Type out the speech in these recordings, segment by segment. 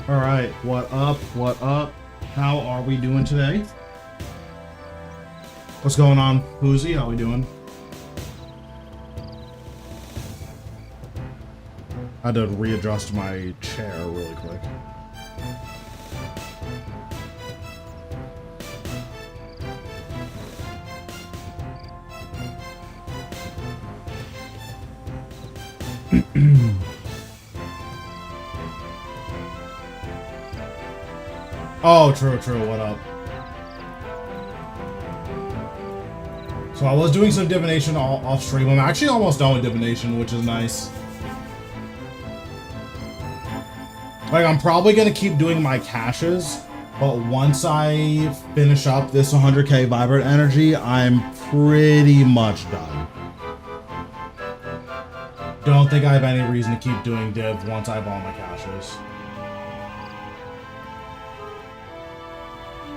All right, what up? What up? How are we doing today? What's going on, Poozy? How we doing? I had to readjust my chair really quick. Oh, true. What up? So I was doing some divination off stream. I'm actually almost done with divination, which is nice. Like, I'm probably gonna keep doing my caches, but once I finish up this 100k vibrant energy, I'm pretty much done. Don't think I have any reason to keep doing div once I have all my caches.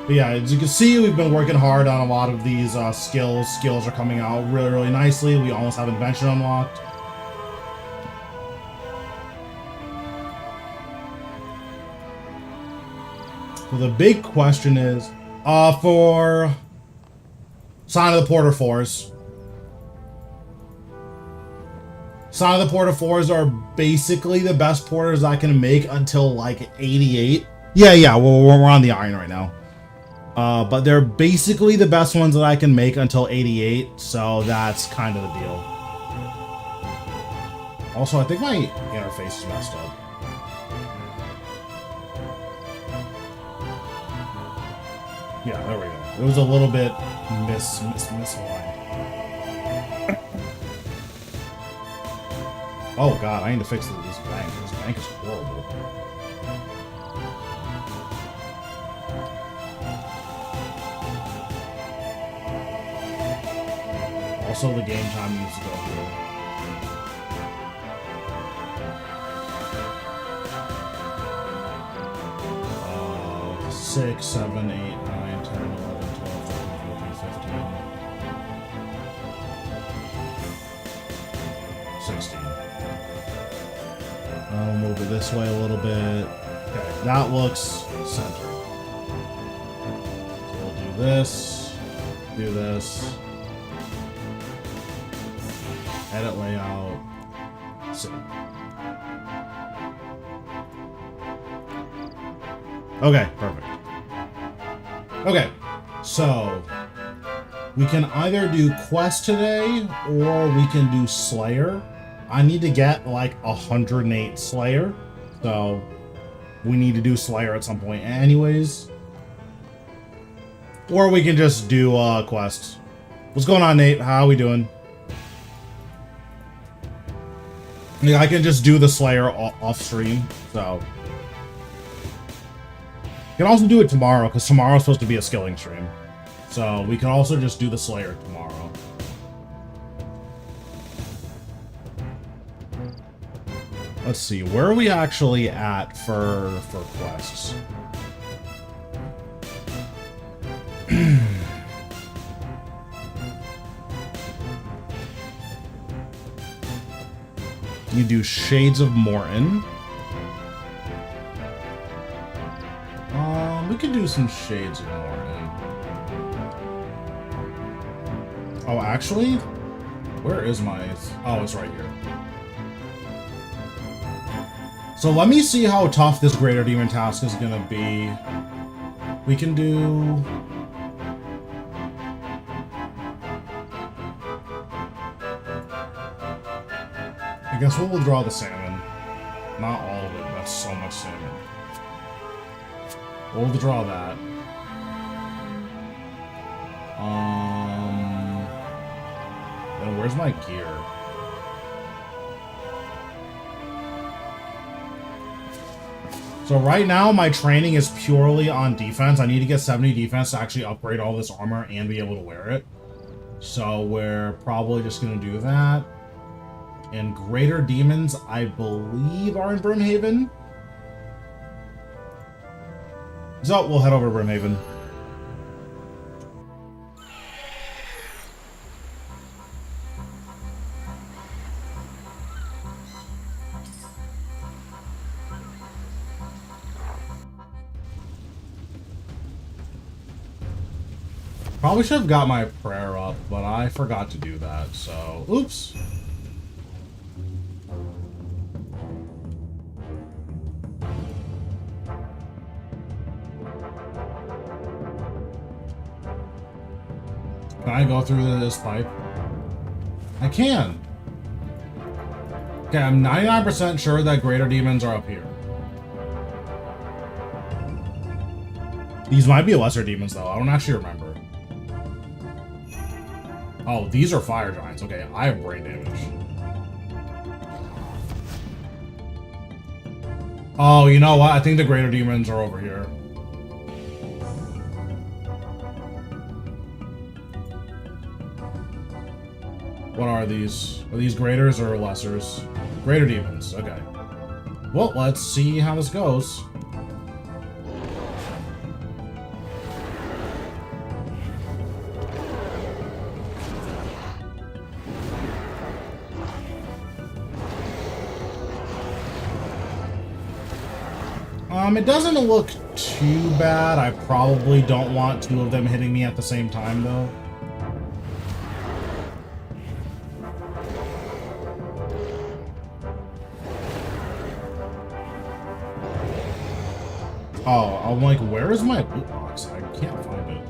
But yeah, as you can see, we've been working hard on a lot of these skills. Skills are coming out really nicely. We almost have Invention unlocked. So the big question is, for Sign of the Porter 4s. Sign of the Porter 4s are basically the best porters I can make until like 88. Yeah, we're on the iron right now. But they're basically the best ones that I can make until 88, so that's kind of the deal. Also, I think my interface is messed up. Yeah, there we go. It was a little bit misaligned. Oh god, I need to fix this bank. This bank is horrible. Also, the game time needs to go here. Uh, 6, 7, 8, 9, 10, 11, 12, 13, 14, 15, 16. I'll move it this way a little bit. Okay, that looks centered. So we'll do this, do this. Edit layout. Save. Okay, perfect. Okay, so we can either do quest today or we can do Slayer. I need to get like 108 Slayer, so we need to do Slayer at some point anyways. Or we can just do quest. What's going on, Nate? How are we doing? Yeah, I can just do the Slayer off stream, so. You can also do it tomorrow, because tomorrow's supposed to be a skilling stream. So we can also just do the Slayer tomorrow. Let's see, where are we actually at for quests? You do Shades of Morton. We could do some Shades of Morton. Oh, actually, where is my? Oh, it's right here. So let me see how tough this Greater Demon task is gonna be. We can do. I guess we'll withdraw the salmon. Not all of it, that's so much salmon. We'll withdraw that. Then where's my gear? So right now, my training is purely on defense. I need to get 70 defense to actually upgrade all this armor and be able to wear it. So we're probably just going to do that. And Greater Demons, I believe, are in Brimhaven. So we'll head over to Brimhaven. Probably should have got my prayer up, but I forgot to do that, so... Oops! Can I go through this pipe? I can! Okay, I'm 99% sure that greater demons are up here. These might be lesser demons, though. I don't actually remember. Oh, these are fire giants. Okay, I have brain damage. Oh, you know what? I think the greater demons are over here. What are these? Are these greaters or lessers? Greater demons. Okay. Well, let's see how this goes. It doesn't look too bad. I probably don't want two of them hitting me at the same time, though. Oh, I'm like, where is my loot box? I can't find it.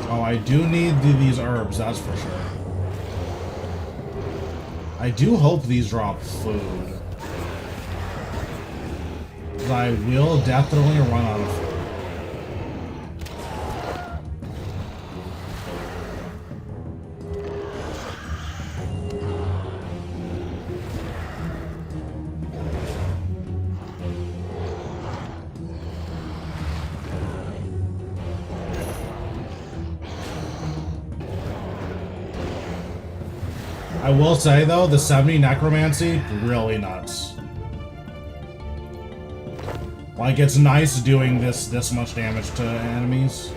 Oh, I do need these herbs, that's for sure. I do hope these drop food. I will definitely run out of food. I will say, though, the 70 necromancy, really nuts. Like, it's nice doing this much damage to enemies.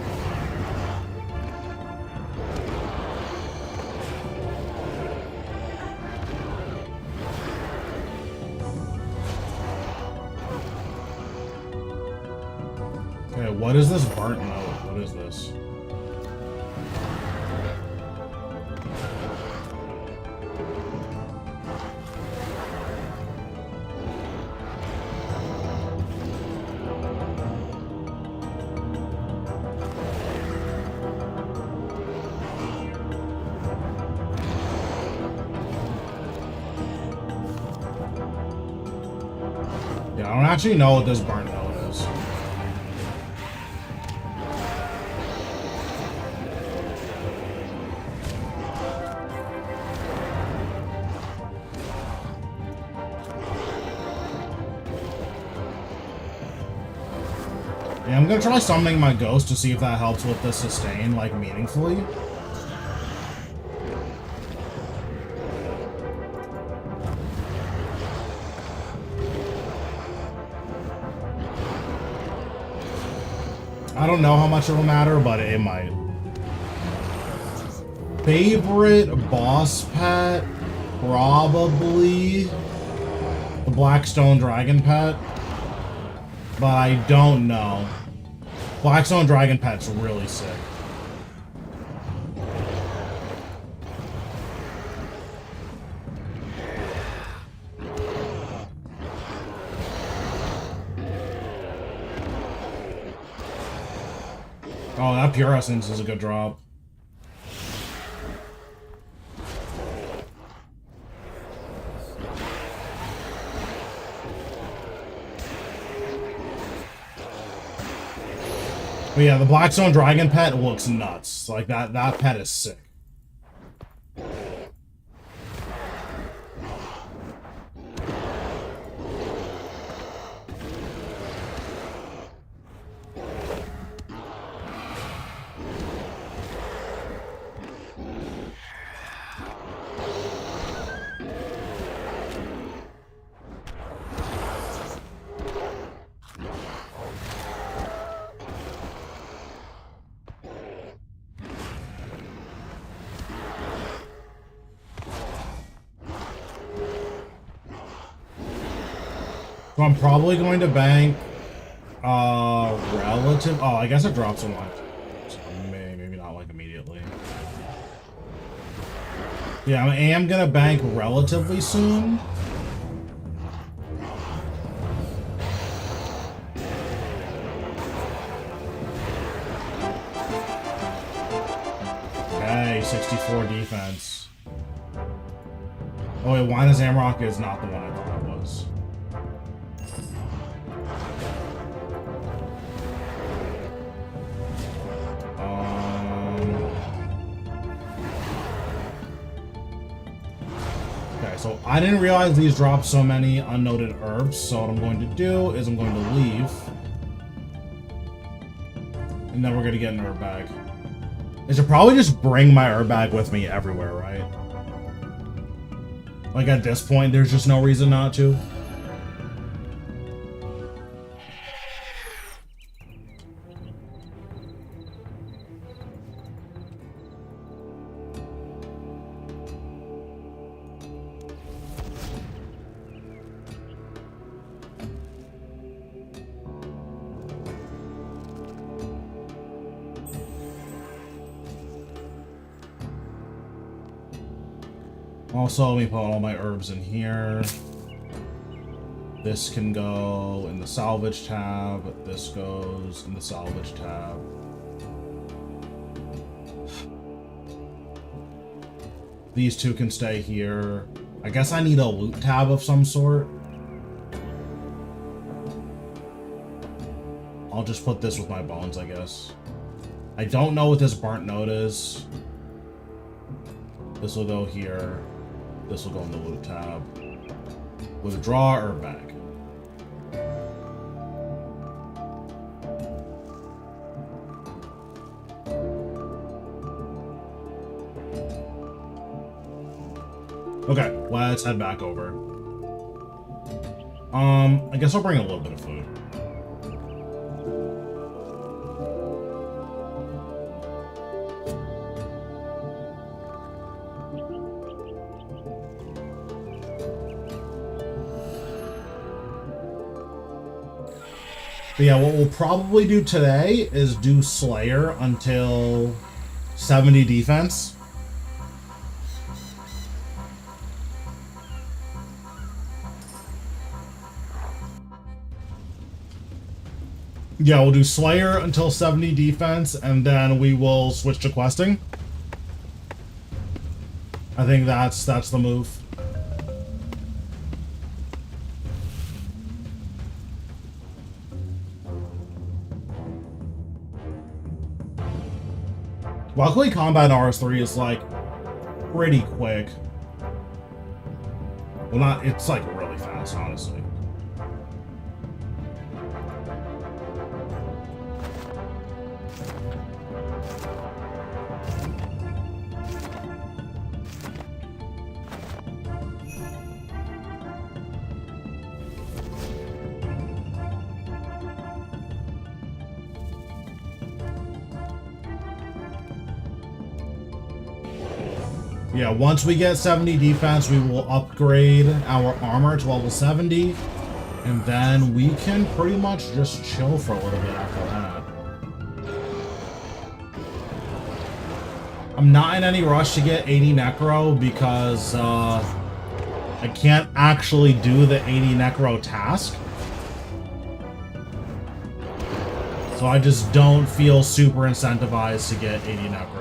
Okay, what is this burnt note? What is this? I don't actually know what this burnt note is. Yeah, I'm gonna try summoning my ghost to see if that helps with the sustain, like, meaningfully. I don't know how much it'll matter, but it might. Favorite boss pet? Probably the Blackstone Dragon pet. But I don't know. Blackstone Dragon pet's really sick. Oh, that Pure Essence is a good drop. But yeah, the Blackstone Dragon pet looks nuts. Like, that pet is sick. So I'm probably going to bank relative. Oh, I guess it drops a lot. So maybe not like immediately. Yeah, I am gonna bank relatively soon. Okay, 64 defense. Oh wait, Wine Zamrock is not the one I thought it was. Okay, so I didn't realize these drop so many unnoted herbs, so what I'm going to do is I'm going to leave. And then we're going to get an herb bag. I should probably just bring my herb bag with me everywhere, right? Like at this point, there's just no reason not to. Also, let me put all my herbs in here. This can go in the salvage tab. This goes in the salvage tab. These two can stay here. I guess I need a loot tab of some sort. I'll just put this with my bones, I guess. I don't know what this burnt note is. This will go here. This will go in the loot tab. Withdraw herb bag. Okay, let's head back over. I guess I'll bring a little bit of food. But yeah, what we'll probably do today is do Slayer until 70 defense. Yeah, we'll do Slayer until 70 defense, and then we will switch to questing. I think that's the move. Luckily, combat in RS3 is like pretty quick. Well, not, it's like really fast, honestly. Yeah, once we get 70 defense, we will upgrade our armor to level 70, and then we can pretty much just chill for a little bit after that. I'm not in any rush to get 80 Necro because I can't actually do the 80 Necro task. So I just don't feel super incentivized to get 80 Necro.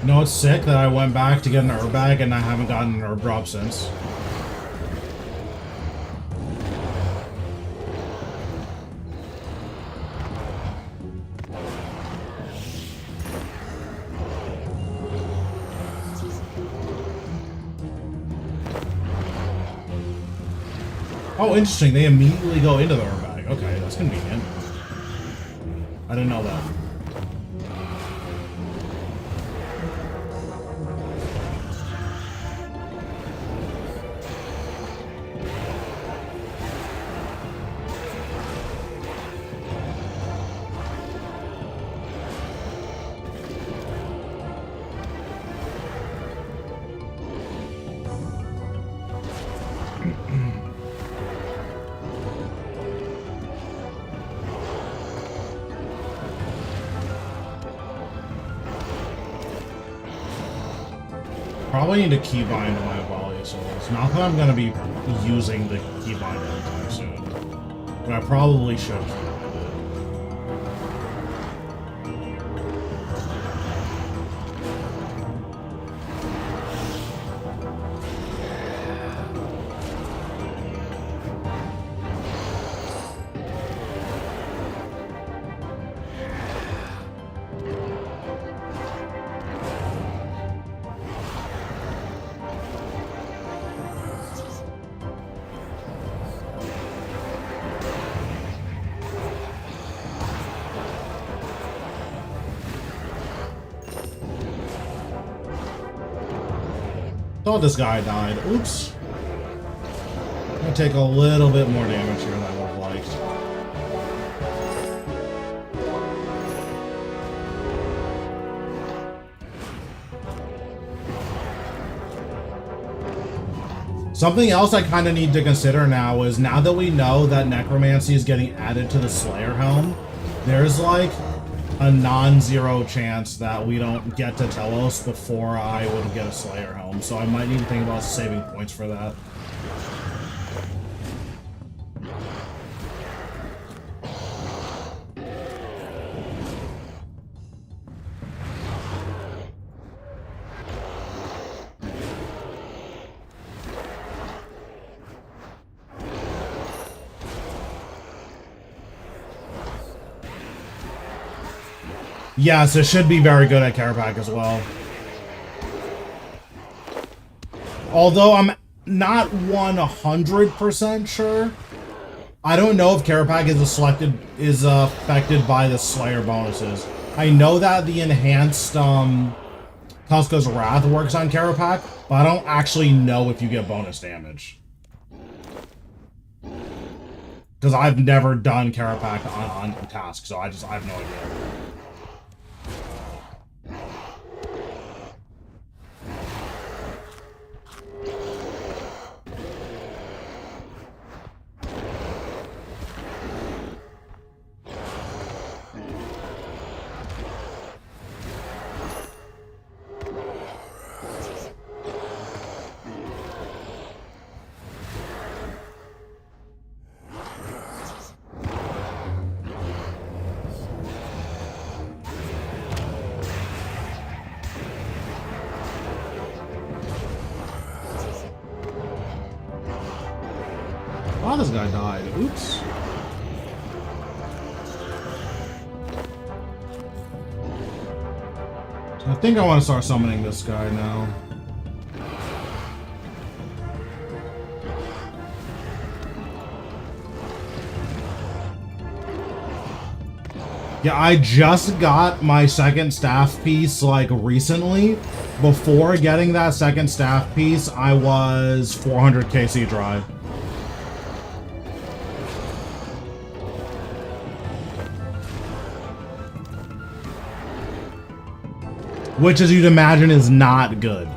You know, it's sick that I went back to get an herb bag and I haven't gotten an herb drop since. Oh, interesting. They immediately go into the herb bag. Okay, that's convenient. I didn't know that. Probably need to keybind my volley souls. Not that I'm going to be using the keybind anytime soon, but I probably should. Thought this guy died. Oops. I'm gonna take a little bit more damage here than I would have liked. Something else I kind of need to consider now is, now that we know that Necromancy is getting added to the Slayer Helm, there's like a non-zero chance that we don't get to Telos before I would get a Slayer Helm, so I might need to think about saving points for that. Yes, it should be very good at Carapac as well. Although I'm not 100% sure. I don't know if Carapac is affected by the Slayer bonuses. I know that the enhanced Tuska's Wrath works on Carapac, but I don't actually know if you get bonus damage. Because I've never done Carapac on task, so I have no idea. Oh, this guy died. Oops. I think I want to start summoning this guy now. Yeah, I just got my second staff piece, like, recently. Before getting that second staff piece, I was 400 KC dry. Which, as you'd imagine, is not good.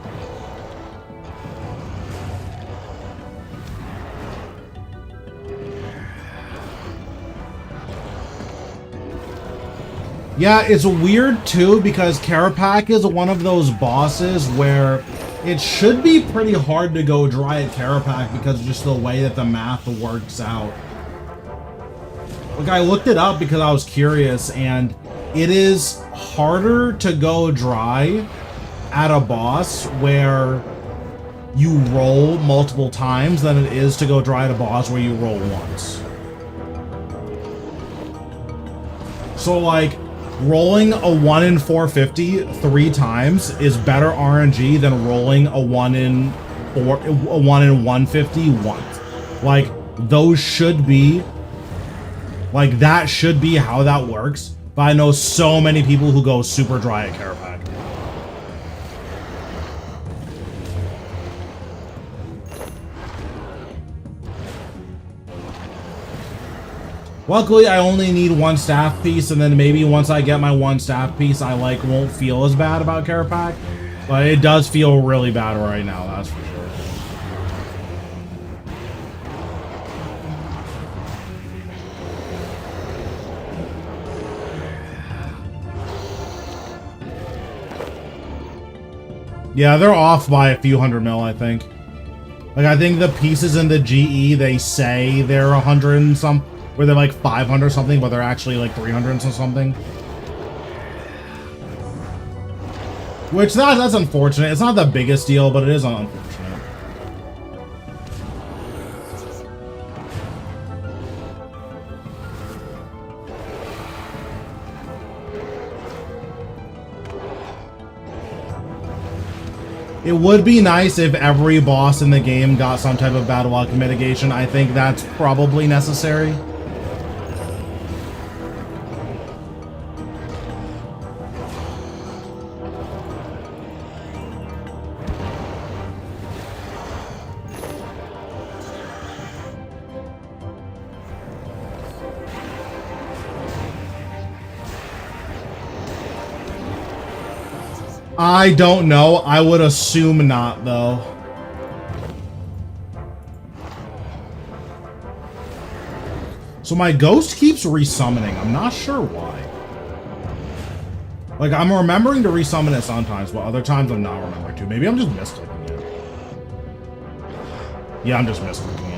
Yeah, it's weird, too, because Carapac is one of those bosses where it should be pretty hard to go dry at Carapac because of just the way that the math works out. Like, I looked it up because I was curious, and it is harder to go dry at a boss where you roll multiple times than it is to go dry at a boss where you roll once. So, like, rolling a 1 in 450 3 times is better RNG than rolling a 1 in 150 once. Like, those should be, like, that should be how that works. But I know so many people who go super dry at Carapac. Luckily, I only need one staff piece, and then maybe once I get my one staff piece, I, like, won't feel as bad about Carapac. But it does feel really bad right now, that's for sure. Yeah, they're off by a few hundred mil, I think. Like, I think the pieces in the GE, they say they're 100 and some, where they're like 500 something, but they're actually like 300 and something. Which, that's unfortunate. It's not the biggest deal, but it is unfortunate. It would be nice if every boss in the game got some type of battle luck mitigation. I think that's probably necessary. I don't know. I would assume not, though. So my ghost keeps resummoning. I'm not sure why. Like, I'm remembering to resummon it sometimes, but other times I'm not remembering to. Maybe I'm just misclicking it. Yeah, I'm just misclicking it.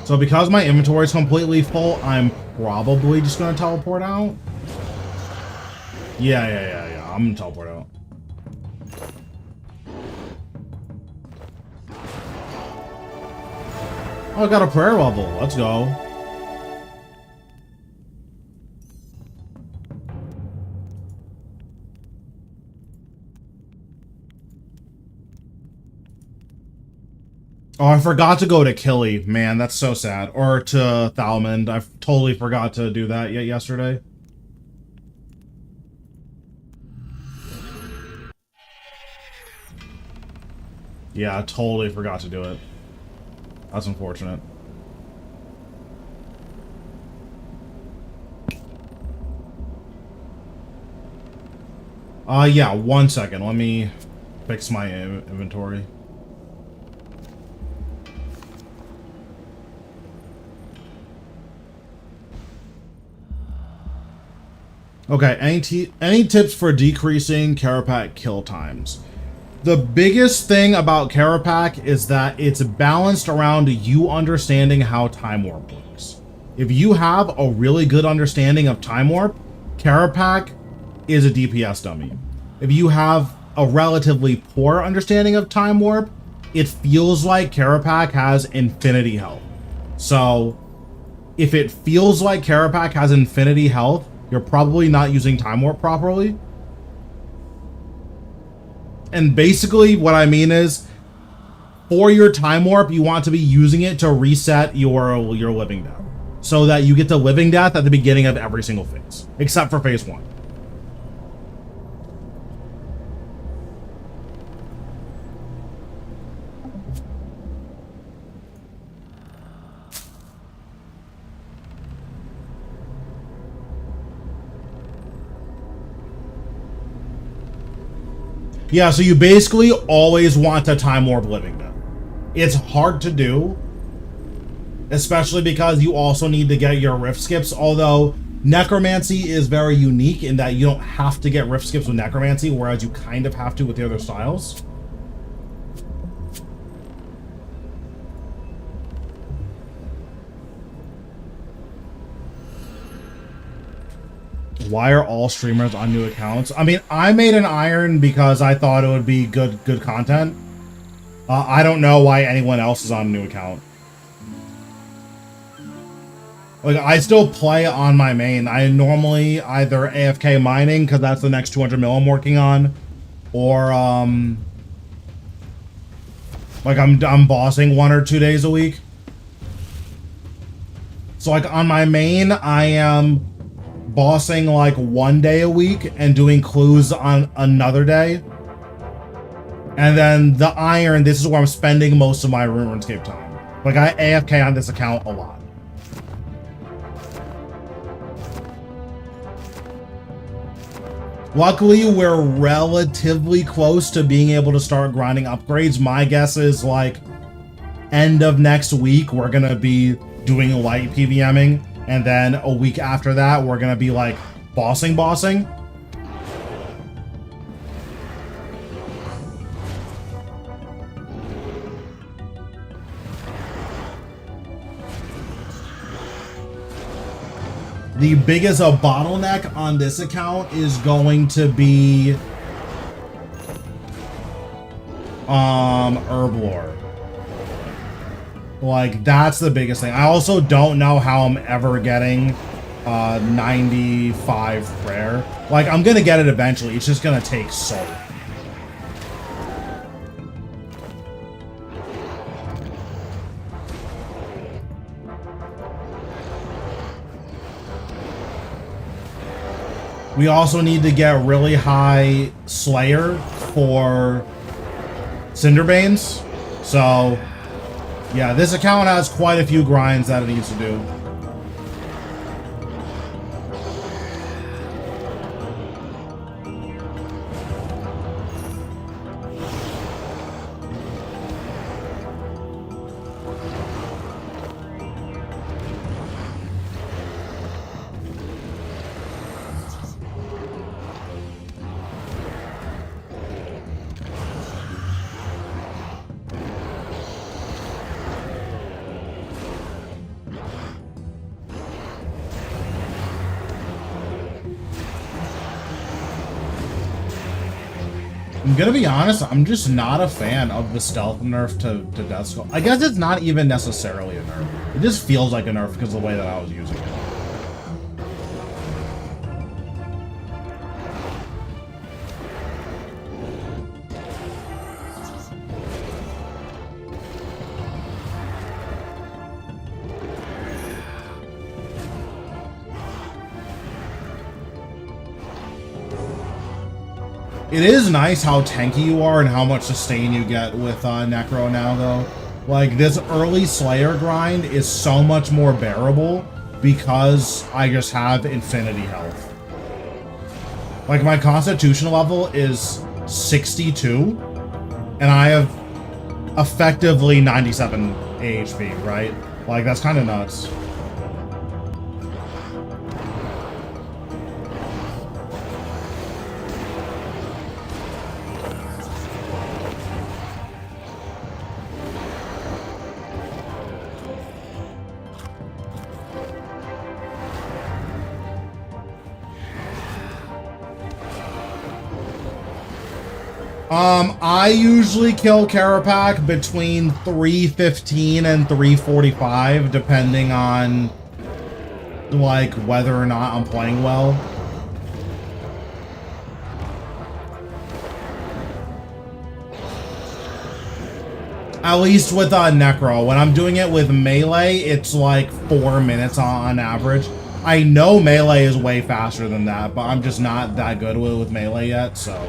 So because my inventory is completely full, I'm probably just gonna teleport out. Yeah. I'm gonna teleport out. Oh, I got a prayer level. Let's go. Oh, I forgot to go to Killy. Man, that's so sad. Or to Thalmond. I totally forgot to do that yesterday. Yeah, I totally forgot to do it. That's unfortunate. Yeah, 1 second. Let me fix my inventory. Okay, any tips for decreasing Carapac kill times? The biggest thing about Carapac is that it's balanced around you understanding how Time Warp works. If you have a really good understanding of Time Warp, Carapac is a DPS dummy. If you have a relatively poor understanding of Time Warp, it feels like Carapac has infinity health. So, if it feels like Carapac has infinity health, you're probably not using Time Warp properly. And basically what I mean is, for your Time Warp, you want to be using it to reset your living death. So that you get the living death at the beginning of every single phase. Except for phase 1. Yeah, so you basically always want to Time Warp living death. It's hard to do, especially because you also need to get your rift skips, although Necromancy is very unique in that you don't have to get rift skips with Necromancy, whereas you kind of have to with the other styles. Why are all streamers on new accounts? I mean, I made an Iron because I thought it would be good content. I don't know why anyone else is on a new account. Like, I still play on my main. I normally either AFK mining, because that's the next 200 mil I'm working on, or, like, I'm bossing 1 or 2 days a week. So, like, on my main, I am bossing, like, 1 day a week and doing clues on another day. And then the iron, this is where I'm spending most of my RuneScape time. Like, I AFK on this account a lot. Luckily, we're relatively close to being able to start grinding upgrades. My guess is, like, end of next week, we're gonna be doing light PVMing, and then a week after that, we're gonna be, like, bossing. The biggest bottleneck on this account is going to be Herblore. Like, that's the biggest thing. I also don't know how I'm ever getting 95 prayer. Like, I'm gonna get it eventually. It's just gonna take so long. We also need to get really high Slayer for Cinderbanes. So, yeah, this account has quite a few grinds that it needs to do. I'm gonna be honest, I'm just not a fan of the stealth nerf to Death Skull. I guess it's not even necessarily a nerf. It just feels like a nerf because of the way that I was using it. It is nice how tanky you are and how much sustain you get with Necro now, though. Like, this early Slayer grind is so much more bearable because I just have infinity health. Like, my Constitution level is 62, and I have effectively 97 AHP, right? Like, that's kind of nuts. I usually kill Carapac between 315 and 345, depending on, like, whether or not I'm playing well. At least with Necro. When I'm doing it with Melee, it's like 4 minutes on average. I know Melee is way faster than that, but I'm just not that good with Melee yet, so...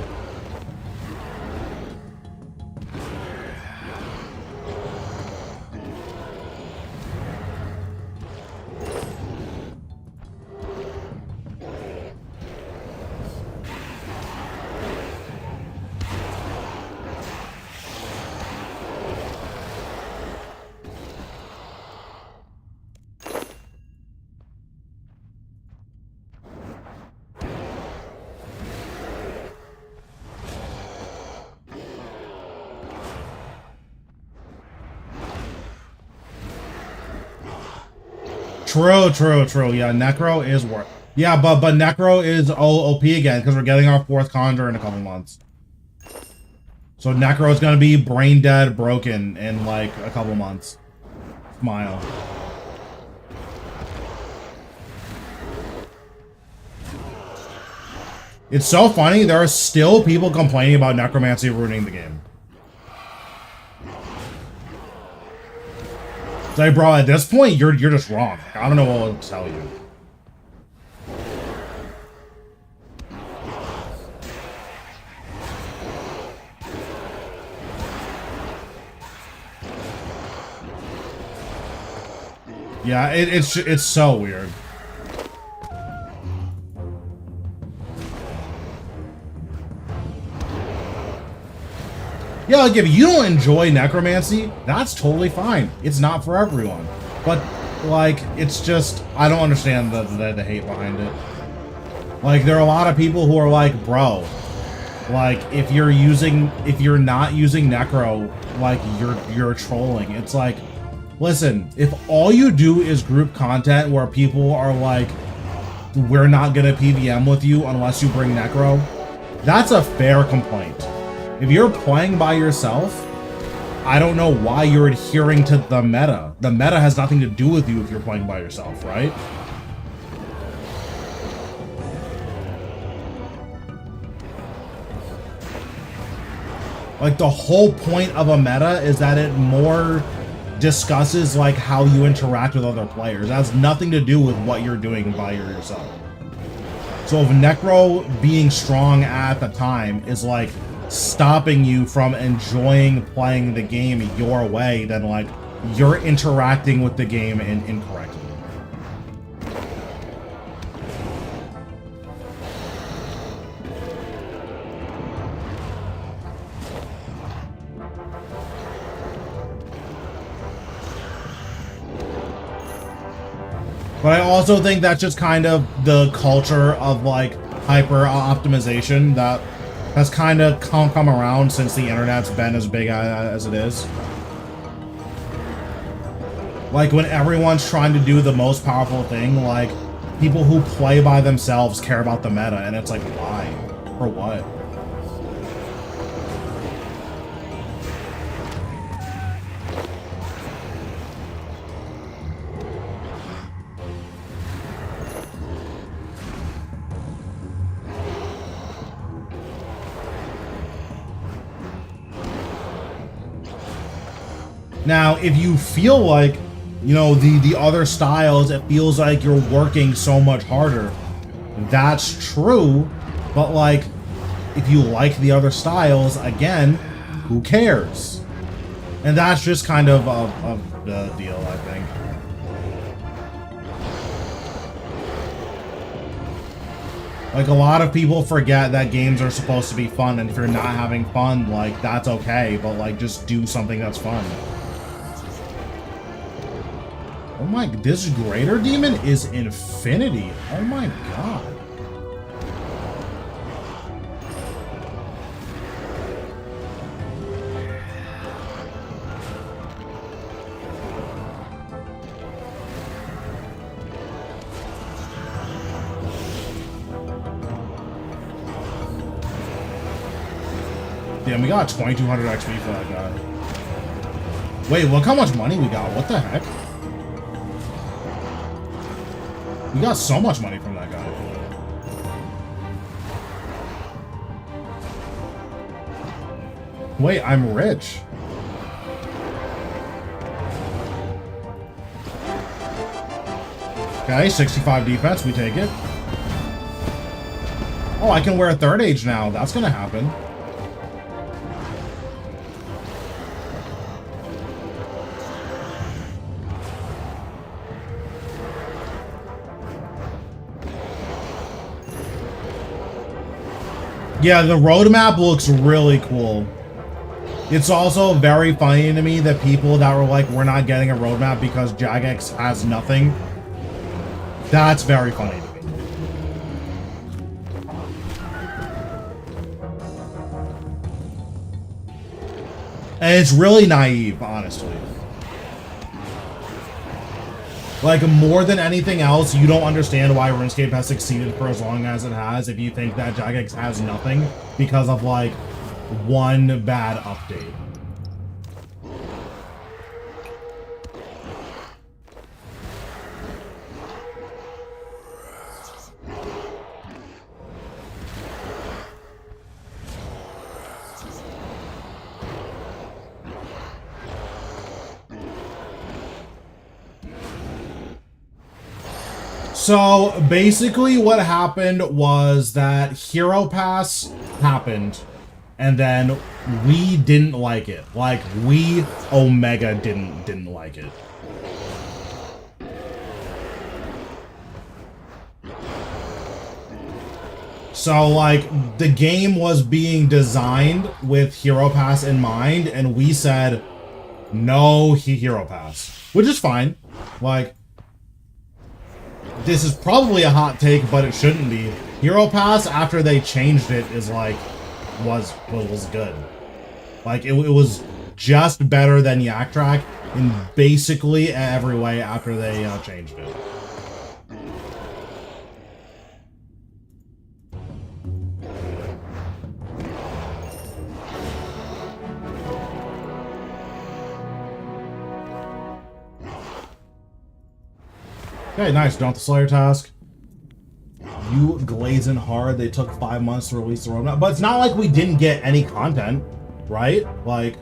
True. Yeah, Necro is worth. Yeah, but Necro is OP again because we're getting our 4th Conjure in a couple months. So Necro is gonna be brain dead, broken in like a couple months. Smile. It's so funny, there are still people complaining about necromancy ruining the game. It's like, bro, at this point, you're just wrong. I don't know what to tell you. Yeah, it's so weird. Yeah, like if you don't enjoy necromancy, that's totally fine. It's not for everyone. But like, it's just, I don't understand the hate behind it. Like, there are a lot of people who are like, bro, like if you're not using necro, like you're trolling. It's like, listen, if all you do is group content where people are like, we're not gonna PVM with you unless you bring necro, that's a fair complaint. If you're playing by yourself, I don't know why you're adhering to the meta. The meta has nothing to do with you if you're playing by yourself, right? Like, the whole point of a meta is that it more discusses like how you interact with other players. It has nothing to do with what you're doing by yourself. So if necro being strong at the time is like stopping you from enjoying playing the game your way, then like you're interacting with the game incorrectly. But I also think that's just kind of the culture of like hyper optimization that has kind of come around since the internet's been as big as it is. Like when everyone's trying to do the most powerful thing, like people who play by themselves care about the meta, and it's like, why? For what? Now, if you feel like, you know, the other styles, it feels like you're working so much harder. That's true, but like, if you like the other styles, again, who cares? And that's just kind of the deal, I think. Like, a lot of people forget that games are supposed to be fun, and if you're not having fun, like, that's okay, but like, just do something that's fun. Oh my, this greater demon is infinity. Oh my god. Damn, we got 2200 XP for that guy. Wait, look how much money we got. What the heck? We got so much money from that guy. Wait, I'm rich. Okay, 65 defense, we take it. Oh, I can wear a third age now. That's gonna happen. Yeah, the roadmap looks really cool. It's also very funny to me that people that were like, we're not getting a roadmap because Jagex has nothing. That's very funny to me. And it's really naive, honestly. Like, more than anything else, you don't understand why RuneScape has succeeded for as long as it has if you think that Jagex has nothing because of, like, one bad update. So basically what happened was that Hero Pass happened, and then we didn't like it. Like, we, Omega, didn't like it. So, like, the game was being designed with Hero Pass in mind, and we said, no Hero Pass. Which is fine. Like, this is probably a hot take, but it shouldn't be. Hero Pass, after they changed it, is like, was good. Like, it was just better than Yak Track in basically every way after they changed it. Okay, nice. Done with the Slayer task. You glazing hard. They took 5 months to release the roadmap. But it's not like we didn't get any content, right? Like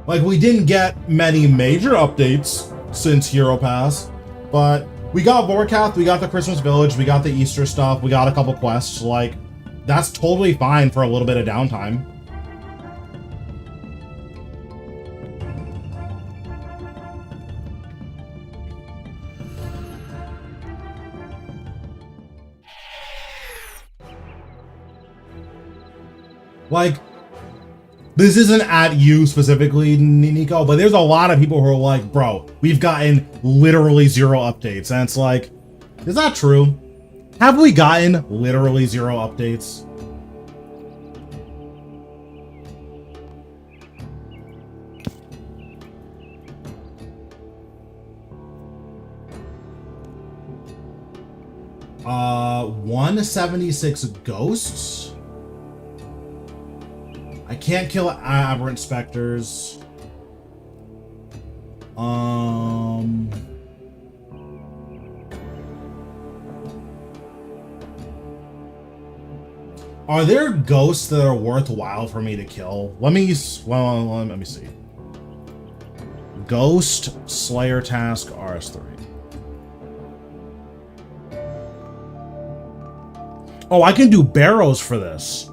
we didn't get many major updates since Hero Pass. But we got Vorkath, we got the Christmas Village, we got the Easter stuff, we got a couple quests. Like, that's totally fine for a little bit of downtime. Like, this isn't at you specifically, Nico, but there's a lot of people who are like, bro, we've gotten literally 0 updates. And it's like, is that true? Have we gotten literally 0 updates? Uh, 176 ghosts? I can't kill aberrant specters. Are there ghosts that are worthwhile for me to kill? Let me see. Ghost Slayer task RS3. Oh, I can do barrows for this.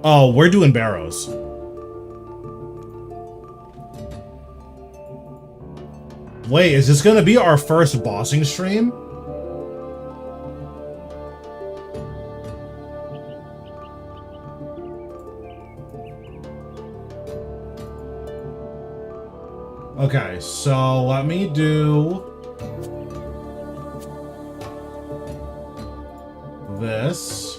Oh, we're doing barrows. Wait, is this gonna be our first bossing stream? Okay, so let me do this.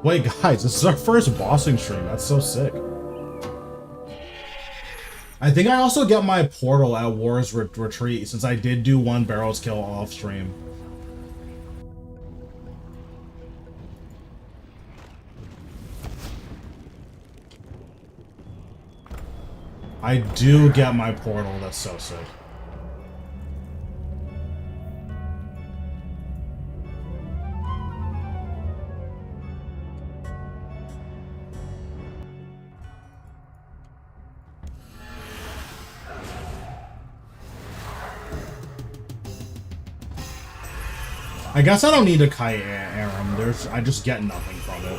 Wait, guys, this is our first bossing stream. That's so sick. I think I also get my portal at War's Retreat, since I did do 1 barrels kill off stream. I do get my portal. That's so sick. I guess I don't need to kite Aram. I just get nothing from it.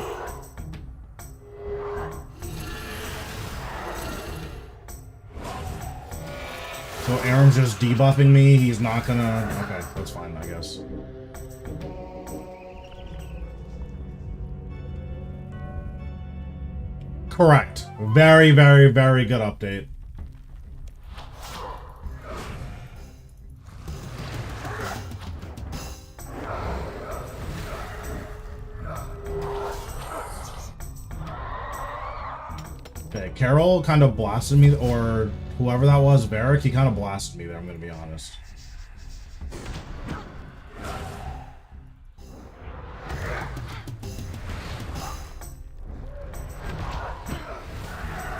So Aram's just debuffing me. He's not gonna. Okay, that's fine, I guess. Correct. Very, very, very good update. Okay, Carol kind of blasted me, or whoever that was, Varric, he kind of blasted me there, I'm gonna be honest.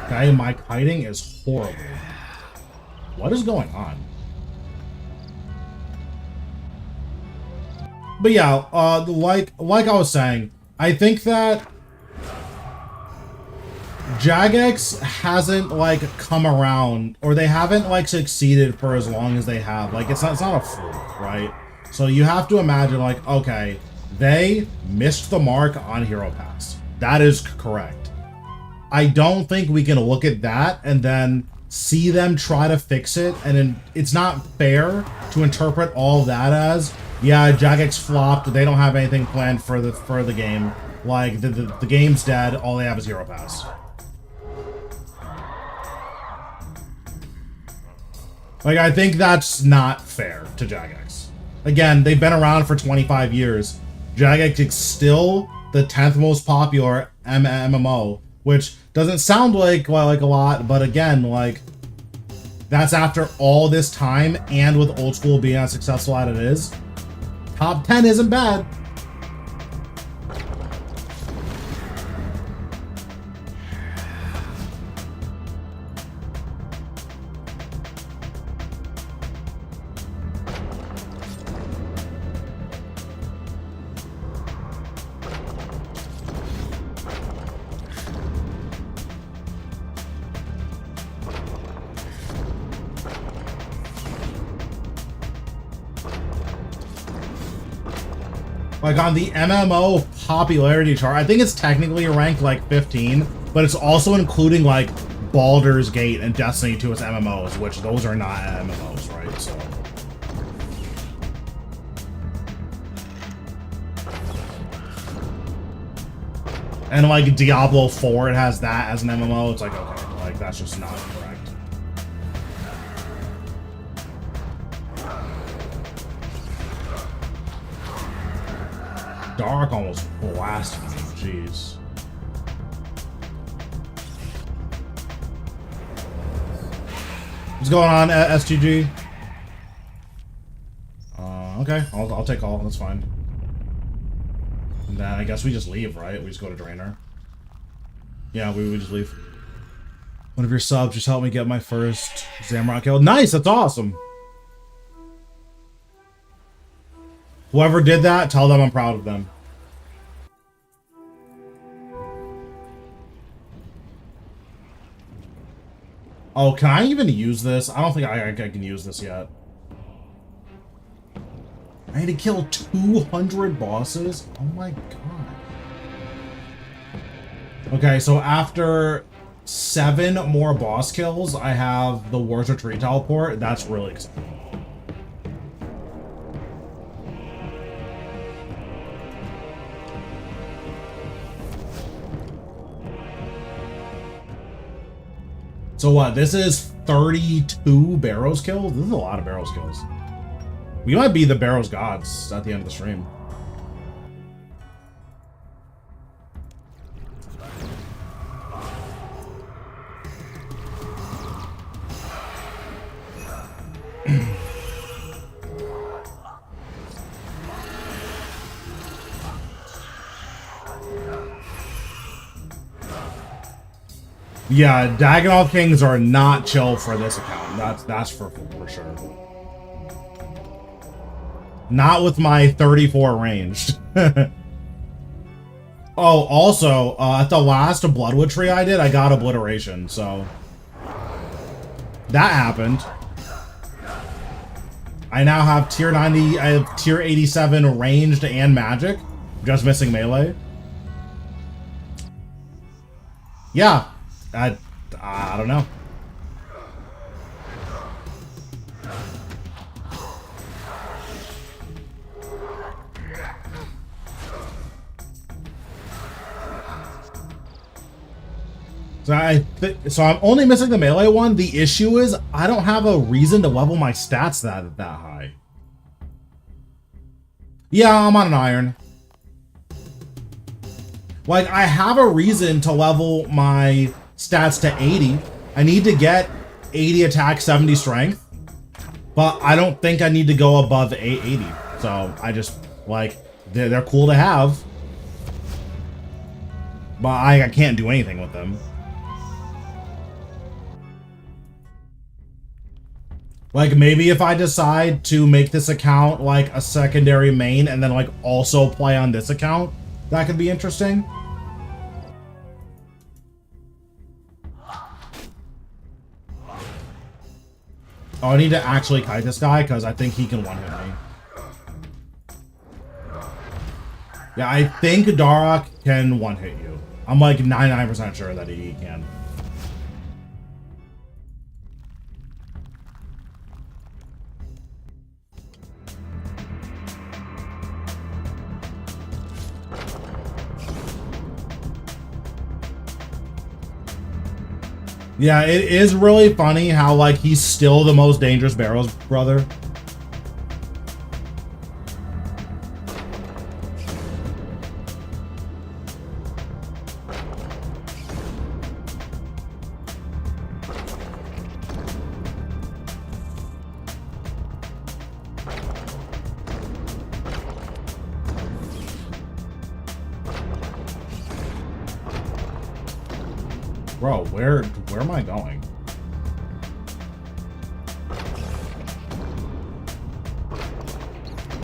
Okay, my kiting is horrible. What is going on? But yeah, like I was saying, I think that Jagex hasn't like come around, or they haven't like succeeded for as long as they have. Like it's not a fluke, right? So you have to imagine like, okay, they missed the mark on Hero Pass. That is correct. I don't think we can look at that and then see them try to fix it, and then it's not fair to interpret all of that as, yeah, Jagex flopped, they don't have anything planned for the game. Like the game's dead, all they have is Hero Pass. Like, I think that's not fair to Jagex. Again, they've been around for 25 years. Jagex is still the 10th most popular MMO, which doesn't sound like a lot, but again, like, that's after all this time, and with old school being as successful as it is. Top 10 isn't bad. Like on the MMO popularity chart, I think it's technically ranked like 15, but it's also including like Baldur's Gate and Destiny 2 as MMOs, which those are not MMOs, right? So. And like Diablo 4, it has that as an MMO. It's like, okay, like that's just not correct. Dark almost blasted me, jeez. What's going on, STG? Okay, I'll take all, that's fine. And then I guess we just leave, right? We just go to Drainer. Yeah, we just leave. One of your subs just helped me get my first Zamrock kill. Nice, that's awesome. Whoever did that, tell them I'm proud of them. Oh, can I even use this? I don't think I can use this yet. I need to kill 200 bosses? Oh my god. Okay, so after 7 more boss kills, I have the War's Retreat teleport. That's really exciting. So what, this is 32 Barrows kills? This is a lot of Barrows kills. We might be the Barrows gods at the end of the stream. Yeah, Dagonol Kings are not chill for this account. That's for sure. Not with my 34 ranged. Oh, also, at the last Bloodwood tree I did, I got Obliteration, so that happened. I now have tier 90, I have tier 87 ranged and magic, just missing melee. Yeah. I don't know. So I'm only missing the melee one. The issue is I don't have a reason to level my stats that high. Yeah, I'm on an iron. Like, I have a reason to level my stats to 80. I need to get 80 attack, 70 strength, but I don't think I need to go above 80. So I just, like, they're cool to have, but I can't do anything with them. Like, maybe if I decide to make this account like a secondary main and then like also play on this account, that could be interesting. Oh, I need to actually kite this guy because I think he can one-hit me. Yeah, I think Darok can one-hit you. I'm like 99% sure that he can. Yeah, it is really funny how, like, he's still the most dangerous Barrow's brother. Bro, where am I going?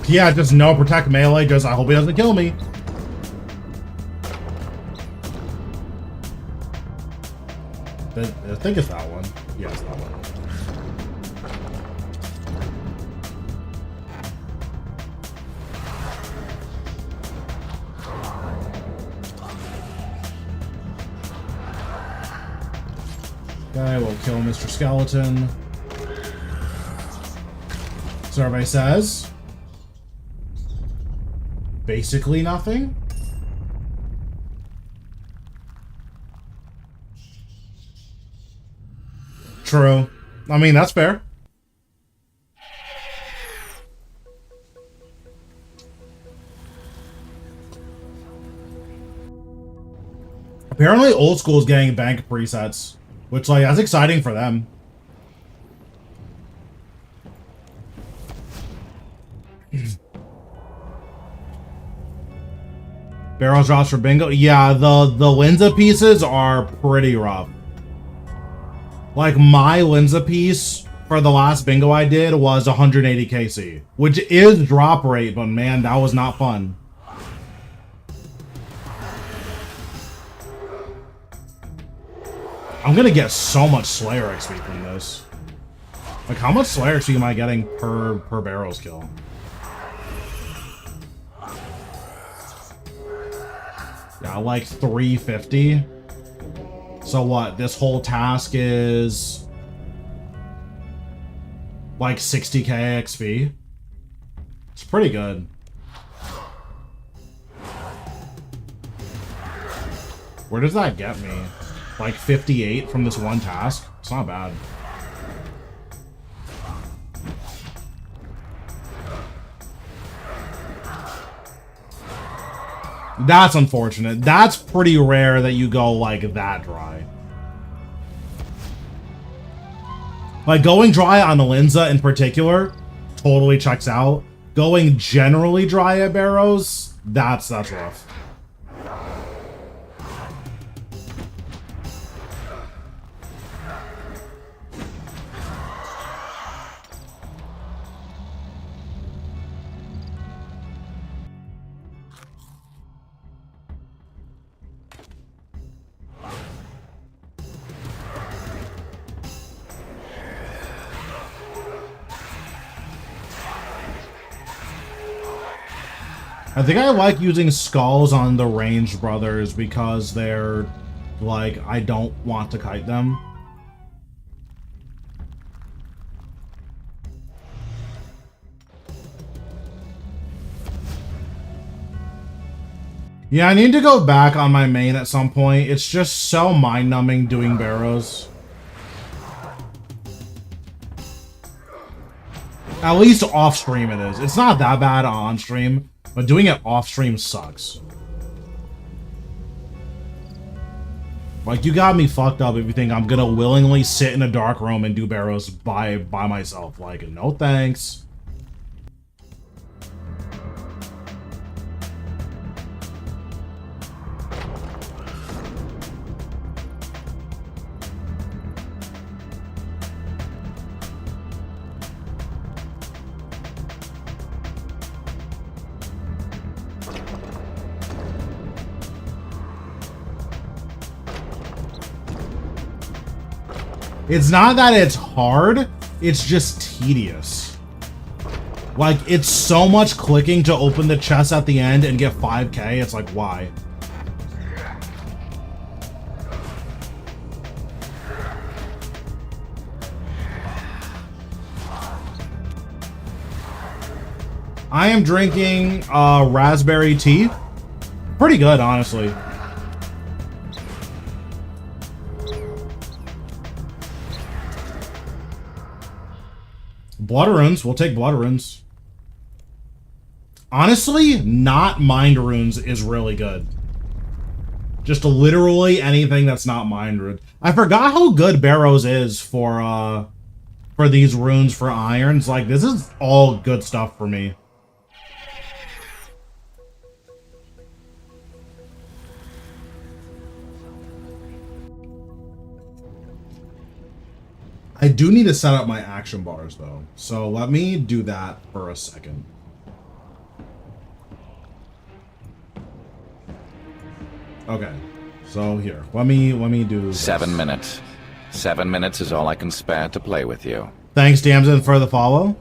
Yeah, just no protect melee, just I hope he doesn't kill me. I think it's that one. Yeah, it's that one. Okay, we'll kill Mr. Skeleton. Survey says basically nothing. True. I mean, that's fair. Apparently, old school is getting bank presets, which, like, that's exciting for them. Barrel drops for bingo. Yeah, the Linza pieces are pretty rough. Like, my Linza piece for the last bingo I did was 180 KC, which is drop rate, but man, that was not fun. I'm gonna get so much Slayer XP from this. Like, how much Slayer XP am I getting per Barrow's kill? Yeah, like 350. So what? This whole task is like 60k XP. It's pretty good. Where does that get me? Like 58 from this one task? It's not bad. That's unfortunate. That's pretty rare that you go like that dry. Like going dry on the Linza in particular totally checks out. Going generally dry at Barrows, that's rough. I think I like using skulls on the ranged brothers because they're, like, I don't want to kite them. Yeah, I need to go back on my main at some point. It's just so mind-numbing doing Barrows. At least off-stream it is. It's not that bad on-stream. But doing it off-stream sucks. Like, you got me fucked up if you think I'm gonna willingly sit in a dark room and do Barrows by myself. Like, no thanks. It's not that it's hard, It's just tedious. Like, it's so much clicking to open the chest at the end and get 5k. It's like, why? I am drinking raspberry tea. Pretty good, honestly. Blood runes. We'll take blood runes. Honestly, not mind runes is really good. Just literally anything that's not mind rune. I forgot how good Barrows is for these runes for irons. Like, this is all good stuff for me. I do need to set up my action bars, though. So let me do that for a second. Okay. So here, let me do this. 7 minutes. 7 minutes is all I can spare to play with you. Thanks, Damson, for the follow.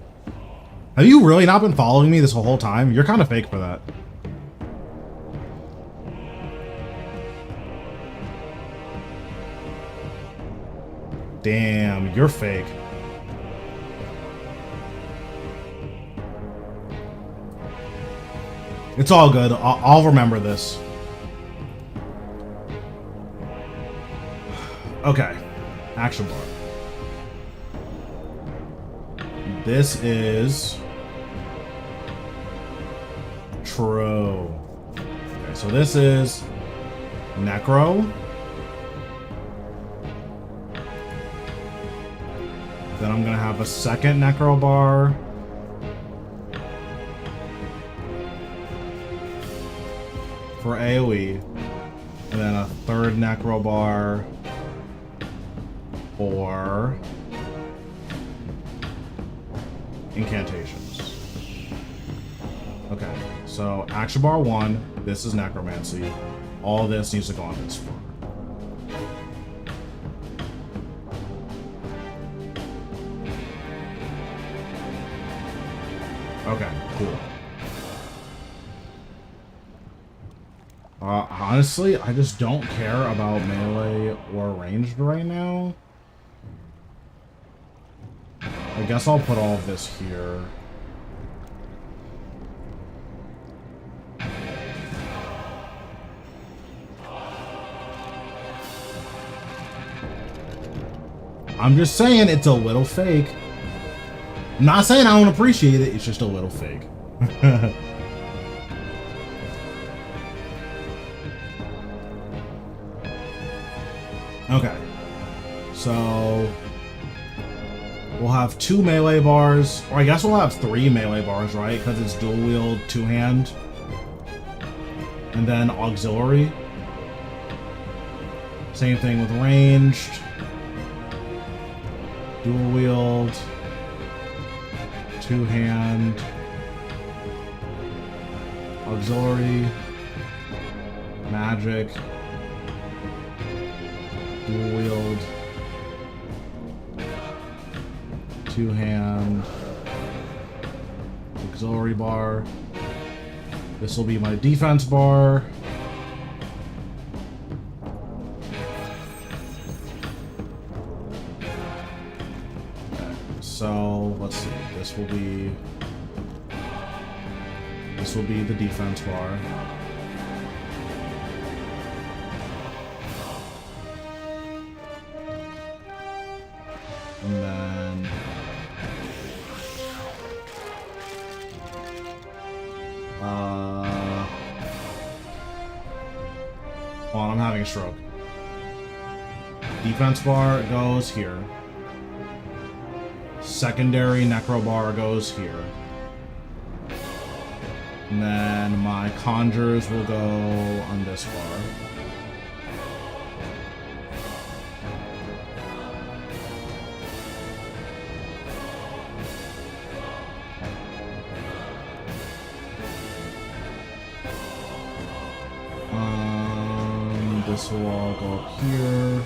Have you really not been following me this whole time? You're kind of fake for that. Damn, you're fake. It's all good. I'll remember this. Okay. Action bar. This is true. Okay, so this is Necro. Then I'm gonna have a second Necro bar. For AoE. And then a third Necro bar for incantations. Okay, so action bar 1, this is necromancy. All this needs to go on this bar. Okay, cool. Honestly, I just don't care about melee or ranged right now. I guess I'll put all of this here. I'm just saying it's a little fake. I'm not saying I don't appreciate it, it's just a little fake. Okay. So we'll have 2 melee bars, or I guess we'll have 3 melee bars, right? Because it's dual wield, 2-hand. And then auxiliary. Same thing with ranged. Dual wield. 2-hand. Auxiliary. Magic. Dual wield. 2-hand. Auxiliary bar. This will be my defense bar. Okay, so let's see. This will be the defense bar. And then hold on, I'm having a stroke. Defense bar goes here. Secondary necro bar goes here. And then my conjures will go on this bar. This will all go up here.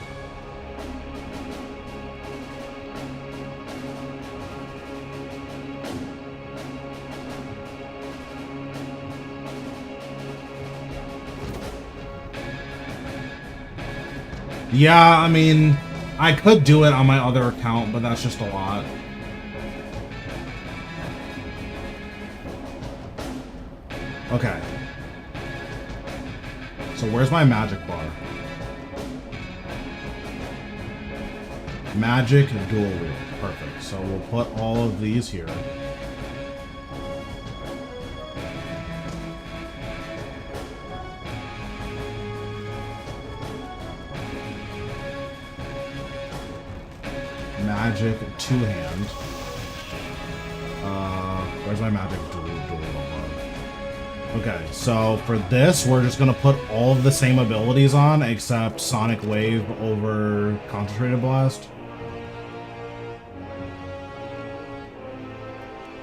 Yeah, I mean, I could do it on my other account, but that's just a lot. Okay. So where's my magic bar? Magic dual wield. Perfect. So we'll put all of these here. Magic two-hand. Where's my magic dual wield? Okay, so for this, we're just gonna put all of the same abilities on, except Sonic Wave over Concentrated Blast.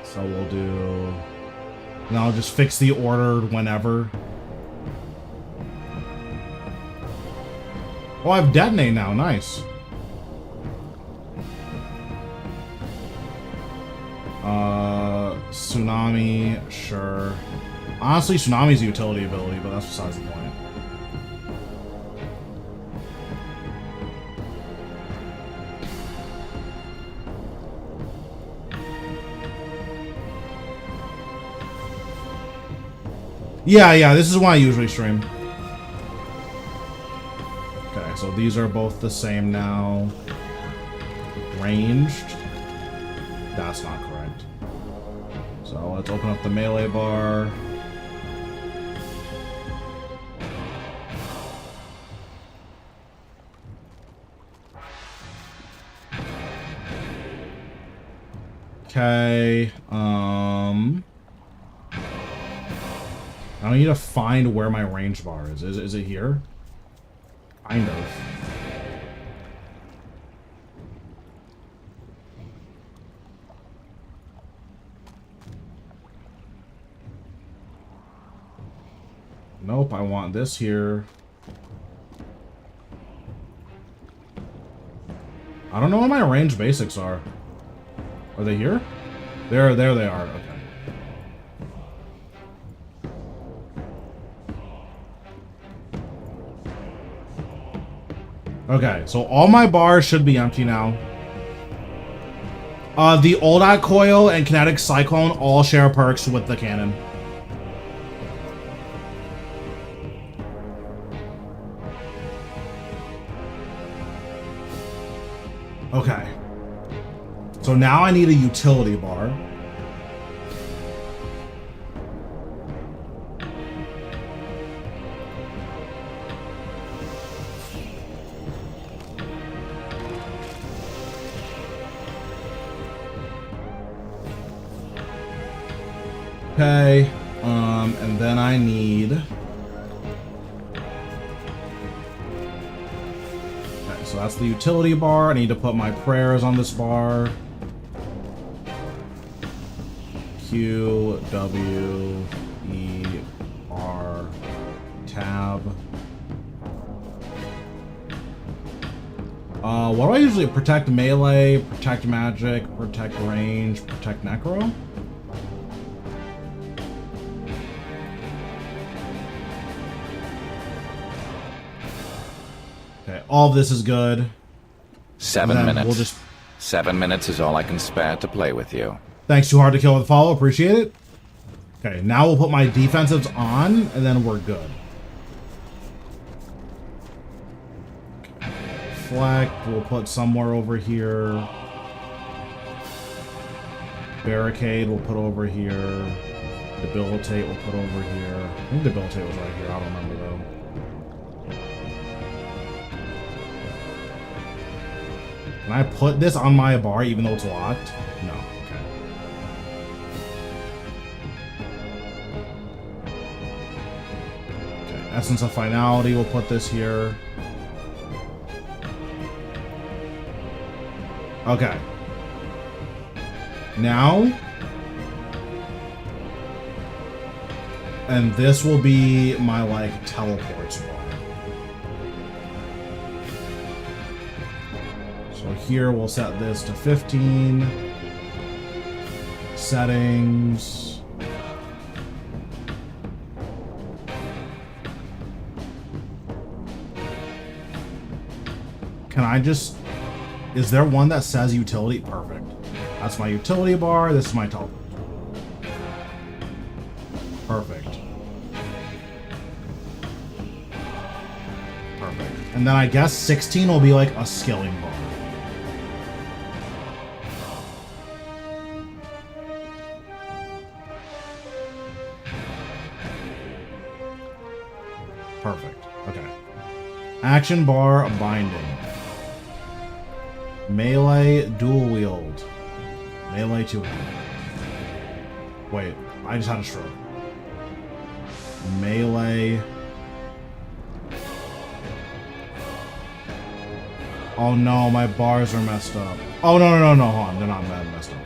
So we'll do... And I'll just fix the order whenever. Oh, I have Detonate now, nice. Tsunami, sure. Honestly, Tsunami's a utility ability, but that's besides the point. Yeah, this is why I usually stream. Okay, so these are both the same now. Ranged. That's not correct. So let's open up the melee bar. Okay, I need to find where my range bar is. Is it here? Kind of. Nope, I want this here. I don't know what my range basics are. Are they here? There they are. Okay. Okay, so all my bars should be empty now. The Old Coil and Kinetic Cyclone all share perks with the cannon. Okay. So now I need a utility bar. Okay, and then I need... Okay, so that's the utility bar. I need to put my prayers on this bar. Q, W, E, R, tab. What do I usually protect? Melee, protect magic, protect range, protect necro? Okay, all of this is good. 7 minutes. We'll just... 7 minutes is all I can spare to play with you. Thanks, Too Hard to Kill with a follow. Appreciate it. Okay, now we'll put my defensives on, and then we're good. Okay. Deflect, we'll put somewhere over here. Barricade, we'll put over here. Debilitate, we'll put over here. I think Debilitate was right here. I don't remember, though. Can I put this on my bar even though it's locked? No. Essence of Finality, we'll put this here. Okay. Now. And this will be my, like, teleports bar. So here we'll set this to 15. Settings. can I just... Is there one that says utility? Perfect. That's my utility bar. This is my top. Perfect. Perfect. And then I guess 16 will be like a skilling bar. Perfect. Okay. Action bar binding. Melee dual wield. Melee two-handed. Wait, I just had a stroke. Melee. Oh no, my bars are messed up. Oh no, hold on, they're not messed up.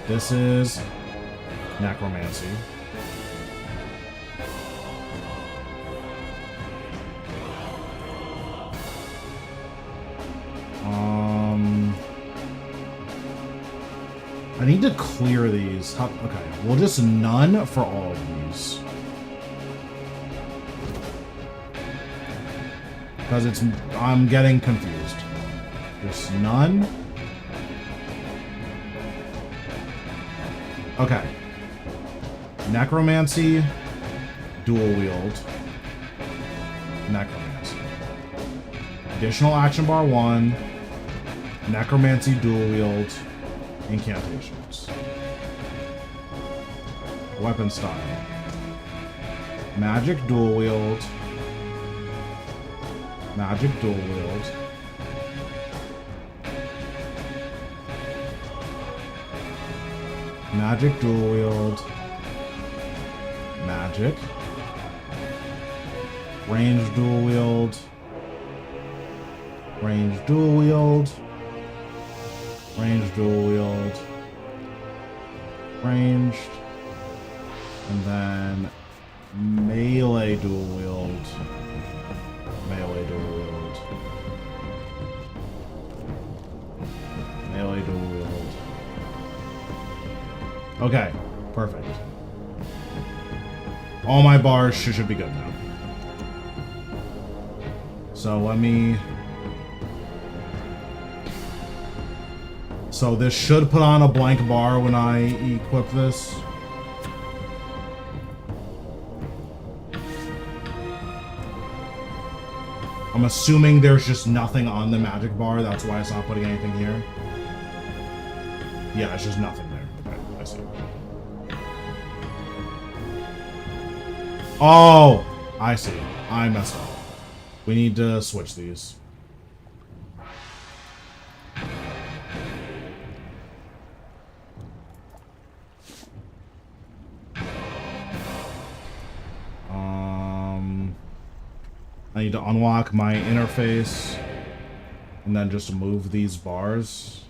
This is necromancy. I need to clear these. Okay, we'll just none for all of these. Because I'm getting confused. Just none. Okay. Necromancy, dual wield. Necromancy. Additional action bar 1. Necromancy, dual wield. Incantations. Weapon style. Magic, dual wield. Magic, dual wield. Magic, dual wield. Magic. Range, dual wield. Range, dual wield. Range, dual wield. Ranged. And then melee, dual wield. Melee, dual wield. Melee, dual wield. Okay, perfect. All my bars should be good now. So let me... So this should put on a blank bar when I equip this. I'm assuming there's just nothing on the magic bar. That's why it's not putting anything here. Yeah, it's just nothing there. Okay, I see. Oh, I see. I messed up. We need to switch these. I need to unlock my interface and then just move these bars.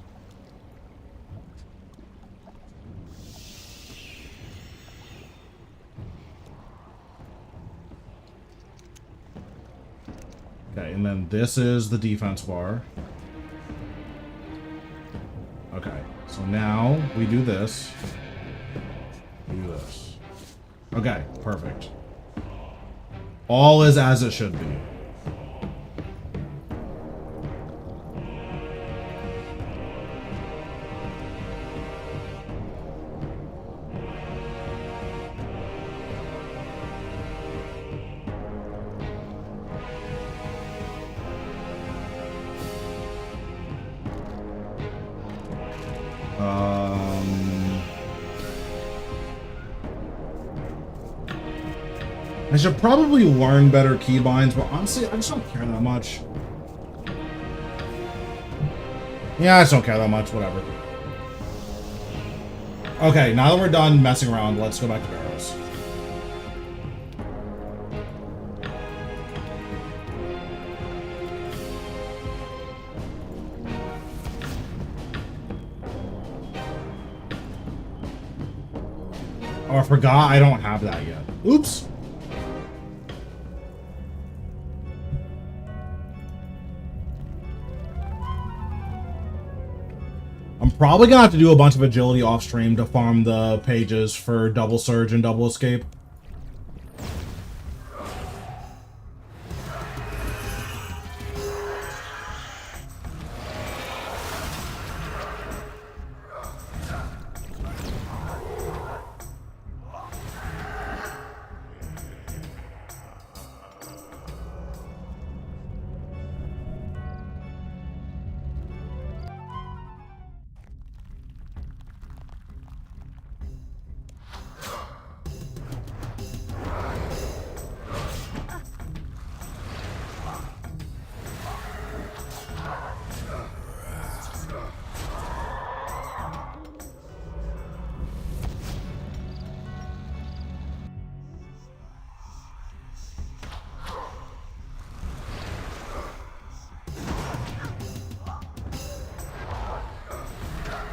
Okay, and then this is the defense bar. Okay, so now we do this. We do this. Okay, perfect. All is as it should be. I should probably learn better keybinds, but honestly, I just don't care that much. Yeah, I just don't care that much, whatever. Okay, now that we're done messing around, let's go back to barrels. Oh, I forgot I don't have that yet. Oops. Probably gonna have to do a bunch of agility off stream to farm the pages for double surge and double escape.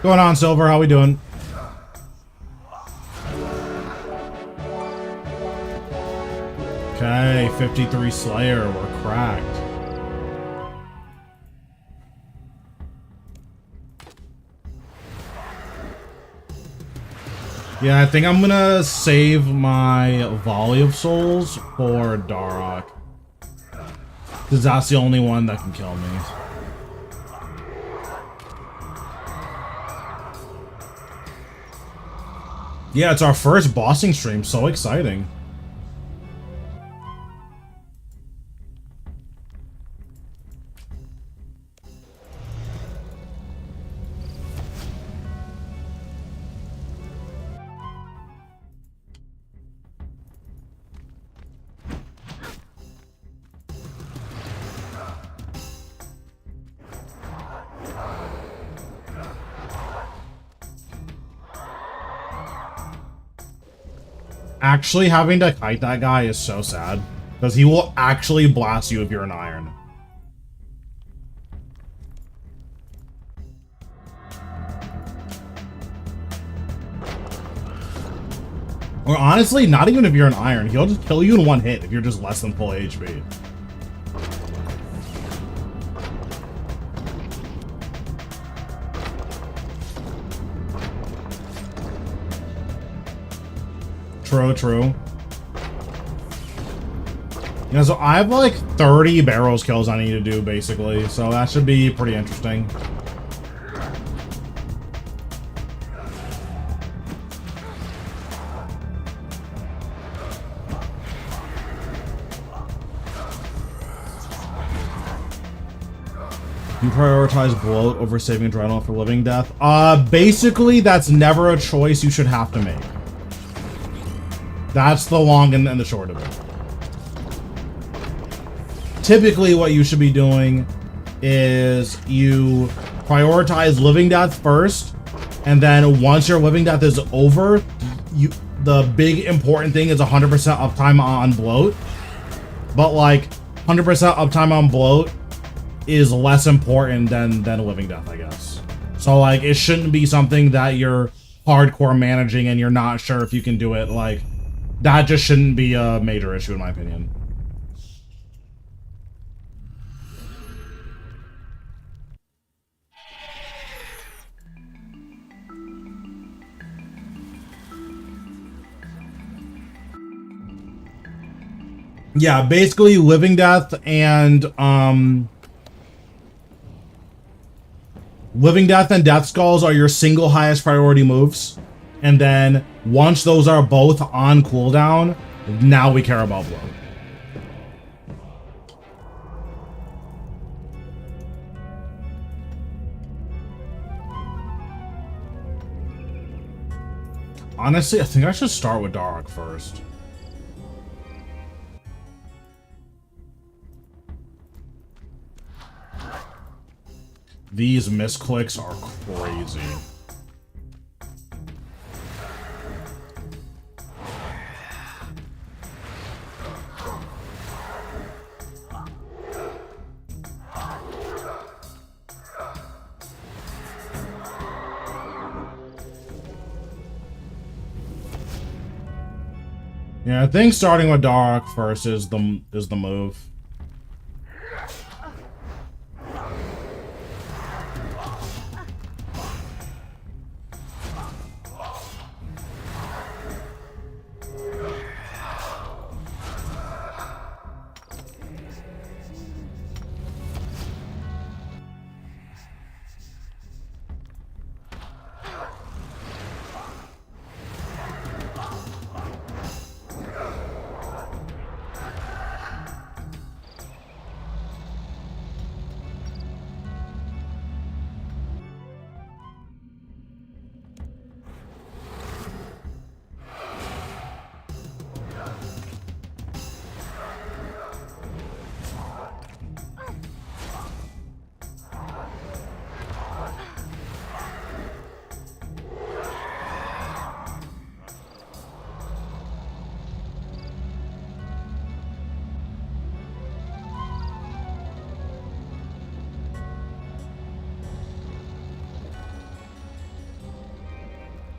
Going on, Silver? How we doing? Okay, 53 Slayer. We're cracked. Yeah, I think I'm gonna save my Volley of Souls for Darok. Because that's the only one that can kill me. Yeah, it's our first bossing stream. So exciting. Actually, having to kite that guy is so sad. Because he will actually blast you if you're an iron. Or honestly, not even if you're an iron. He'll just kill you in one hit if you're just less than full HP. True, true. Yeah, so I have like 30 barrels kills I need to do, basically. So that should be pretty interesting. You prioritize bloat over saving adrenaline for living death? Basically, that's never a choice you should have to make. That's the long and the short of it. Typically, what you should be doing is you prioritize living death first, and then once your living death is over, the big important thing is 100% uptime on bloat. But like 100% uptime on bloat is less important than living death, I guess. So like it shouldn't be something that you're hardcore managing and you're not sure if you can do it. Like that just shouldn't be a major issue in my opinion. Yeah, basically living death and living death and death skulls are your single highest priority moves. And then once those are both on cooldown, now we care about bloat. Honestly, I think I should start with Darok first. These misclicks are crazy. Yeah, I think starting with Darok first is the move.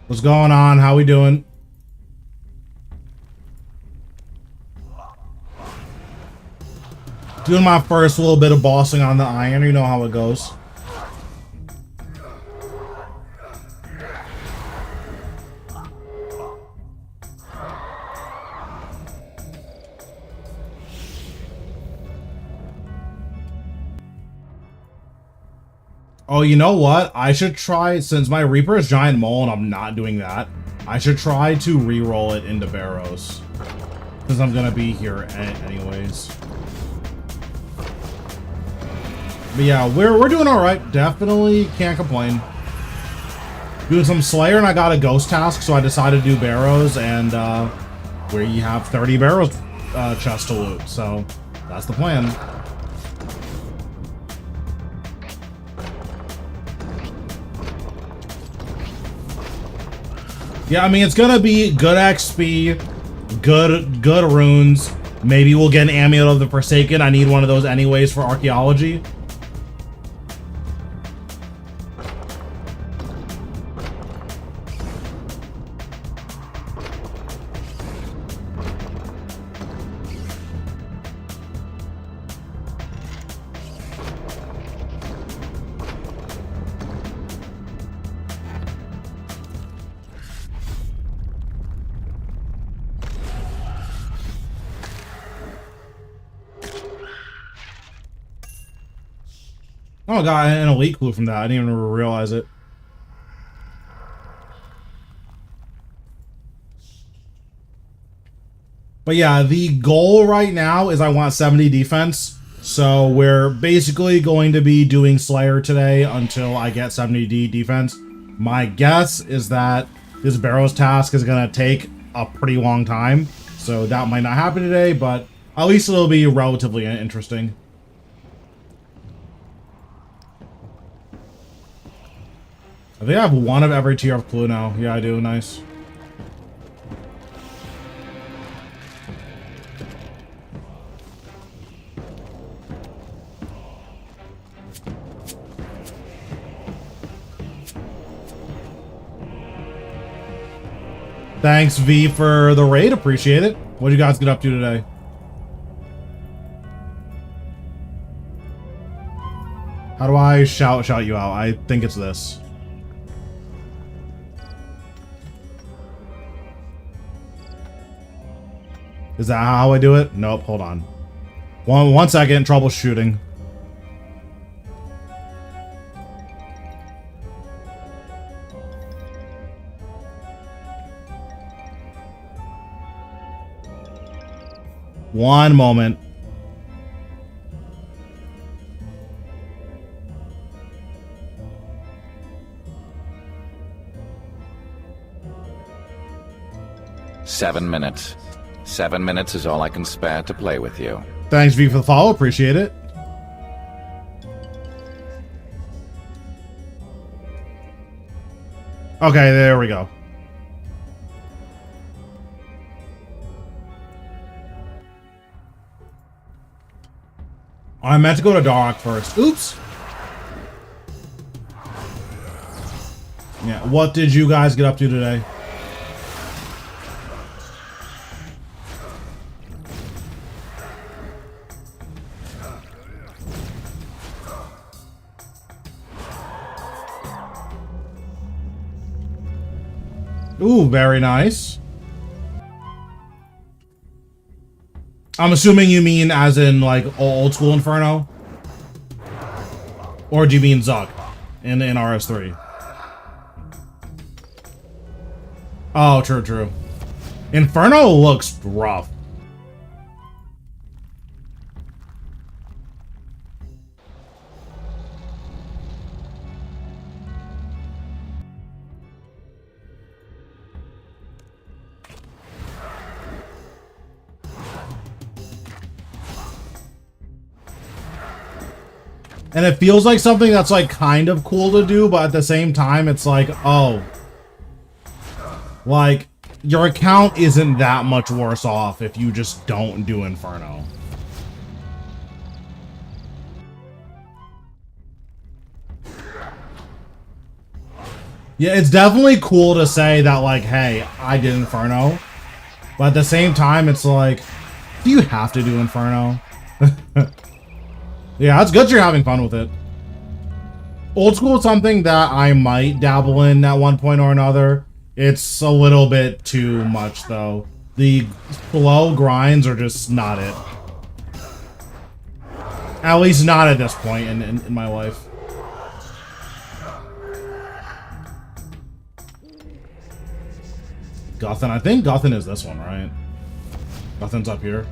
What's going on? How we doing? Doing my first little bit of bossing on the iron. You know how it goes. Oh, you know what? I should try, since my Reaper is Giant Mole and I'm not doing that, I should try to re-roll it into Barrows. Since I'm gonna be here anyways. But yeah, we're doing alright. Definitely can't complain. Doing some Slayer and I got a ghost task, so I decided to do Barrows, and where you have 30 Barrows chest to loot, so that's the plan. Yeah, I mean, it's gonna be good XP, good runes. Maybe we'll get an Amulet of the Forsaken. I need one of those anyways for archaeology. Oh, got an elite clue from that. I didn't even realize it. But yeah, the goal right now is I want 70 defense. So we're basically going to be doing Slayer today until I get 70 defense. My guess is that this Barrows task is going to take a pretty long time. So that might not happen today, but at least it'll be relatively interesting. I think I have one of every tier of clue now. Yeah, I do. Nice. Thanks, V, for the raid. Appreciate it. What did you guys get up to today? How do I shout you out? I think it's this. Is that how I do it? Nope, hold on. One second, troubleshooting. One moment. Seven minutes. 7 minutes is all I can spare to play with you. Thanks, V, for the follow. Appreciate it. Okay, there we go. I meant to go to Dark first. Oops. Yeah, what did you guys get up to today? Ooh, very nice. I'm assuming you mean as in, like, old school Inferno? Or do you mean Zuk in RS3? Oh, true, true. Inferno looks rough. And it feels like something that's, like, kind of cool to do, but at the same time, it's like, oh. Like, your account isn't that much worse off if you just don't do Inferno. Yeah, it's definitely cool to say that, like, hey, I did Inferno. But at the same time, it's like, do you have to do Inferno? Yeah, it's good you're having fun with it. Old School is something that I might dabble in at one point or another. It's a little bit too much, though. The slow grinds are just not it. At least not at this point in my life. Guthin, I think Guthin is this one, right? Guthin's up here.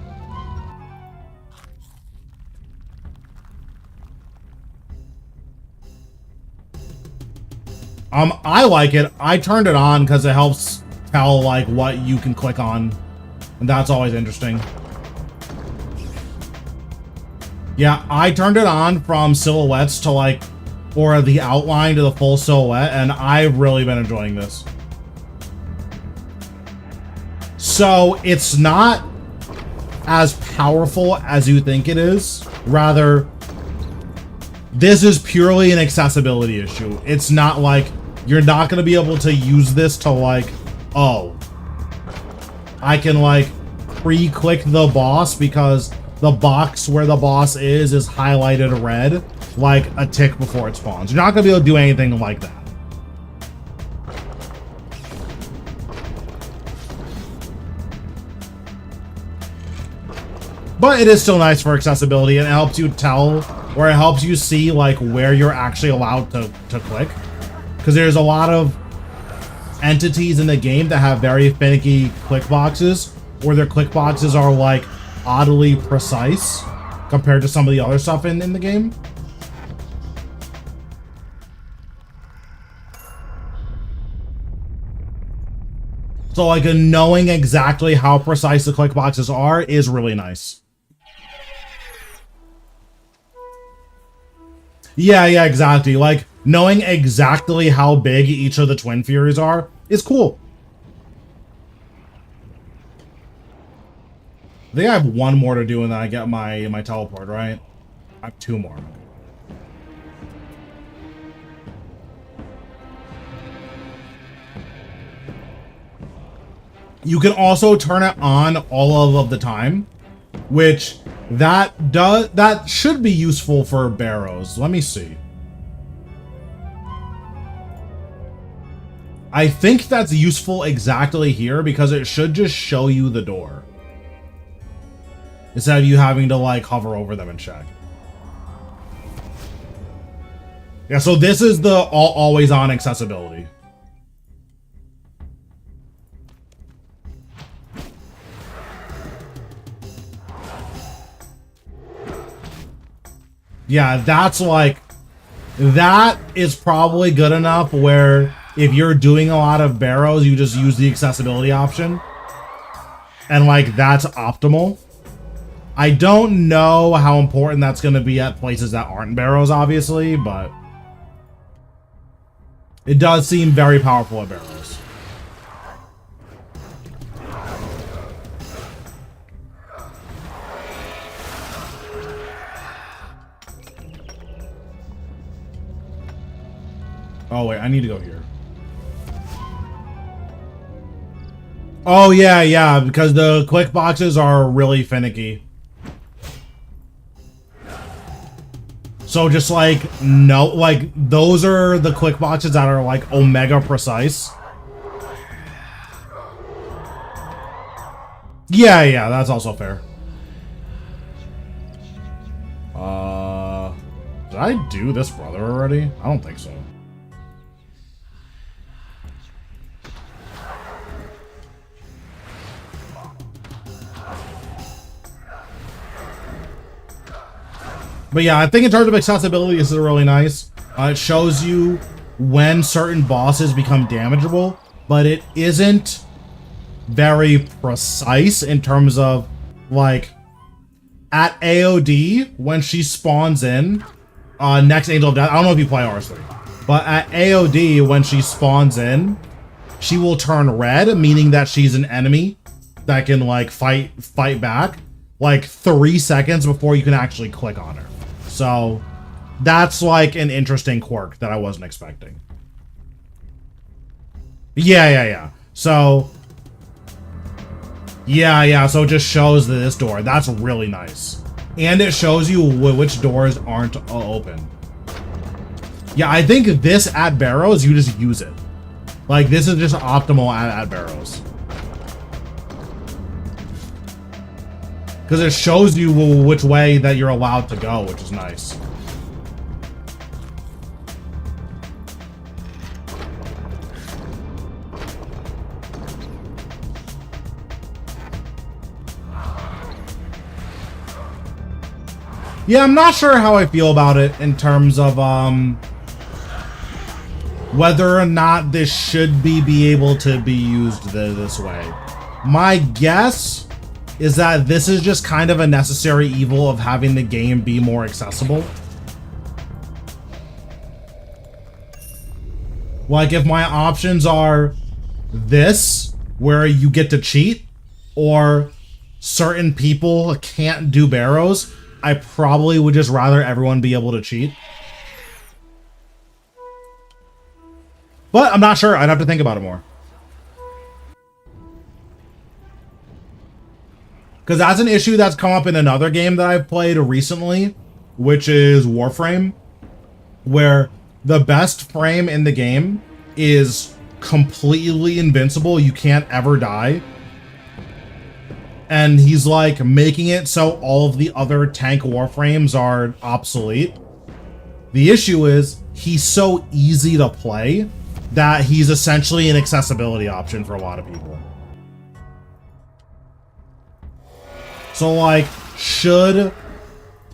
I like it. I turned it on because it helps tell, like, what you can click on. And that's always interesting. Yeah, I turned it on from silhouettes to, like, or the outline to the full silhouette, and I've really been enjoying this. So, it's not as powerful as you think it is. Rather, this is purely an accessibility issue. It's not like you're not going to be able to use this to, like, oh, I can, like, pre-click the boss because the box where the boss is highlighted red, like a tick before it spawns. You're not going to be able to do anything like that. But it is still nice for accessibility, and it helps you tell, or it helps you see, like, where you're actually allowed to click. Because there's a lot of entities in the game that have very finicky click boxes, or their click boxes are, like, oddly precise compared to some of the other stuff in the game. So, like, knowing exactly how precise the click boxes are is really nice. Yeah, exactly. Like, knowing exactly how big each of the Twin Furies are is cool. I think I have one more to do and then I get my teleport, right? I have two more. You can also turn it on all of the time, which that should be useful for barrows. Let me see. I think that's useful exactly here because it should just show you the door instead of you having to, like, hover over them and check. Yeah, so this is the always on accessibility. Yeah, that's like, that is probably good enough where if you're doing a lot of barrows, you just use the accessibility option. And, like, that's optimal. I don't know how important that's going to be at places that aren't barrows, obviously, but it does seem very powerful at barrows. Oh, wait, I need to go here. Oh, yeah, because the click boxes are really finicky. So just, like, no, like, those are the click boxes that are, like, omega precise. Yeah, that's also fair. Did I do this brother already? I don't think so. But yeah, I think in terms of accessibility, this is really nice. It shows you when certain bosses become damageable, but it isn't very precise in terms of, like, at AOD, when she spawns in, next Angel of Death, I don't know if you play RS3, but at AOD, when she spawns in, she will turn red, meaning that she's an enemy that can, like, fight back, like, 3 seconds before you can actually click on her. So that's, like, an interesting quirk that I wasn't expecting. Yeah. So, yeah. So it just shows this door. That's really nice. And it shows you which doors aren't open. Yeah, I think this at Barrows, you just use it. Like, this is just optimal at Barrows. Because it shows you which way that you're allowed to go, which is nice. Yeah, I'm not sure how I feel about it in terms of whether or not this should be able to be used this way. My guess is that this is just kind of a necessary evil of having the game be more accessible. Like, if my options are this, where you get to cheat, or certain people can't do Barrows, I probably would just rather everyone be able to cheat. But I'm not sure. I'd have to think about it more. Because that's an issue that's come up in another game that I've played recently, which is Warframe, where the best frame in the game is completely invincible. You can't ever die. And he's like making it so all of the other tank Warframes are obsolete. The issue is he's so easy to play that he's essentially an accessibility option for a lot of people. So like, should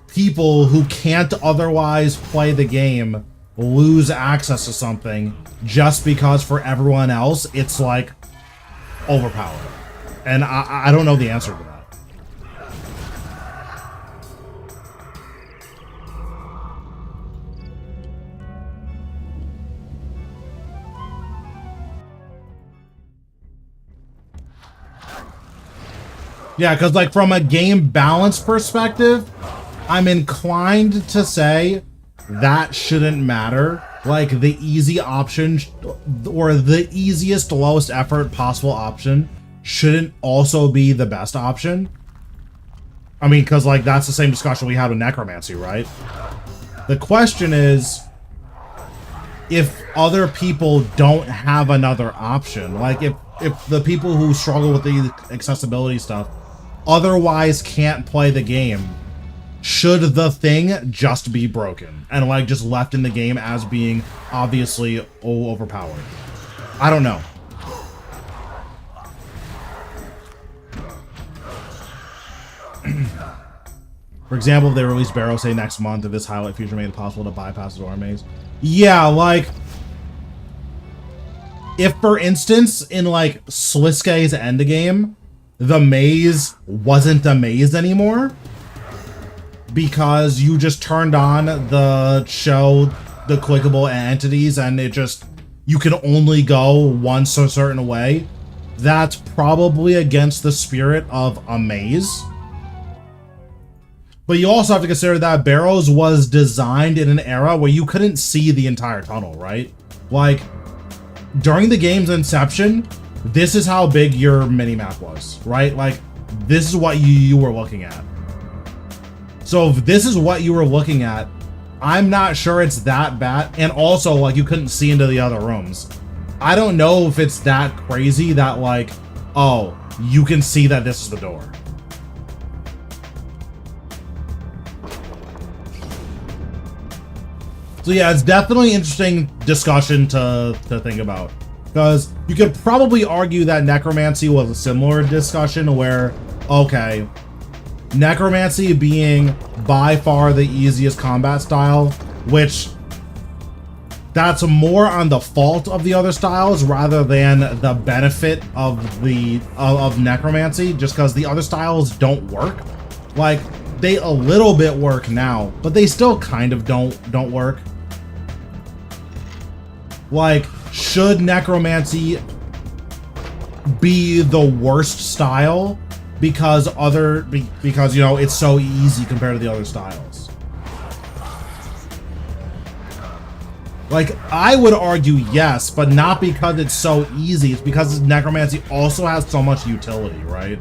people who can't otherwise play the game lose access to something just because for everyone else it's like overpowered? And I don't know the answer to that. Yeah, because like from a game balance perspective, I'm inclined to say that shouldn't matter. Like the easy option or the easiest lowest effort possible option shouldn't also be the best option. I mean, because like that's the same discussion we had with Necromancy, right? The question is, if other people don't have another option, like if the people who struggle with the accessibility stuff otherwise can't play the game, should the thing just be broken and like just left in the game as being obviously overpowered? I don't know. For example, if they release Barrow, say next month, if this highlight feature made it possible to bypass the door maze. Yeah, like, if for instance, in like Sliskay's endgame, the maze wasn't a maze anymore because you just turned on the show the clickable entities and it just, you can only go once a certain way, that's probably against the spirit of a maze. But you also have to consider that Barrows was designed in an era where you couldn't see the entire tunnel, right? Like, during the game's inception, this is how big your minimap was, right? Like, this is what you were looking at. So if this is what you were looking at, I'm not sure it's that bad. And also, like, you couldn't see into the other rooms. I don't know if it's that crazy that, like, oh, you can see that this is the door. So yeah, it's definitely an interesting discussion to think about. Because you could probably argue that Necromancy was a similar discussion where, okay, Necromancy being by far the easiest combat style, which that's more on the fault of the other styles rather than the benefit of of Necromancy, just because the other styles don't work. Like, they a little bit work now, but they still kind of don't work. Like, should Necromancy be the worst style because you know, it's so easy compared to the other styles? Like, I would argue yes, but not because it's so easy. It's because necromancy also has so much utility, right?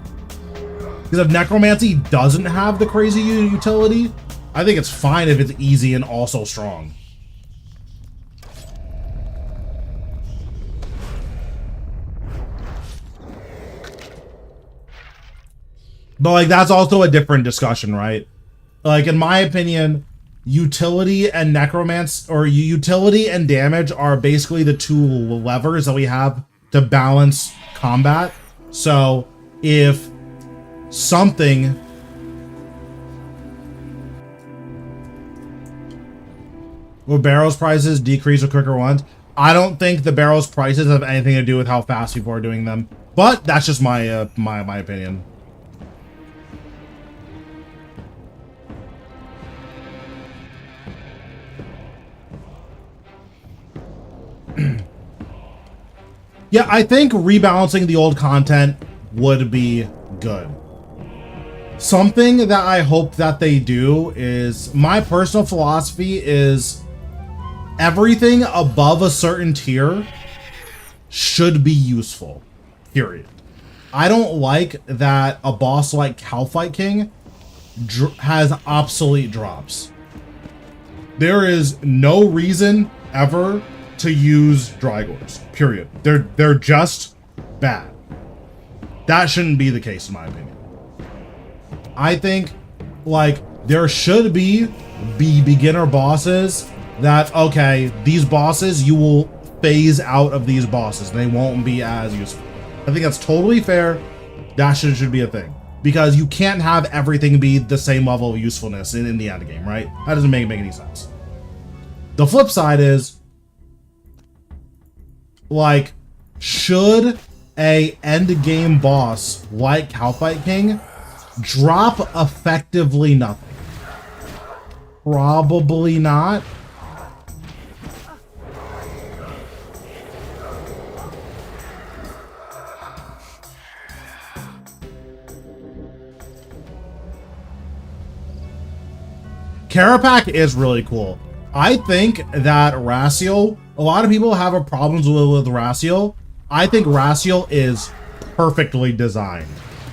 Because if necromancy doesn't have the crazy utility, I think it's fine if it's easy and also strong. But like, that's also a different discussion, right? Like, in my opinion, utility and necromancy, or utility and damage, are basically the two levers that we have to balance combat. So if something will barrels prices decrease with quicker ones, I don't think the barrels prices have anything to do with how fast people are doing them, but that's just my my opinion. Yeah, I think rebalancing the old content would be good. Something that I hope that they do is, my personal philosophy is everything above a certain tier should be useful, period. I don't like that a boss like Cowfight King has obsolete drops. There is no reason ever to use Drygors, period. They're just bad. That shouldn't be the case, in my opinion. I think, like, there should be beginner bosses that, okay, these bosses, you will phase out of these bosses. They won't be as useful. I think that's totally fair. That should be a thing. Because you can't have everything be the same level of usefulness in the end game, right? That doesn't make any sense. The flip side is, like, should a end game boss like Cowfight King drop effectively nothing? Probably not. Carapac is really cool. I think that Raciel, a lot of people have a problems with Raciel. I think Raciel is perfectly designed.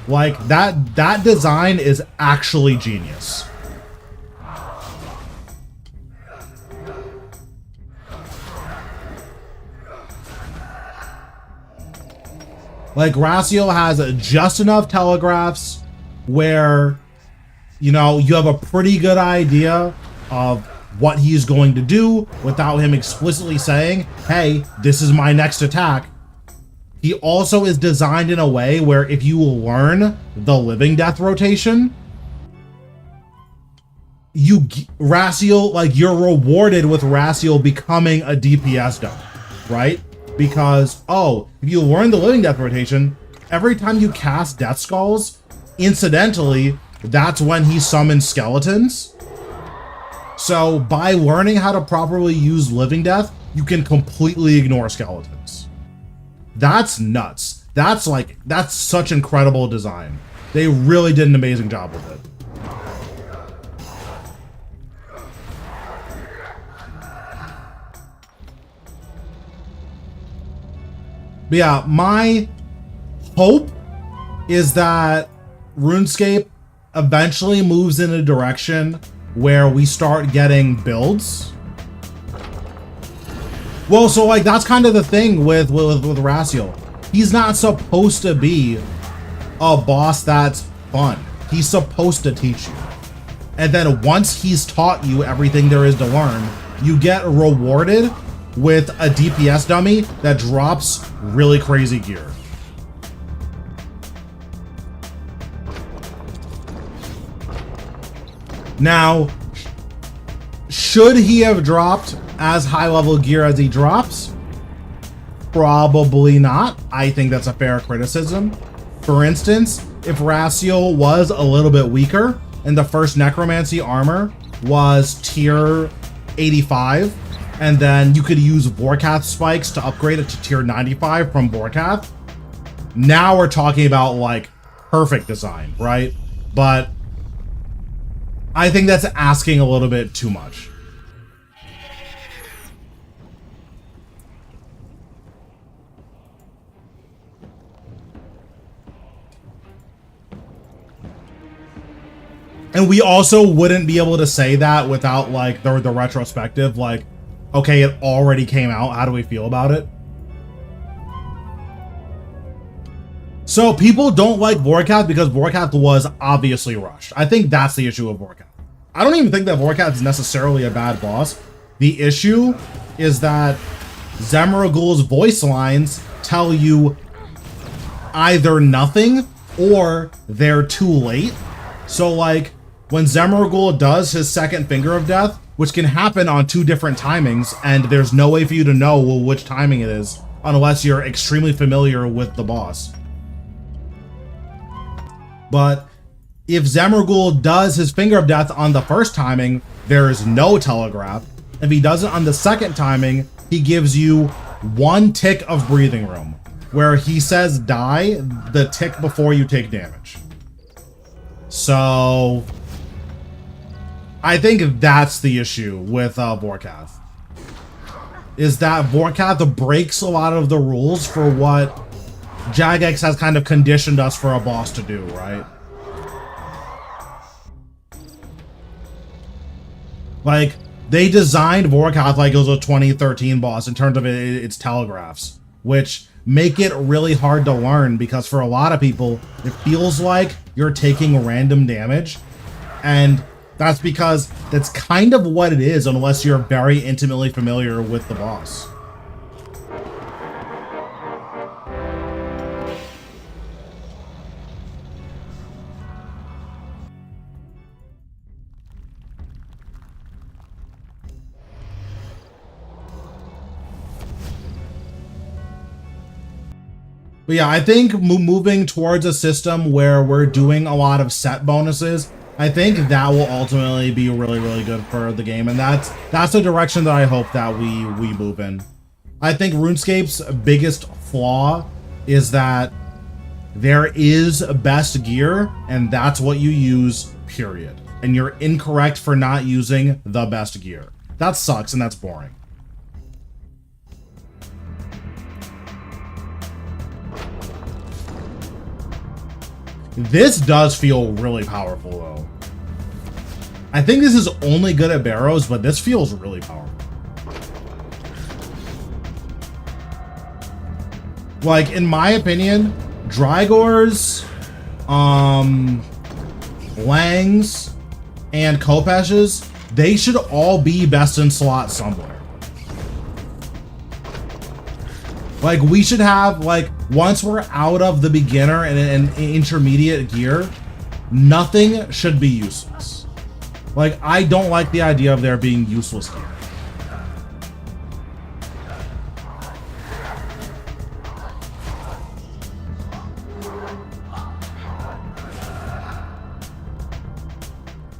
Like, that design is actually genius. Like, Raciel has just enough telegraphs where, you know, you have a pretty good idea of what he's going to do without him explicitly saying, hey, this is my next attack. He also is designed in a way where if you learn the living death rotation, Raciel, like, you're rewarded with Raciel becoming a DPS dump, right? Because, oh, if you learn the living death rotation, every time you cast Death Skulls, incidentally, that's when he summons skeletons. So by learning how to properly use living death, you can completely ignore skeletons. That's nuts. That's such incredible design. They really did an amazing job with it. But yeah, my hope is that RuneScape eventually moves in a direction where we start getting builds. Well, so like that's kind of the thing with Raciel. He's not supposed to be a boss that's fun. He's supposed to teach you. And then once he's taught you everything there is to learn, you get rewarded with a DPS dummy that drops really crazy gear. Now, should he have dropped as high level gear as he drops? Probably not. I think that's a fair criticism. For instance, if Raciel was a little bit weaker and the first necromancy armor was tier 85, and then you could use Vorkath spikes to upgrade it to tier 95 from Vorkath, now we're talking about like perfect design, right? But I think that's asking a little bit too much. And we also wouldn't be able to say that without like the retrospective, like, okay, it already came out. How do we feel about it? So people don't like Vorkath because Vorkath was obviously rushed. I think that's the issue with Vorkath. I don't even think that Vorkath is necessarily a bad boss. The issue is that Zemragul's voice lines tell you either nothing or they're too late. So like when Zemragul does his second Finger of Death, which can happen on 2 different timings, and there's no way for you to know which timing it is unless you're extremely familiar with the boss. But if Zemragul does his Finger of Death on the first timing, there is no telegraph. If he does it on the second timing, he gives you 1 tick of breathing room, where he says die the tick before you take damage. So I think that's the issue with Vorkath. Is that Vorkath breaks a lot of the rules for what Jagex has kind of conditioned us for a boss to do, right? Like, they designed Vorkath like it was a 2013 boss in terms of its telegraphs, which make it really hard to learn because for a lot of people, it feels like you're taking random damage. And that's because that's kind of what it is unless you're very intimately familiar with the boss. But yeah, I think moving towards a system where we're doing a lot of set bonuses, I think that will ultimately be really, really good for the game. And that's the direction that I hope that we move in. I think RuneScape's biggest flaw is that there is best gear, and that's what you use, period. And you're incorrect for not using the best gear. That sucks, and that's boring. This does feel really powerful, though. I think this is only good at Barrows, but this feels really powerful. Like, in my opinion, Drygors, Langs, and Kopesh's, they should all be best in slot somewhere. Like, we should have, like, once we're out of the beginner and intermediate gear, nothing should be useless. Like, I don't like the idea of there being useless gear.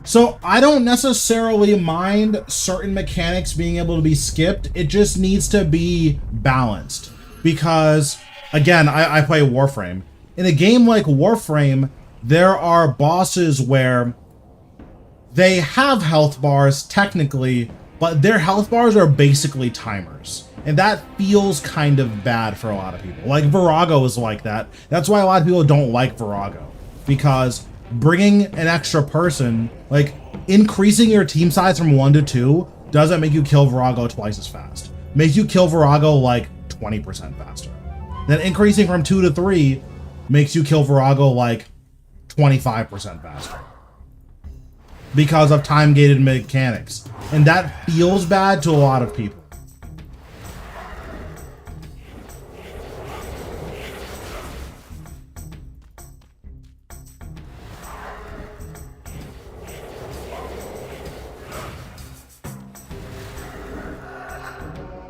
So I don't necessarily mind certain mechanics being able to be skipped. It just needs to be balanced. Because, again, I play Warframe. In a game like Warframe, there are bosses where they have health bars, technically, but their health bars are basically timers. And that feels kind of bad for a lot of people. Like, Virago is like that. That's why a lot of people don't like Virago. Because bringing an extra person, like, increasing your team size from 1 to 2 doesn't make you kill Virago twice as fast. Makes you kill Virago, like, 20% faster. Then increasing from 2 to 3 makes you kill Virago like 25% faster. Because of time-gated mechanics. And that feels bad to a lot of people.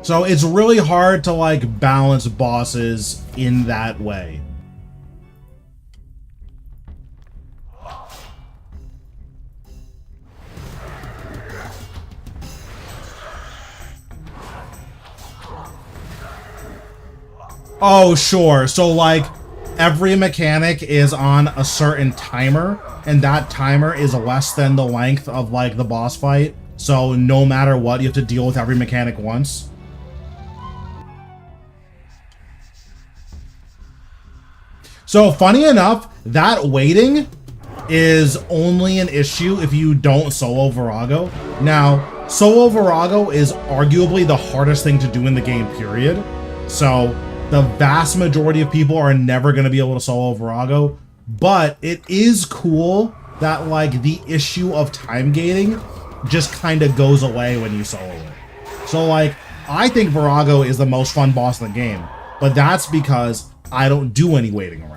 So it's really hard to like balance bosses in that way. Oh, sure. So like every mechanic is on a certain timer, and that timer is less than the length of like the boss fight. So no matter what, you have to deal with every mechanic once. So funny enough, that waiting is only an issue if you don't solo Virago. Now, solo Virago is arguably the hardest thing to do in the game, period. So the vast majority of people are never going to be able to solo Virago, but it is cool that like the issue of time gating just kind of goes away when you solo it. So like, I think Virago is the most fun boss in the game, but that's because I don't do any waiting around.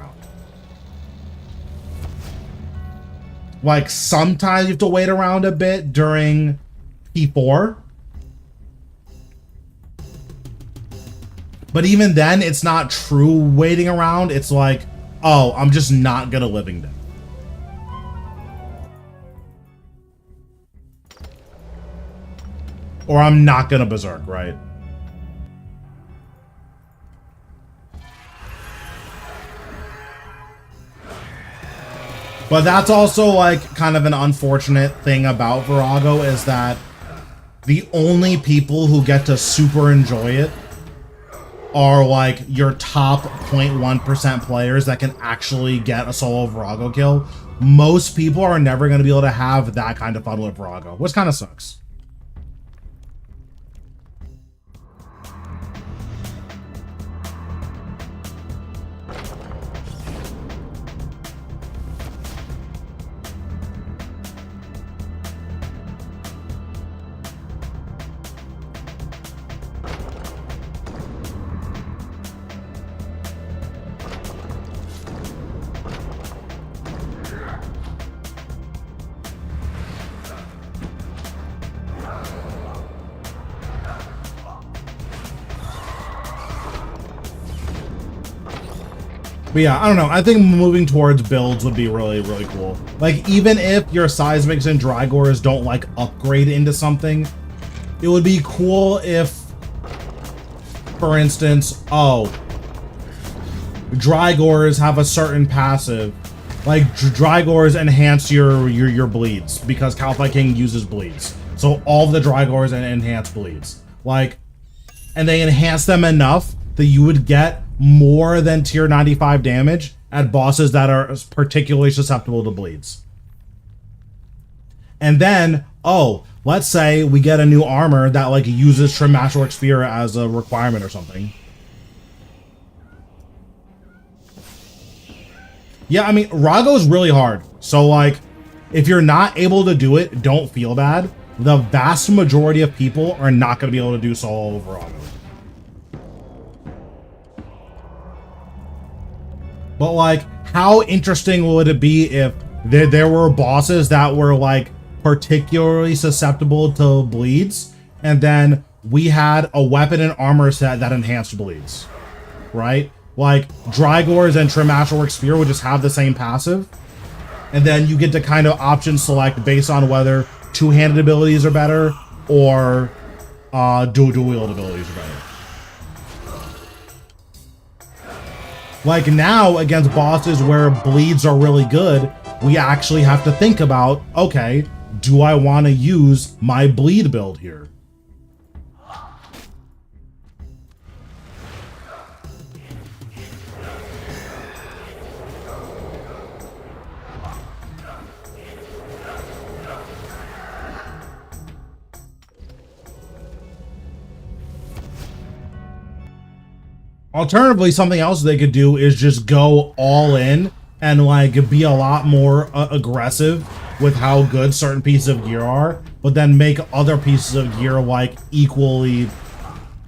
Like, sometimes you have to wait around a bit during P4. But even then, it's not true waiting around. It's like, oh, I'm just not gonna Living Death. Or I'm not gonna Berserk, right? But that's also like kind of an unfortunate thing about Virago is that the only people who get to super enjoy it are like your top 0.1% players that can actually get a solo Virago kill. Most people are never going to be able to have that kind of fun with Virago, which kind of sucks. But yeah, I don't know. I think moving towards builds would be really, really cool. Like, even if your Seismics and Drygores don't, like, upgrade into something, it would be cool if, for instance, oh, Drygores have a certain passive. Like, Drygores enhance your bleeds, because Kalphite King uses bleeds. So all of the Drygores enhance bleeds. Like, and they enhance them enough that you would get more than tier 95 damage at bosses that are particularly susceptible to bleeds. And then, oh, let's say we get a new armor that like uses Trim Masterwork Spear as a requirement or something. Yeah, I mean, Rago is really hard. So like, if you're not able to do it, don't feel bad. The vast majority of people are not going to be able to do solo over Rago. But like, how interesting would it be if there were bosses that were like particularly susceptible to bleeds, and then we had a weapon and armor set that enhanced bleeds, right? Like Drygores and Trim Masterwork Spear would just have the same passive, and then you get to kind of option select based on whether two-handed abilities are better or dual-wield abilities are better. Like now, against bosses where bleeds are really good, we actually have to think about, okay, do I want to use my bleed build here? Alternatively, something else they could do is just go all in and like be a lot more aggressive with how good certain pieces of gear are, but then make other pieces of gear like equally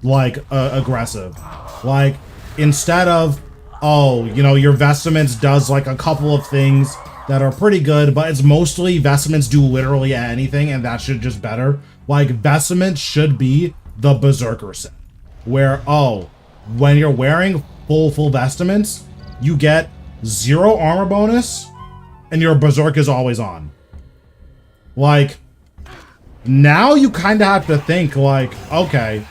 like aggressive. Like instead of, oh, you know, your Vestments does like a couple of things that are pretty good, but it's mostly Vestments do literally anything, and that should just better. Like Vestments should be the Berserker set, where, oh, when you're wearing full Vestments, you get 0 armor bonus, and your Berserk is always on. Like, now you kind of have to think, like, okay,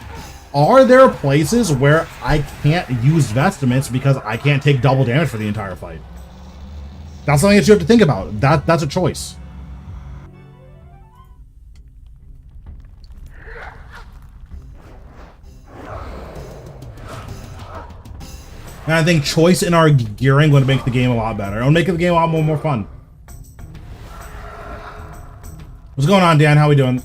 are there places where I can't use Vestments because I can't take double damage for the entire fight? That's something that you have to think about. That's a choice. And I think choice in our gearing would make the game a lot better. It would make the game a lot more fun. What's going on, Dan? How we doing?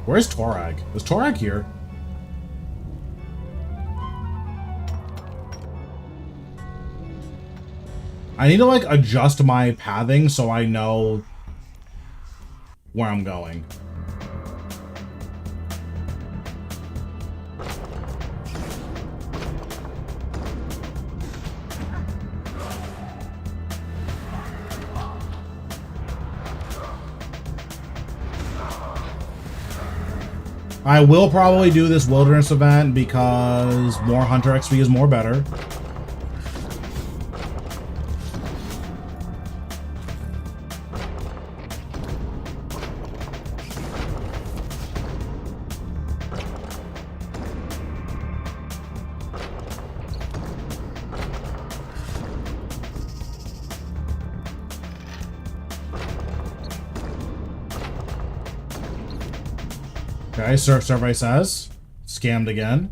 Where's Torag? Is Torag here? I need to, like, adjust my pathing so I know where I'm going. I will probably do this wilderness event because more Hunter XP is more better. Okay, survey says. Scammed again.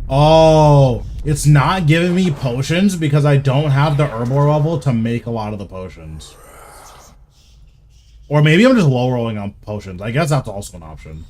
Oh, it's not giving me potions because I don't have the herbal level to make a lot of the potions. Or maybe I'm just low rolling on potions. I guess that's also an option.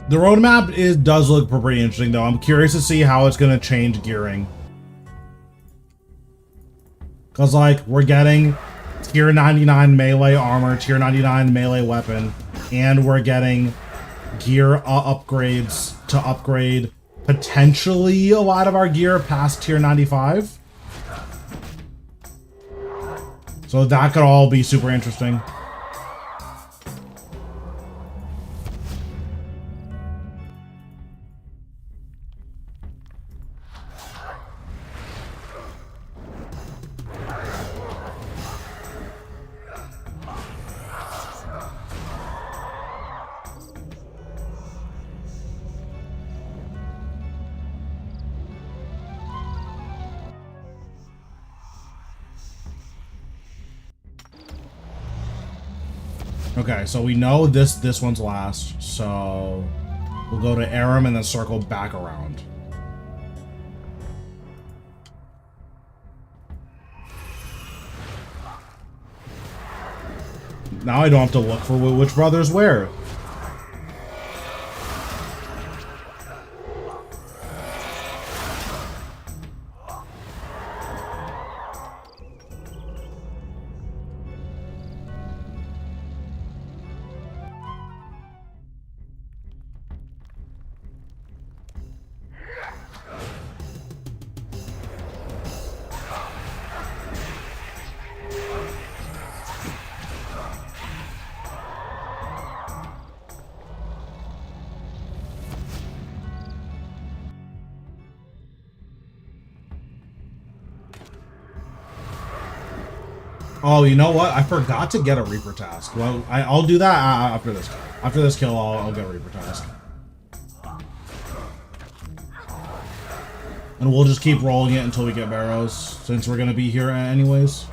The roadmap does look pretty interesting, though. I'm curious to see how it's going to change gearing. Because, like, we're getting tier 99 melee armor, tier 99 melee weapon, and we're getting gear upgrades to upgrade potentially a lot of our gear past tier 95. So that could all be super interesting. Okay, so we know this one's last, so we'll go to Aram and then circle back around. Now I don't have to look for which brother's where. Oh, you know what? I forgot to get a Reaper task. Well, I'll do that after this. After this kill, I'll get a Reaper task. And we'll just keep rolling it until we get Barrows, since we're going to be here anyways.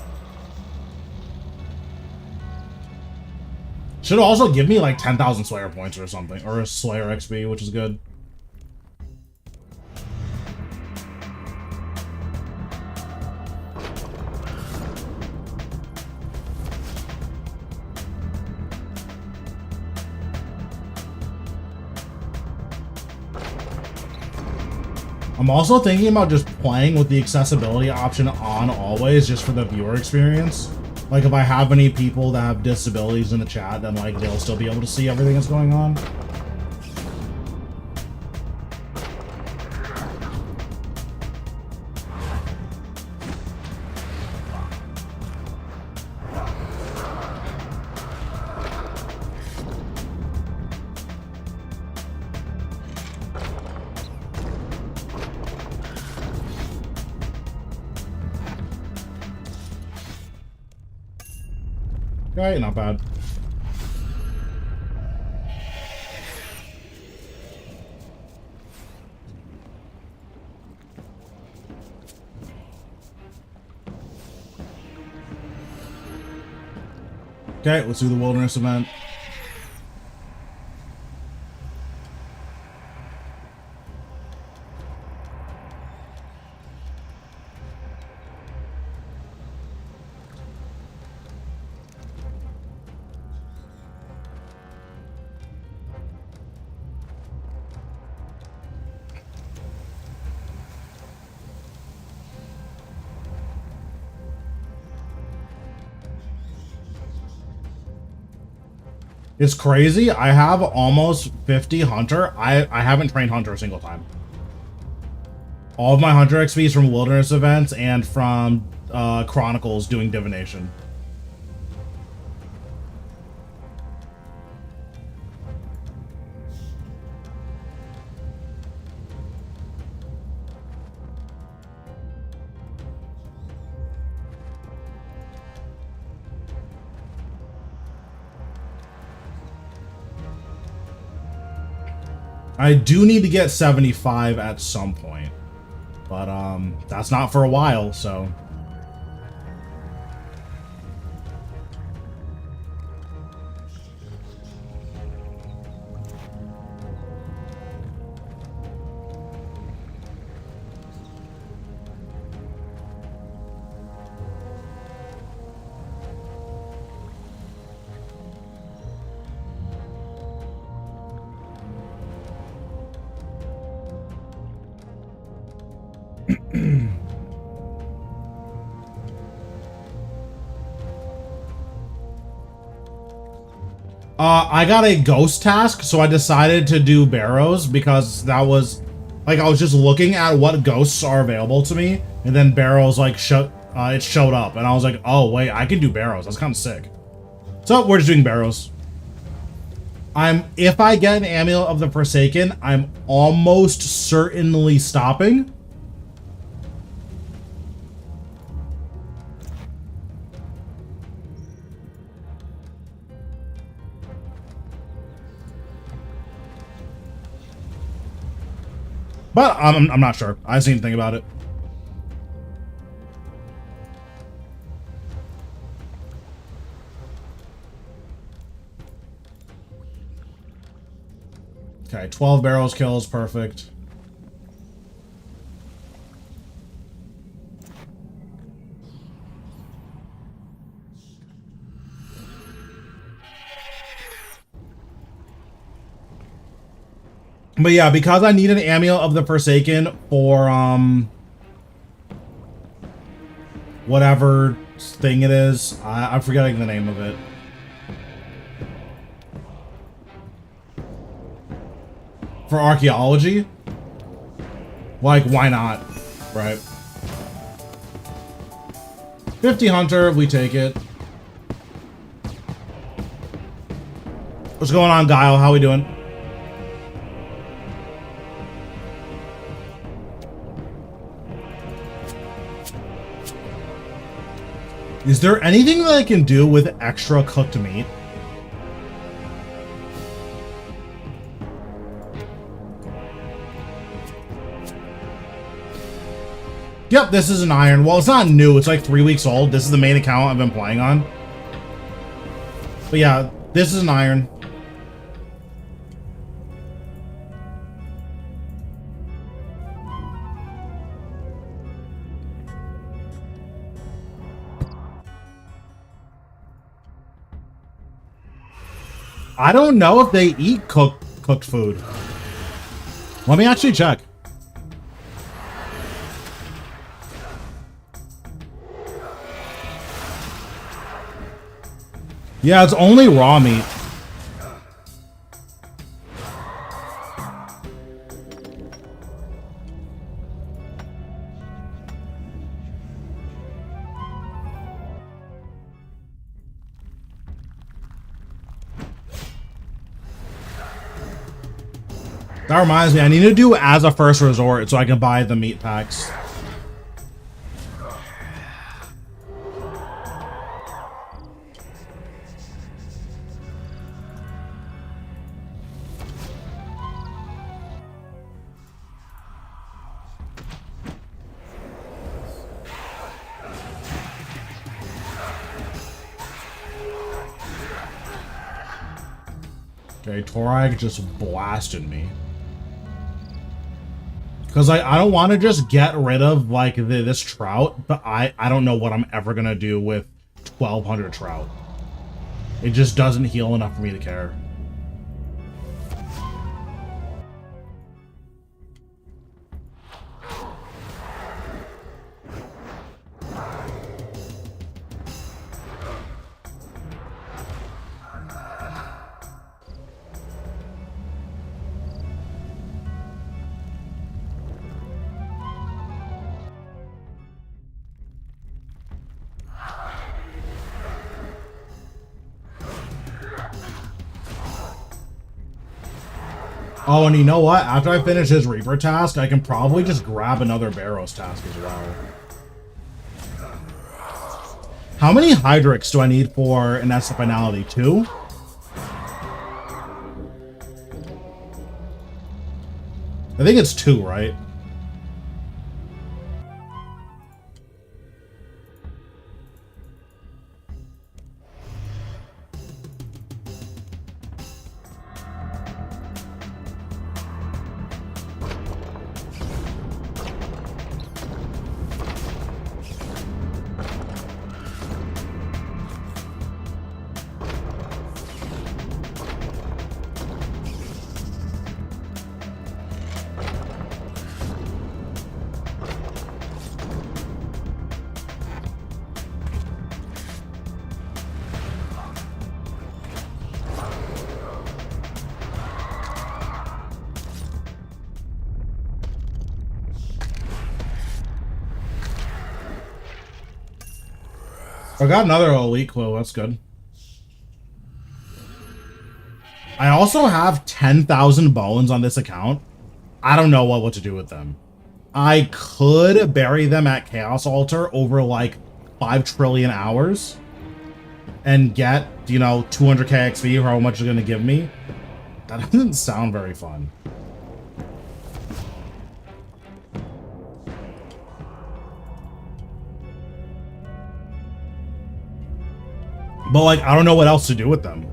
Should also give me like 10,000 Slayer points or something, or a Slayer XP, which is good. I'm also thinking about just playing with the accessibility option on always, just for the viewer experience. Like, if I have any people that have disabilities in the chat, then, like, they'll still be able to see everything that's going on. Right, not bad. Okay, let's do the wilderness event. It's crazy. I have almost 50 Hunter. I haven't trained Hunter a single time. All of my Hunter XP is from Wilderness events and from Chronicles doing divination. I do need to get 75 at some point, but that's not for a while, so. I got a ghost task, so I decided to do Barrows because that was, like, I was just looking at what ghosts are available to me, and then Barrows, like, it showed up, and I was like, oh, wait, I can do Barrows. That's kind of sick. So, we're just doing Barrows. If I get an Amulet of the Forsaken, I'm almost certainly stopping. But I'm not sure. I didn't even think about it. Okay, 12 barrels kills, perfect. But yeah, because I need an Amulet of the Forsaken for, whatever thing it is. I'm forgetting the name of it. For archaeology? Like, why not? Right. 50 Hunter, we take it. What's going on, Guile? How we doing? Is there anything that I can do with extra cooked meat? Yep, this is an iron. Well, it's not new. It's like 3 weeks old. This is the main account I've been playing on. But yeah, this is an iron. I don't know if they eat cooked food. Let me actually check. Yeah, it's only raw meat. That reminds me, I need to do as a first resort so I can buy the meat packs. Okay, Torag just blasted me. Because I don't want to just get rid of, like, this trout, but I don't know what I'm ever going to do with 1,200 trout. It just doesn't heal enough for me to care. Oh, and you know what? After I finish his Reaper task, I can probably just grab another Barrows task as well. How many Hydrix do I need for an Nest Finality? 2? I think it's 2, right? I got another elite clue. That's good. I also have 10,000 bones on this account. I don't know what to do with them. I could bury them at Chaos Altar over like 5 trillion hours and get, you know, 200k XP for how much it's going to give me. That doesn't sound very fun. But, like, I don't know what else to do with them.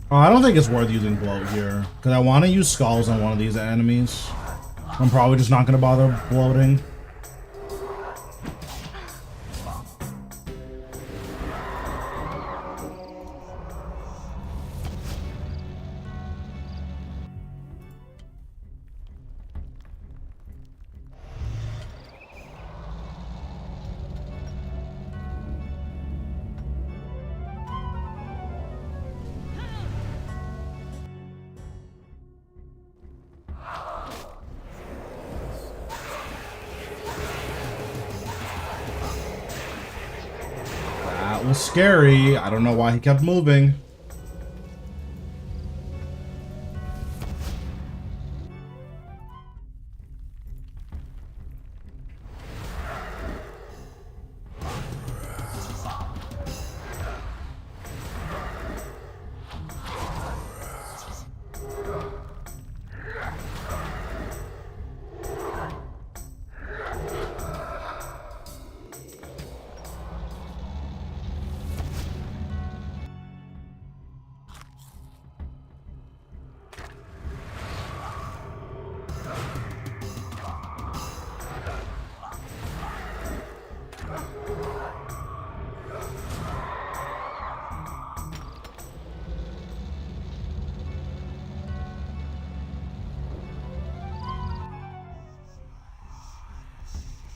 Oh, I don't think it's worth using bloat here, because I want to use skulls on one of these enemies. I'm probably just not going to bother bloating. That was scary. I don't know why he kept moving.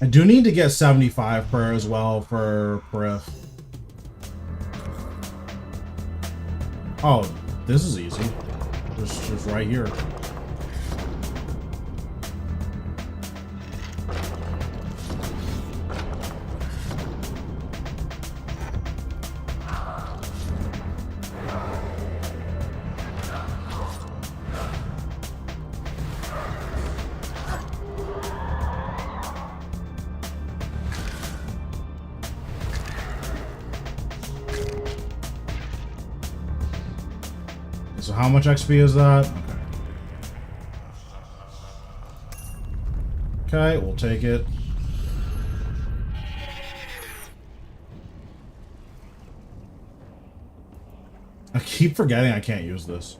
I do need to get 75 per as well for Briff. Oh, this is easy. Just right here. So how much XP is that? Okay, we'll take it. I keep forgetting I can't use this.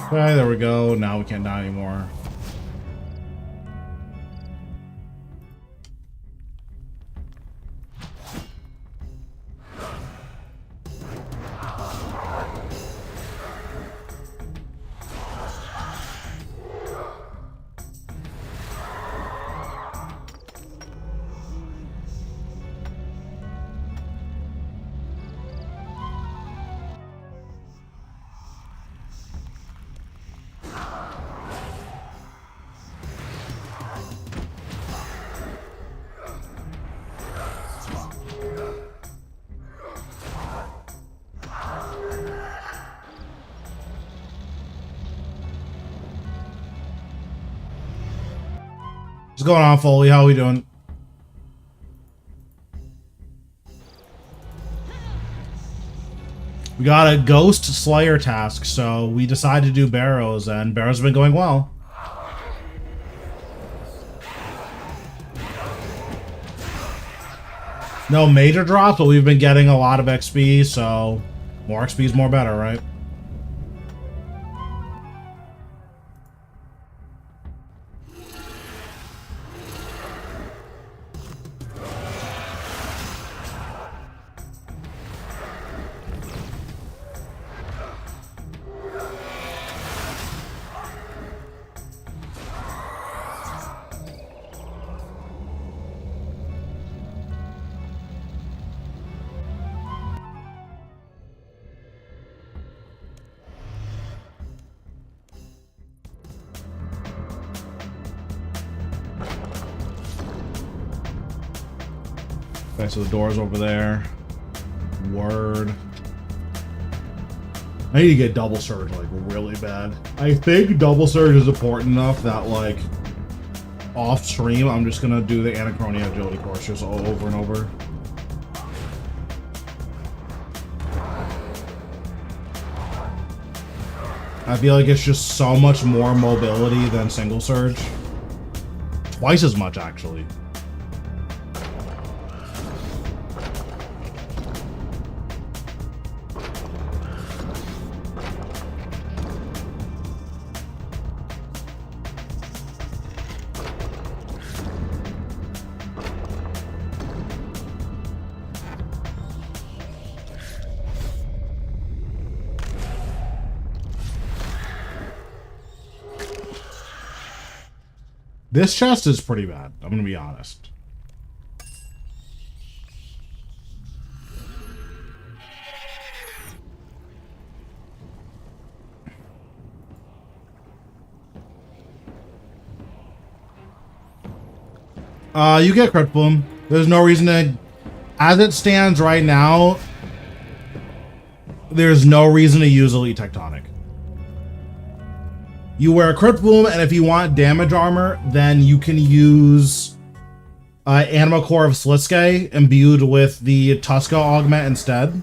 Okay, there we go. Now we can't die anymore. What's going on, Foley? How we doing? We got a Ghost Slayer task, so we decided to do Barrows, and Barrows have been going well. No major drops, but we've been getting a lot of XP, so more XP is more better, right? Okay, so the door's over there. Word. I need to get double surge, like, really bad. I think double surge is important enough that, like, off stream, I'm just gonna do the Anachronia agility course just all over and over. I feel like it's just so much more mobility than single surge. Twice as much, actually. This chest is pretty bad, I'm gonna be honest. You get crit boom. There's no reason to, as it stands right now, there's no reason to use Elite Tectonic. You wear a crit boom, and if you want damage armor, then you can use Anima Core of Sliske imbued with the Tuska augment instead.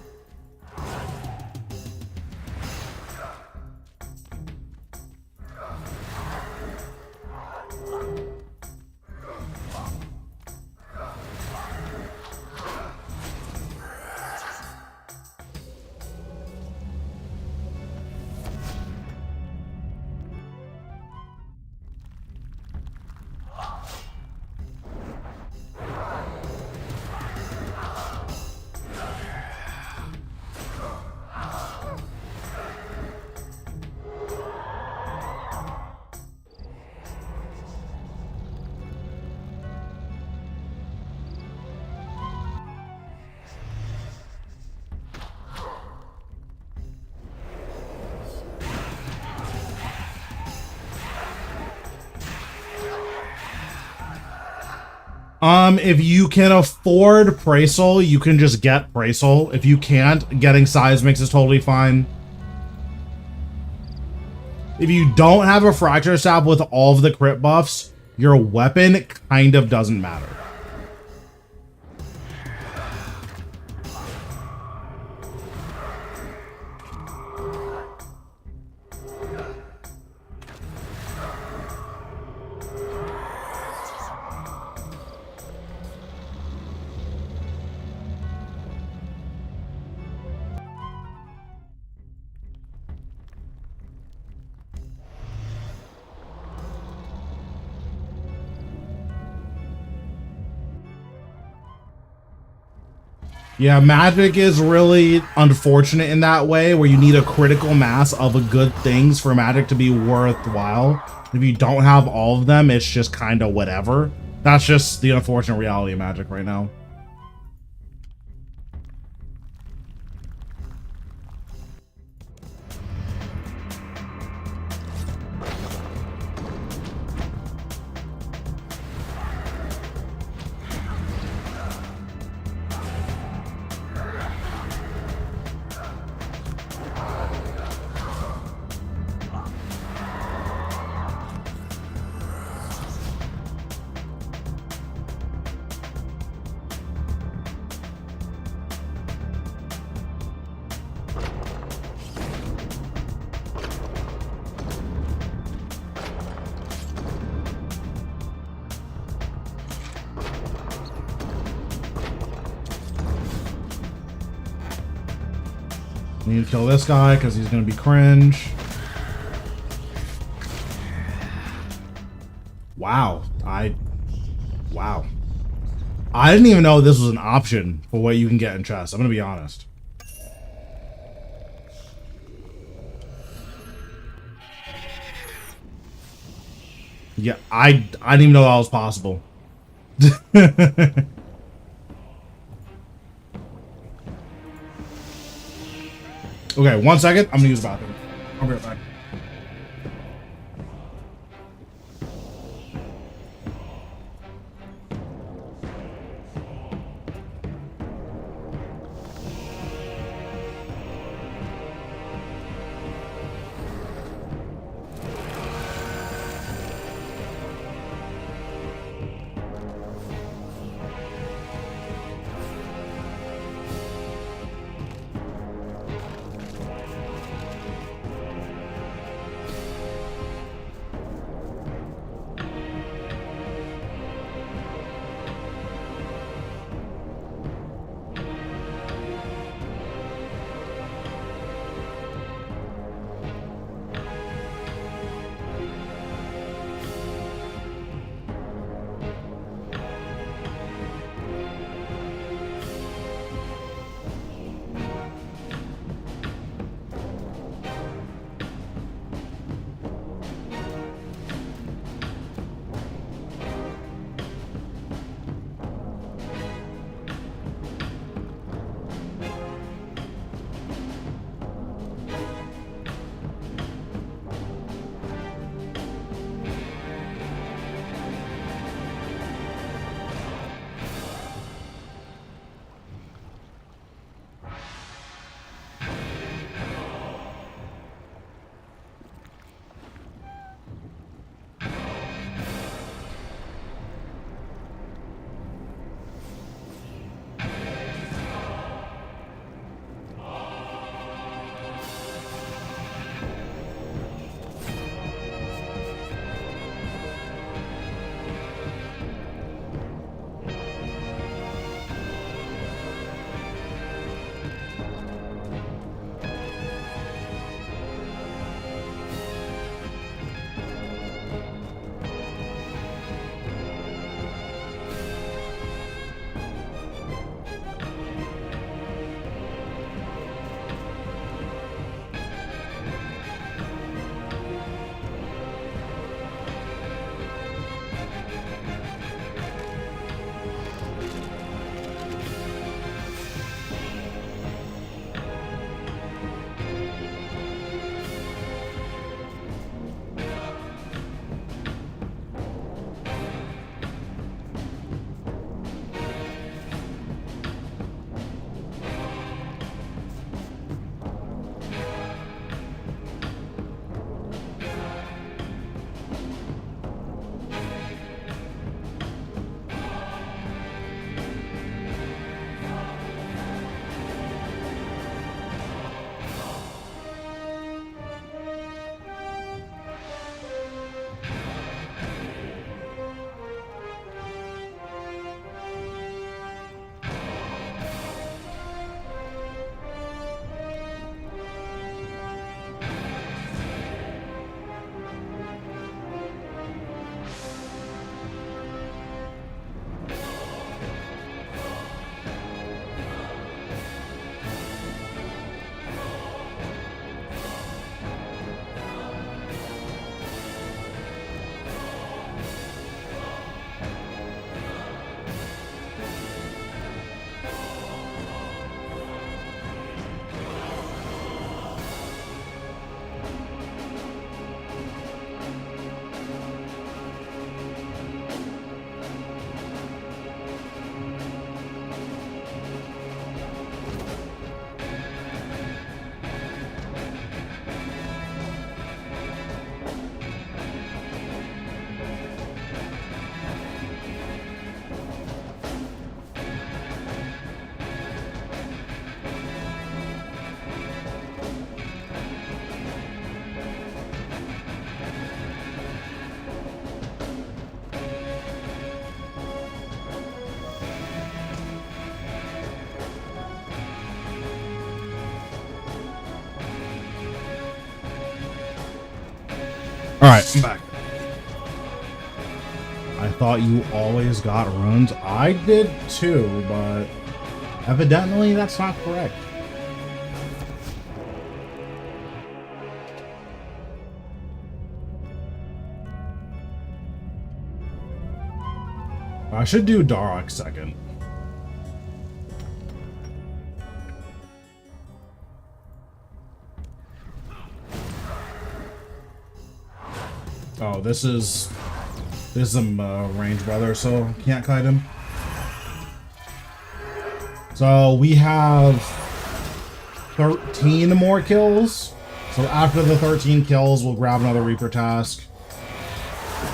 If you can afford Praisal, you can just get Praisal. If you can't, getting Seismics is totally fine. If you don't have a Fracture Staff with all of the crit buffs, your weapon kind of doesn't matter. Yeah, Magic is really unfortunate in that way, where you need a critical mass of a good things for Magic to be worthwhile. If you don't have all of them, it's just kind of whatever. That's just the unfortunate reality of Magic right now. We need to kill this guy because he's going to be cringe. Wow. Wow. I didn't even know this was an option for what you can get in chess. I'm going to be honest. Yeah, I didn't even know that was possible. Okay, 1 second. I'm gonna use the bathroom. I'll be right back. Alright, I'm back. I thought you always got runes. I did too, but evidently that's not correct. I should do Darok second. Oh, this is a range brother, so can't kite him. So we have 13 more kills. So after the 13 kills, we'll grab another Reaper task.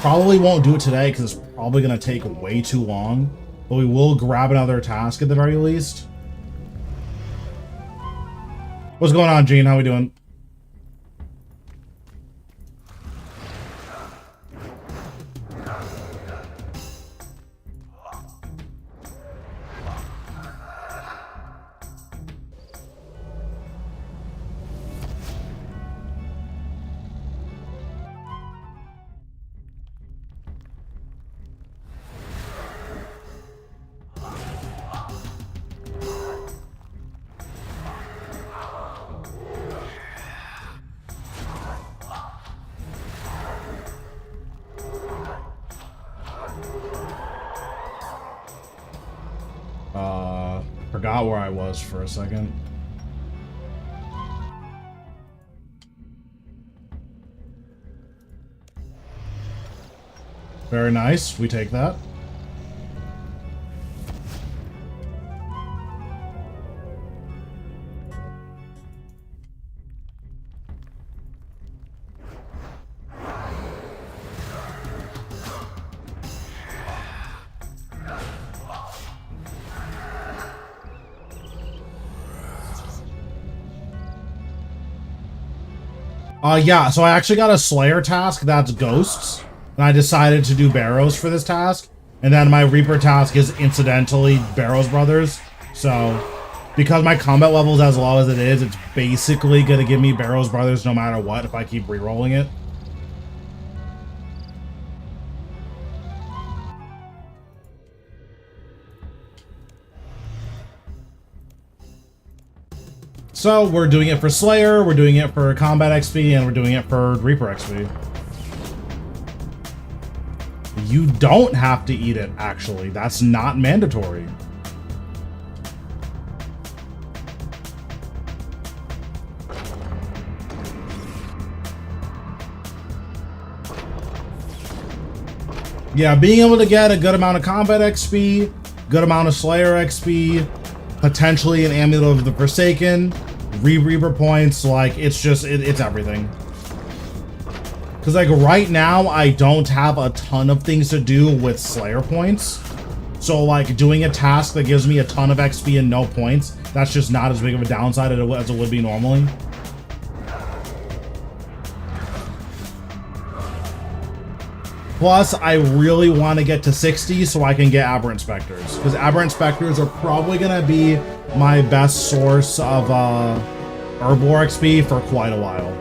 Probably won't do it today because it's probably going to take way too long. But we will grab another task at the very least. What's going on, Gene? How we doing? Forgot where I was for a second. Very nice. We take that. Yeah, so I actually got a Slayer task that's Ghosts, and I decided to do Barrows for this task, and then my Reaper task is incidentally Barrows Brothers, so because my combat level is as low as it is, it's basically gonna give me Barrows Brothers no matter what if I keep re-rolling it. So we're doing it for Slayer, we're doing it for Combat XP, and we're doing it for Reaper XP. You don't have to eat it, actually. That's not mandatory. Yeah, being able to get a good amount of Combat XP, good amount of Slayer XP, potentially an Amulet of the Forsaken, Reaper points, like, it's just, it's everything. Because, like, right now, I don't have a ton of things to do with Slayer points. So, like, doing a task that gives me a ton of XP and no points, that's just not as big of a downside as it would be normally. Plus, I really want to get to 60 so I can get Aberrant Specters. Because Aberrant Specters are probably going to be my best source of Herbivore XP for quite a while.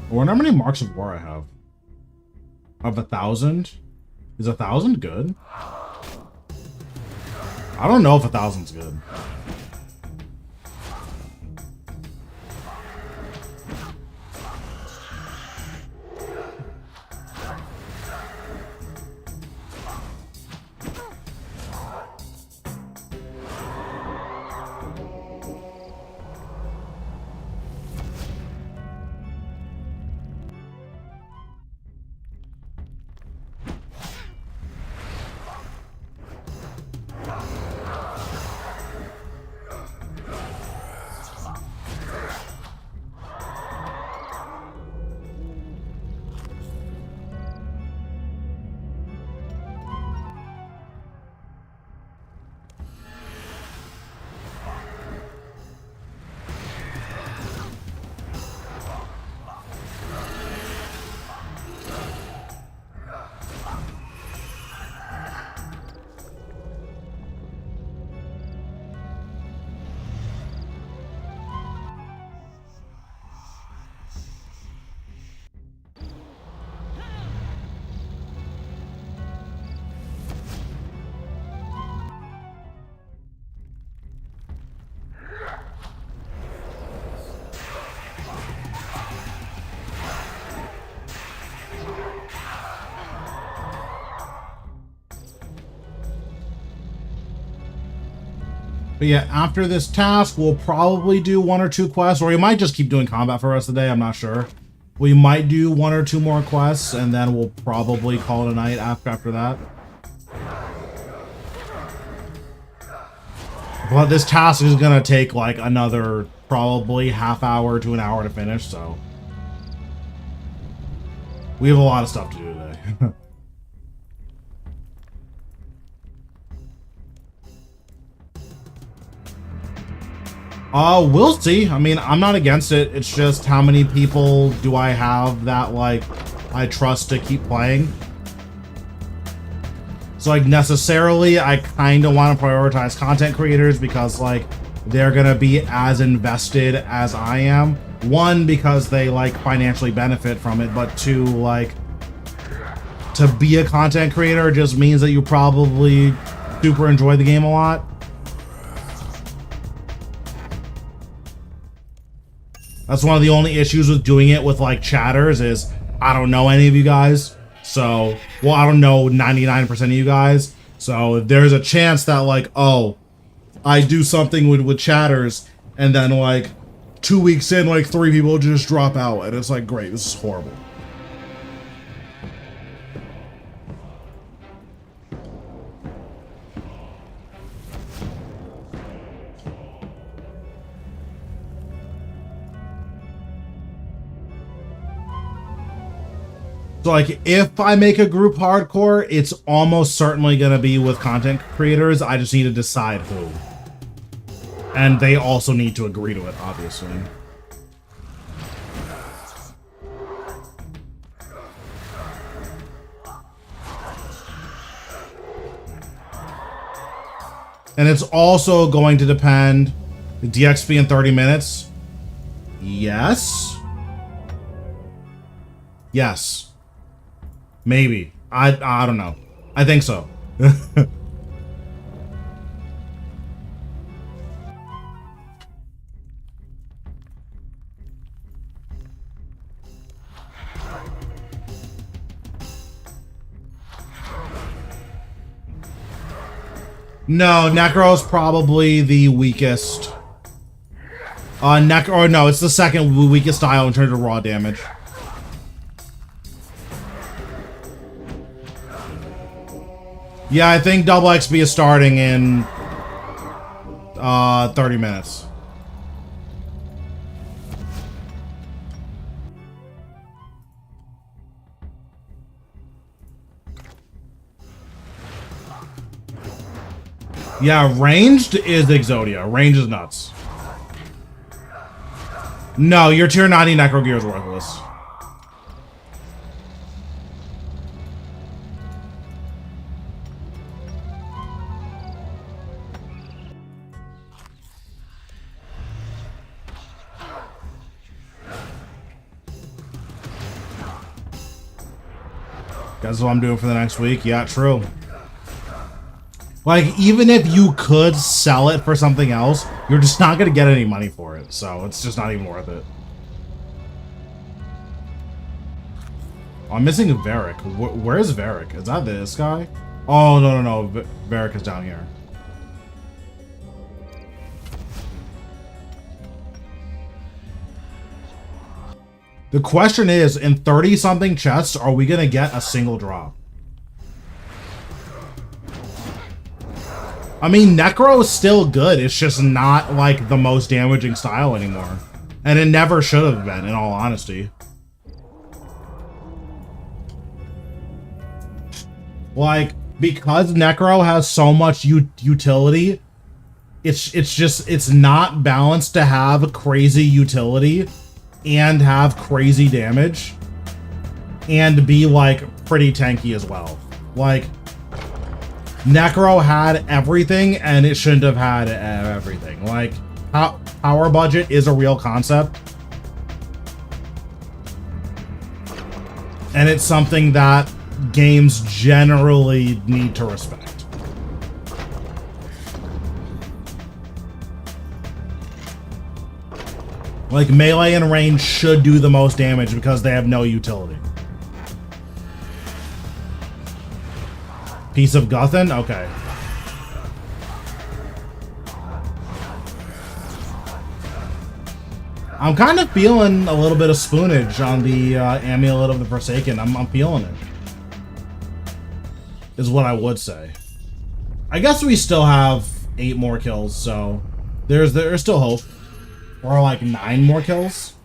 I wonder how many marks of war I have. Of 1,000? Is 1,000 good? I don't know if 1,000's good. But yeah, after this task, we'll probably do 1 or 2 quests, or we might just keep doing combat for the rest of the day. I'm not sure. We might do 1 or 2 more quests, and then we'll probably call it a night after that. But this task is gonna take like another probably half hour to an hour to finish, so we have a lot of stuff to do today. We'll see. I mean, I'm not against it. It's just how many people do I have that, like, I trust to keep playing? So, like, necessarily, I kind of want to prioritize content creators because, like, they're going to be as invested as I am. 1, because they, like, financially benefit from it, but 2, like, to be a content creator just means that you probably super enjoy the game a lot. That's one of the only issues with doing it with, like, chatters is I don't know any of you guys. So, well, I don't know 99% of you guys. So, there's a chance that, like, oh, I do something with chatters, and then, like, 2 weeks in, like, 3 people just drop out. And it's like, great, this is horrible. So, like, if I make a group hardcore, it's almost certainly going to be with content creators. I just need to decide who. And they also need to agree to it, obviously. And it's also going to depend. The DXP in 30 minutes? Yes? Yes. Maybe. I don't know. I think so. No, Necro's probably the weakest. Necro, no, it's the second weakest style in terms of raw damage. Yeah, I think double XP is starting in 30 minutes. Yeah, ranged is Exodia. Range is nuts. No, your tier 90 Necro gear is worthless. That's what I'm doing for the next week. Yeah, true. Like, even if you could sell it for something else, you're just not going to get any money for it. So, it's just not even worth it. Oh, I'm missing Varric. Where is Varric? Is that this guy? Oh, no. Varric is down here. The question is, in 30-something chests, are we going to get a single drop? I mean, Necro is still good. It's just not, like, the most damaging style anymore. And it never should have been, in all honesty. Like, because Necro has so much utility, it's not balanced to have crazy utility and have crazy damage and be, like, pretty tanky as well. Like, Necro had everything and it shouldn't have had everything. Like, power budget is a real concept, and it's something that games generally need to respect. Like, melee and range should do the most damage because they have no utility. Piece of Guthin? Okay. I'm kind of feeling a little bit of spoonage on the Amulet of the Forsaken. I'm feeling it. Is what I would say. I guess we still have 8 more kills, so there's still hope. Or like 9 more kills.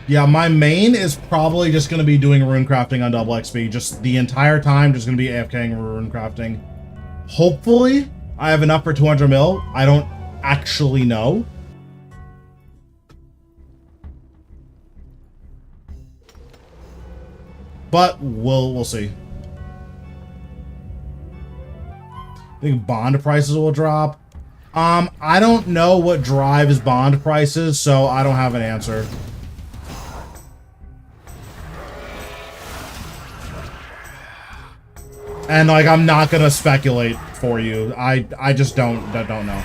Yeah, my main is probably just going to be doing rune crafting on double XP. Just the entire time, just going to be AFKing rune crafting. Hopefully, I have enough for 200 mil. I don't actually know. But we'll see. I think bond prices will drop. I don't know what drives bond prices, so I don't have an answer. And like, I'm not gonna speculate for you. I just don't know.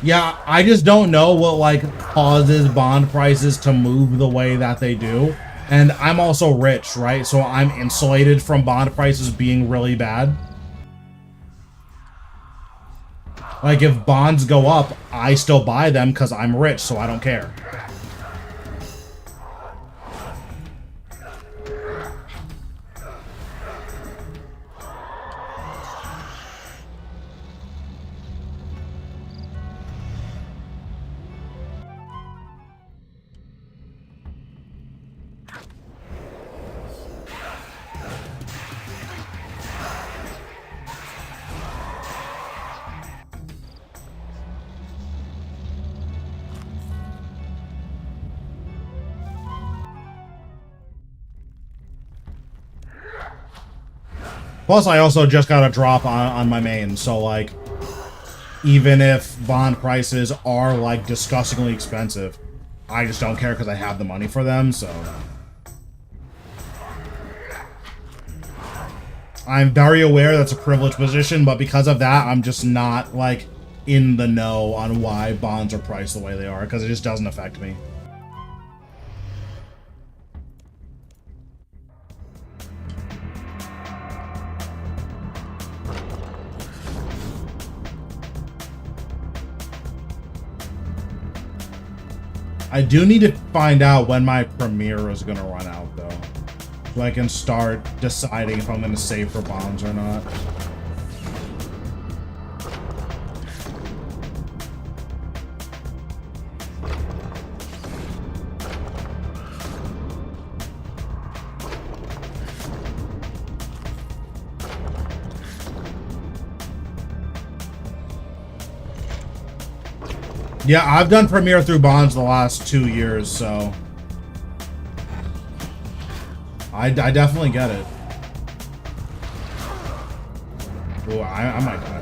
Yeah, I just don't know what like causes bond prices to move the way that they do. And I'm also rich, right? So I'm insulated from bond prices being really bad. Like, if bonds go up, I still buy them because I'm rich, so I don't care. Plus, I also just got a drop on my main, so, like, even if bond prices are, like, disgustingly expensive, I just don't care because I have the money for them, so... I'm very aware that's a privileged position, but because of that, I'm just not, like, in the know on why bonds are priced the way they are, because it just doesn't affect me. I do need to find out when my premiere is going to run out, though. So I can start deciding if I'm going to save for bonds or not. Yeah, I've done Premiere through bonds the last 2 years, so... I definitely get it. Ooh, I might die.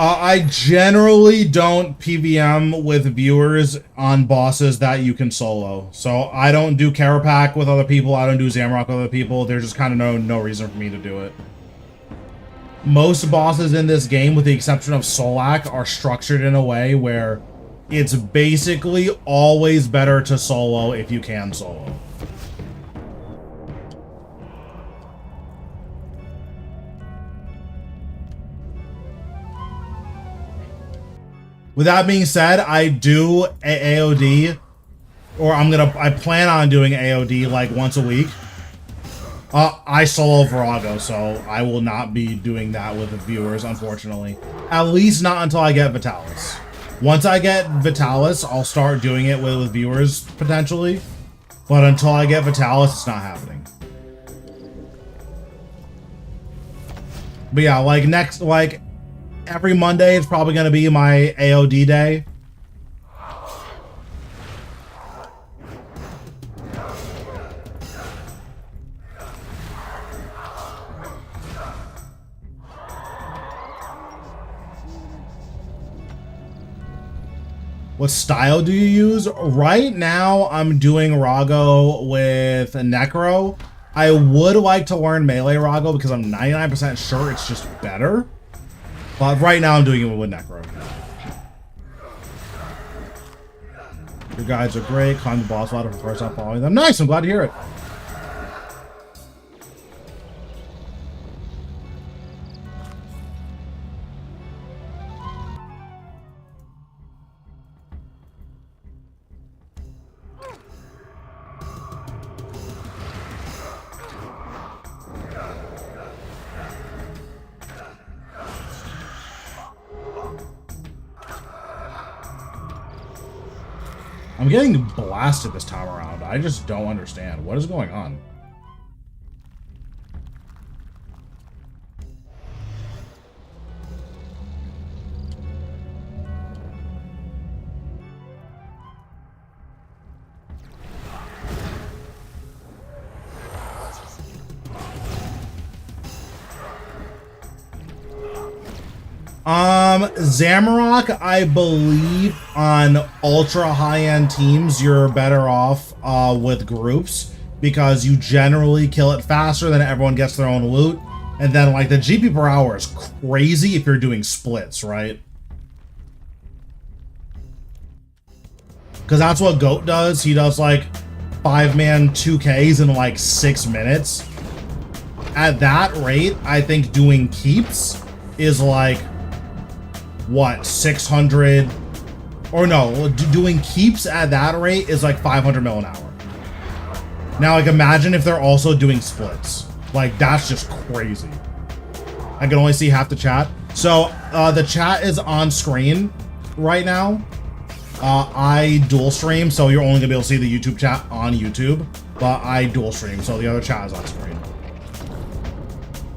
I generally don't PVM with viewers on bosses that you can solo. So I don't do Karapak with other people. I don't do Zamrock with other people. There's just kind of no reason for me to do it. Most bosses in this game, with the exception of Solak, are structured in a way where it's basically always better to solo if you can solo. With that being said, I do AOD, or I plan on doing AOD like once a week. I solo Virago, so I will not be doing that with the viewers, unfortunately. At least not until I get Vitalis. Once I get Vitalis, I'll start doing it with viewers, potentially. But until I get Vitalis, it's not happening. But yeah, like every Monday is probably going to be my AOD day. What style do you use? Right now, I'm doing Rago with Necro. I would like to learn melee Rago because I'm 99% sure it's just better. But right now, I'm doing it with Necro. Your guides are great. Climb the boss ladder for the first time following them. Nice, I'm glad to hear it. I'm getting blasted this time around. I just don't understand. What is going on? Zamorak, I believe on ultra high-end teams, you're better off with groups because you generally kill it faster than everyone gets their own loot. And then, like, the GP per hour is crazy if you're doing splits, right? Because that's what GOAT does. He does, like, 5-man 2Ks in, like, 6 minutes. At that rate, I think doing keeps is, like, what, 600, or no, doing keeps at that rate is like 500 mil an hour. Now, like, imagine if they're also doing splits. Like, that's just crazy. I can only see half the chat. So, the chat is on screen right now. I dual stream, so you're only gonna be able to see the YouTube chat on YouTube, but I dual stream, so the other chat is on screen.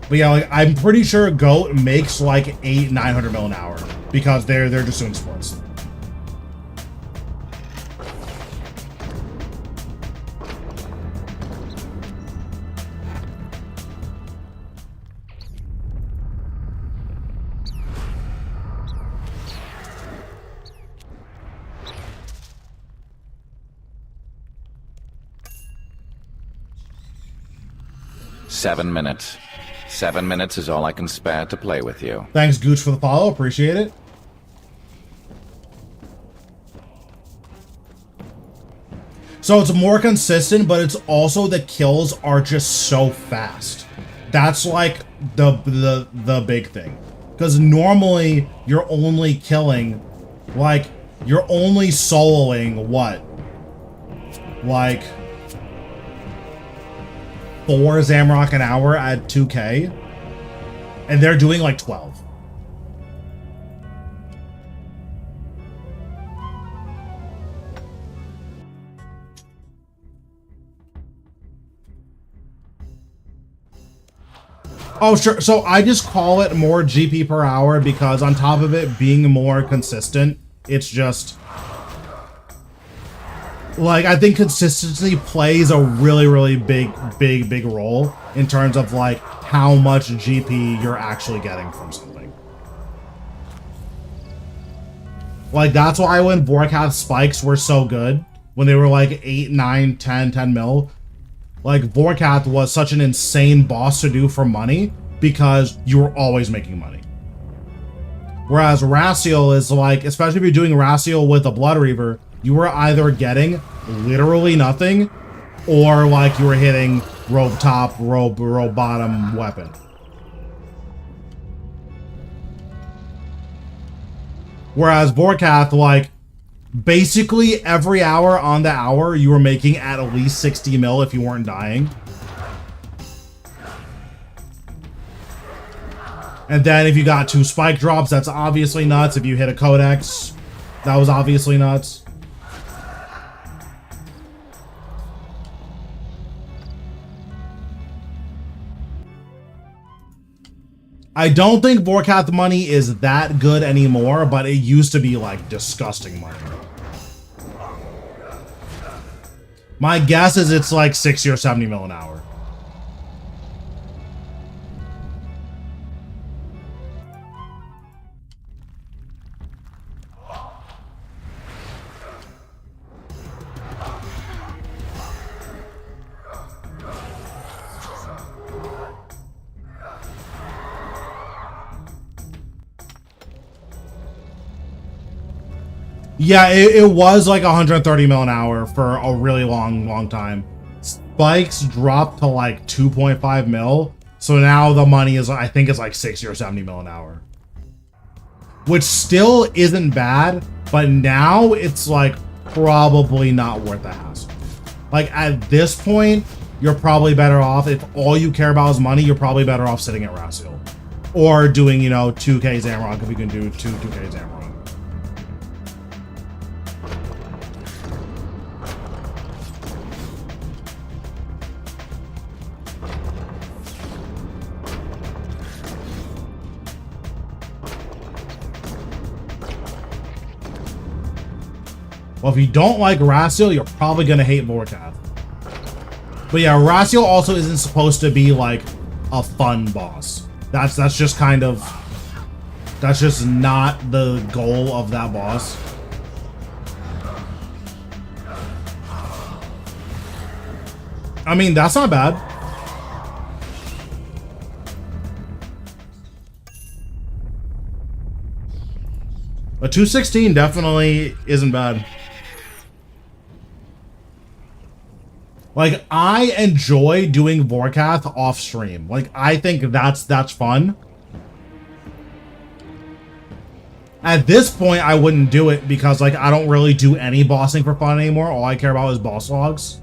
But yeah, like, I'm pretty sure GOAT makes like 800-900 mil an hour because they're just doing splits. Seven minutes. 7 minutes is all I can spare to play with you. Thanks, Gooch, for the follow. Appreciate it. So it's more consistent, but it's also the kills are just so fast. That's like the big thing. Because normally you're only killing, like, you're only soloing what? Like 4 Zamorak an hour at 2K, and they're doing like 12. Oh, sure. So I just call it more GP per hour because on top of it being more consistent, it's just like, I think consistency plays a really big role in terms of like how much GP you're actually getting from something. Like, that's why when Vorkath's spikes were so good, when they were like 8, 9, 10 mil, like, Vorkath was such an insane boss to do for money because you were always making money. Whereas Racial is like, especially if you're doing Racial with a Blood Reaver, you were either getting literally nothing or like you were hitting robe top, robe bottom weapon. Whereas Vorkath, like, basically every hour on the hour, you were making at least 60 mil if you weren't dying. And then if you got 2 spike drops, that's obviously nuts. If you hit a codex, that was obviously nuts. I don't think Vorkath money is that good anymore, but it used to be like disgusting money. My guess is it's like 60 or 70 mil an hour. Yeah, it was like 130 mil an hour for a really long time. Spikes dropped to like 2.5 mil. So now the money is, I think it's like 60 or 70 mil an hour. Which still isn't bad, but now it's like probably not worth the hassle. Like at this point, you're probably better off, if all you care about is money, you're probably better off sitting at Rasil. Or doing, you know, 2K Zamrock if you can do 2K Zamrock. Well, if you don't like Rasil, you're probably gonna hate Vorkath. But yeah, Rasil also isn't supposed to be like a fun boss. That's just kind of, that's just not the goal of that boss. I mean, that's not bad. A 216 definitely isn't bad. Like, I enjoy doing Vorkath off stream. Like, I think that's fun. At this point, I wouldn't do it because, like, I don't really do any bossing for fun anymore. All I care about is boss logs.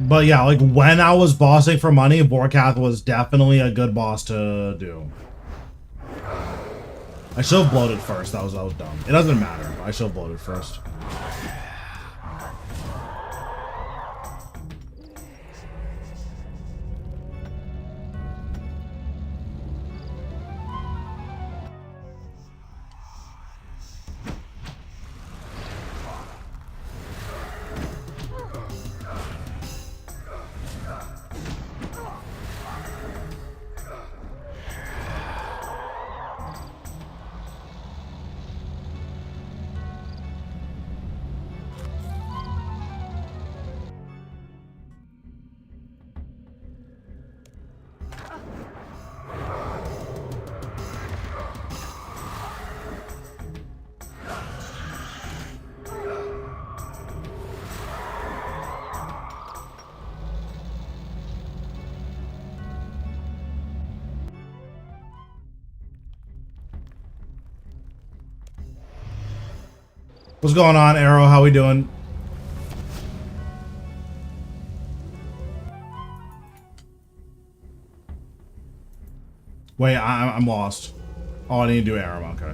But yeah, like when I was bossing for money, Vorkath was definitely a good boss to do. I should have bloated first. That was dumb. It doesn't matter. I should have bloated first. What's going on, Arrow? How we doing? Wait, I'm lost. Oh, I need to do Arrow. Okay.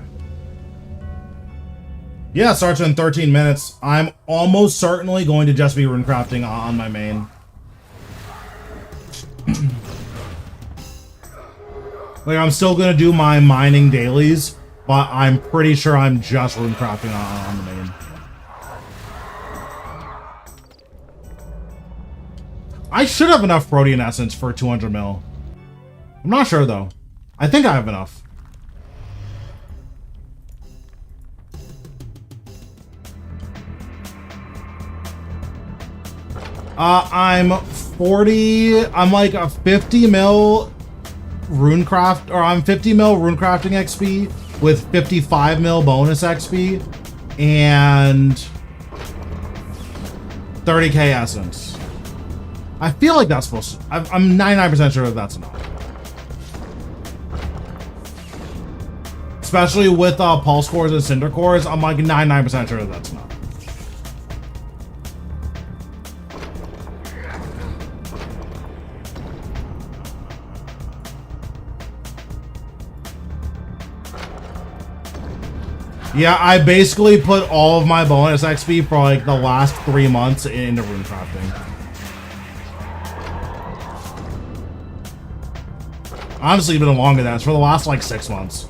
Yeah, it starts in 13 minutes. I'm almost certainly going to just be runecrafting on my main. Like, I'm still going to do my mining dailies, but I'm pretty sure I'm just runecrafting on the main. I should have enough protein essence for 200 mil. I'm not sure though. I think I have enough. I'm 40, I'm like a 50 mil runecraft, or I'm 50 mil runecrafting XP with 55 mil bonus XP and 30k essence. I feel like that's supposed to, I'm 99% sure that that's enough. Especially with pulse cores and cinder cores, I'm like 99% sure that that's enough. Yeah, I basically put all of my bonus XP for like the last 3 months into runecrafting. Honestly, it's been longer than that. It's for the last like 6 months.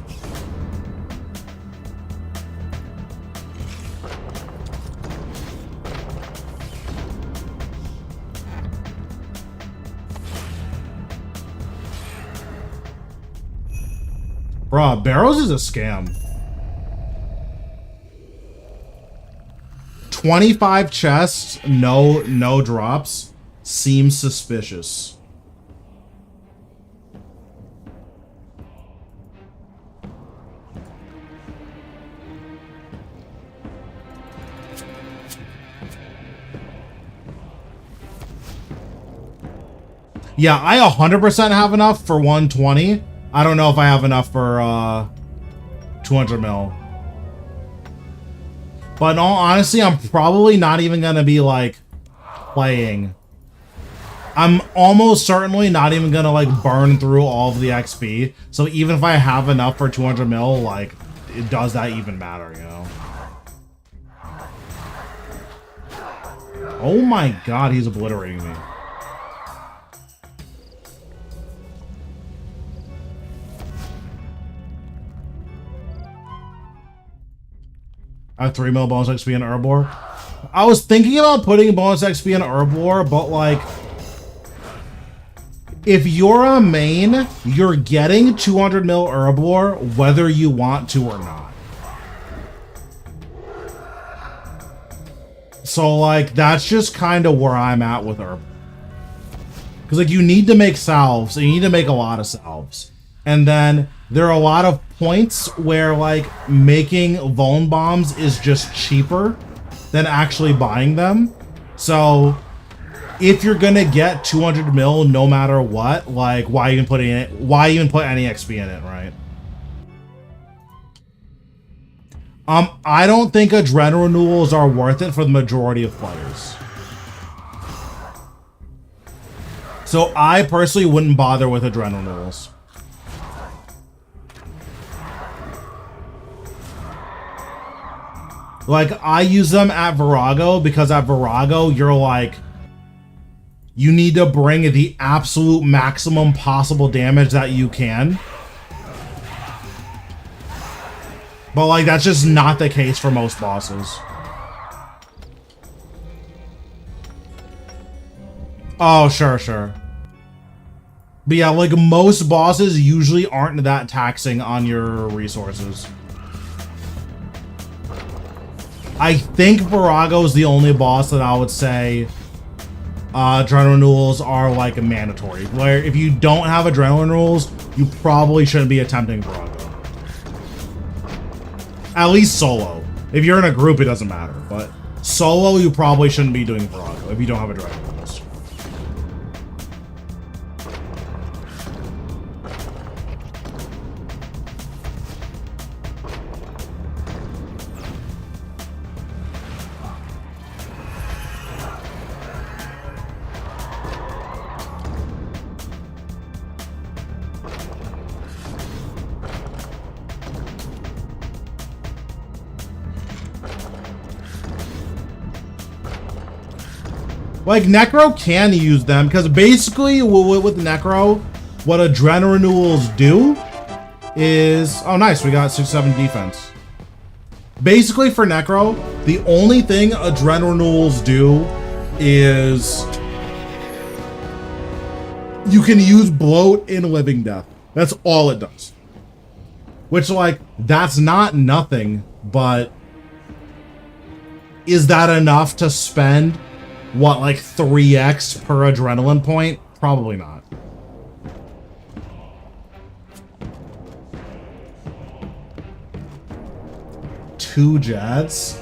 Bruh, Barrows is a scam. 25 chests, no drops. Seems suspicious. Yeah, I 100% have enough for 120. I don't know if I have enough for 200 mil. But in all honesty, I'm probably not even gonna be like playing. I'm almost certainly not even gonna like burn through all of the XP. So even if I have enough for 200 mil, like, does that even matter, you know? Oh my god, he's obliterating me. I have 3 mil bonus XP in Herbor. I was thinking about putting bonus XP in Herbor, but like, if you're a main, you're getting 200 mil Herbor whether you want to or not. So like, that's just kind of where I'm at with Herbor. Because like, you need to make salves, and you need to make a lot of salves. And then there are a lot of points where like making Vuln bombs is just cheaper than actually buying them. So if you're gonna get 200 mil no matter what, like why even put any XP in it, right? I don't think adrenaline renewals are worth it for the majority of players. So I personally wouldn't bother with adrenaline renewals. Like, I use them at Virago because at Virago, you're like, you need to bring the absolute maximum possible damage that you can. But like, that's just not the case for most bosses. Oh, sure. But yeah, like most bosses usually aren't that taxing on your resources. I think Virago is the only boss that I would say adrenaline renewals are like mandatory. Where if you don't have adrenaline renewals, you probably shouldn't be attempting Virago. At least solo. If you're in a group, it doesn't matter. But solo, you probably shouldn't be doing Virago if you don't have adrenaline renewals. Like, Necro can use them, because basically, with Necro, what adrenaline renewals do is... Oh, nice, we got 6-7 defense. Basically, for Necro, the only thing adrenaline renewals do is... you can use Bloat in Living Death. That's all it does. Which, like, that's not nothing, but... is that enough to spend... what, like 3x per adrenaline point? Probably not. Two jets.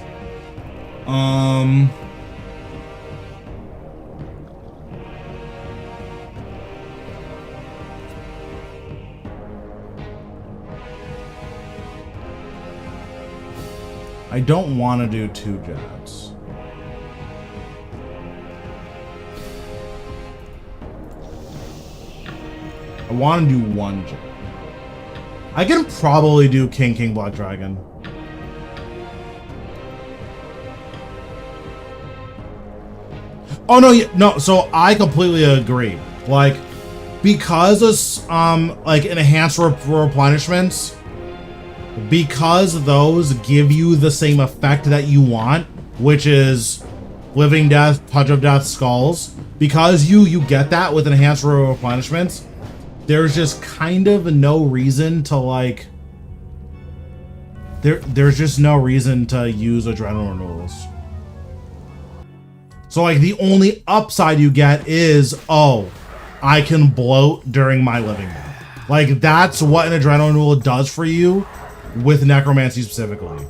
I don't want to do two jets. I want to do one jet. I can probably do King Black Dragon. Oh no, no. So I completely agree. Like, because of like enhanced replenishments, because those give you the same effect that you want, which is Living Death, Touch of Death, Skulls. Because you get that with enhanced replenishments. There's just kind of no reason to like there's just no reason to use adrenaline renewals. So like the only upside you get is, oh, I can bloat during my living day. Like that's what an adrenaline renewal does for you with necromancy specifically.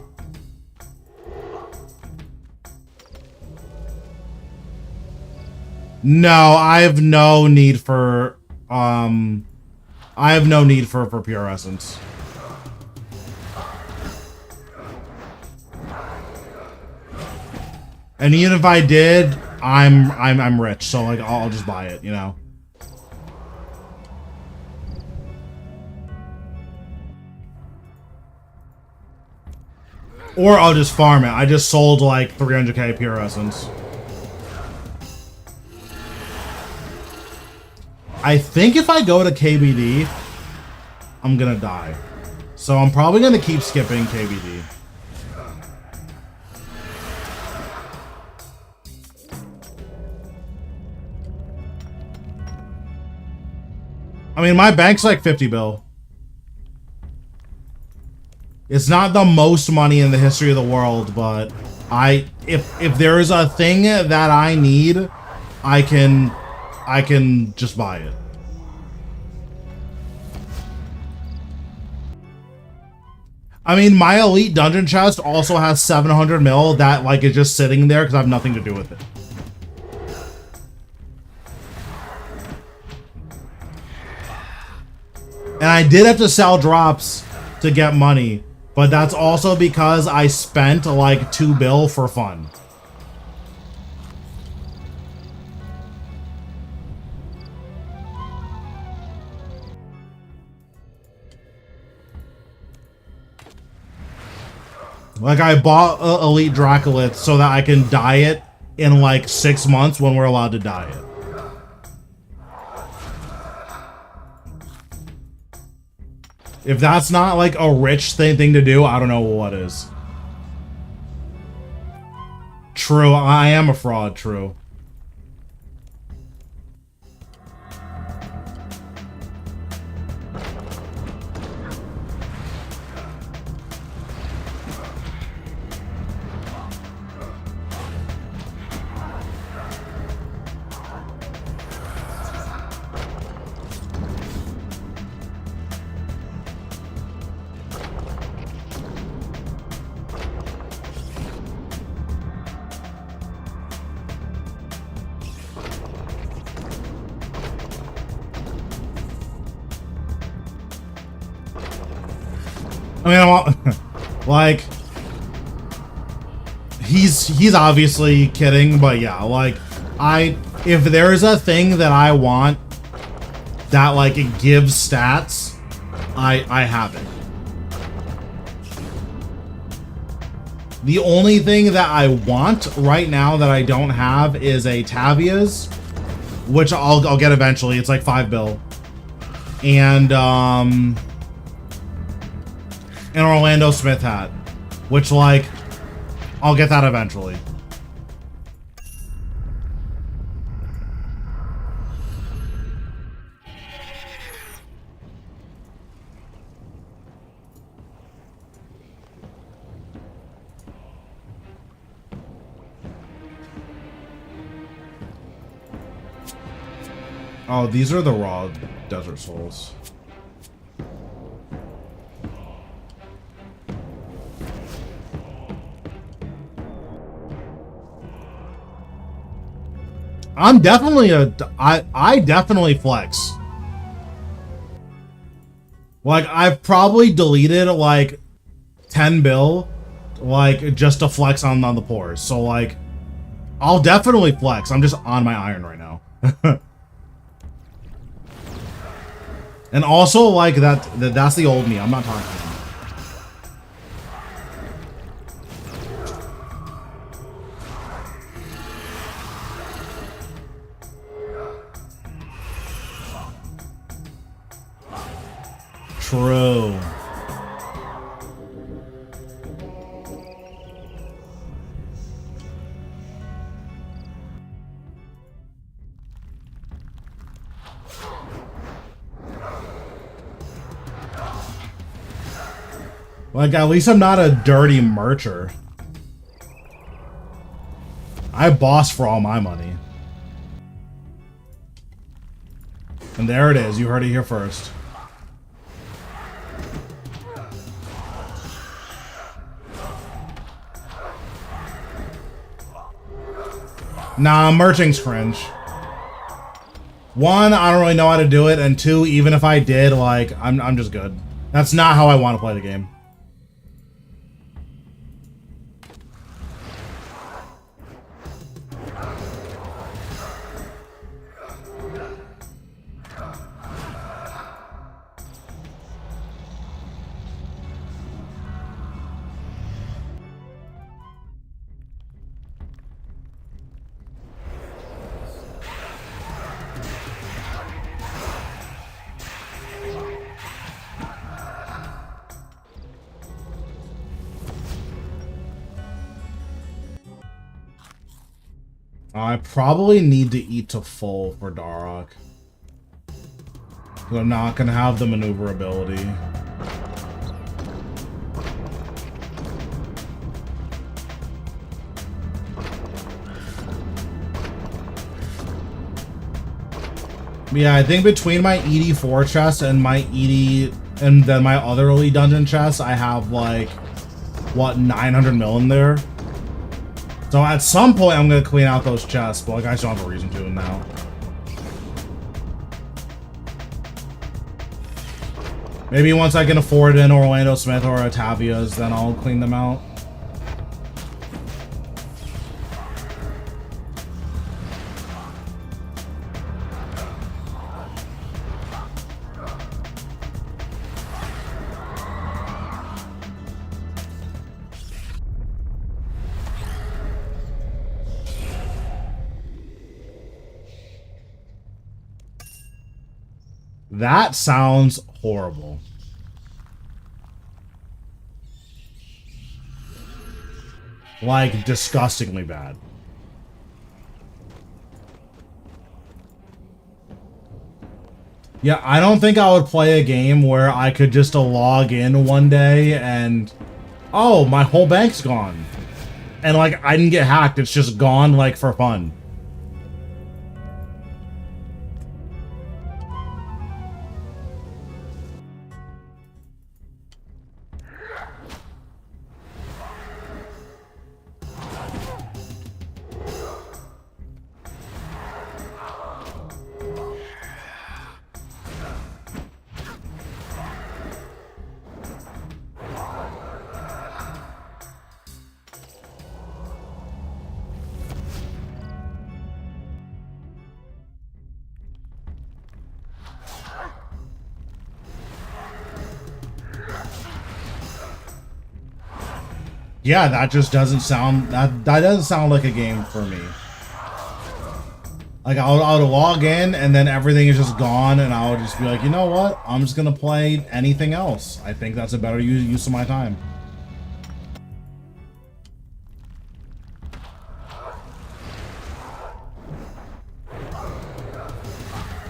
No, I have no need for pure essence. And even if I did, I'm rich, so like I'll just buy it, you know. Or I'll just farm it. I just sold like 300k pure essence. I think if I go to KBD, I'm gonna die. So I'm probably gonna keep skipping KBD. I mean, my bank's like 50 bill. It's not the most money in the history of the world, but if there is a thing that I need, I can just buy it. I mean, my elite dungeon chest also has 700 mil that like is just sitting there because I have nothing to do with it. And I did have to sell drops to get money, but that's also because I spent like 2 bill for fun. Like I bought Elite Dracolith so that I can dye it in like 6 months when we're allowed to dye it. If that's not like a rich thing to do, I don't know what is. True, I am a fraud, true. I mean, I'm like, he's obviously kidding, but yeah, like, if there's a thing that I want that like it gives stats, I have it. The only thing that I want right now that I don't have is a Tavia's, which I'll get eventually. It's like 5 bill, and an Orlando Smith hat, which like I'll get that eventually. Oh, these are the raw desert souls. I'm definitely I definitely flex. Like I've probably deleted like 10 bill like just to flex on the pores. So like I'll definitely flex. I'm just on my iron right now. And also like that's the old me. I'm not talking about. True. Like, at least I'm not a dirty mercher. I boss for all my money. And there it is. You heard it here first. Nah, merching's cringe. One, I don't really know how to do it, and two, even if I did, like, I'm just good. That's not how I want to play the game. I probably need to eat to full for Darok. I'm not gonna have the maneuverability. Yeah, I think between my ED4 chest and my ED and then my other elite dungeon chest, I have like, what, 900 mil in there? So at some point, I'm going to clean out those chests, but like, I just don't have a reason to now. Maybe once I can afford an Orlando Smith or a Tavia's, then I'll clean them out. That sounds horrible. Like, disgustingly bad. Yeah, I don't think I would play a game where I could just log in one day and... Oh, my whole bank's gone. And, like, I didn't get hacked. It's just gone, like, for fun. Yeah, that just doesn't sound... That doesn't sound like a game for me. Like, I'll log in, and then everything is just gone, and I'll just be like, you know what? I'm just gonna play anything else. I think that's a better use of my time.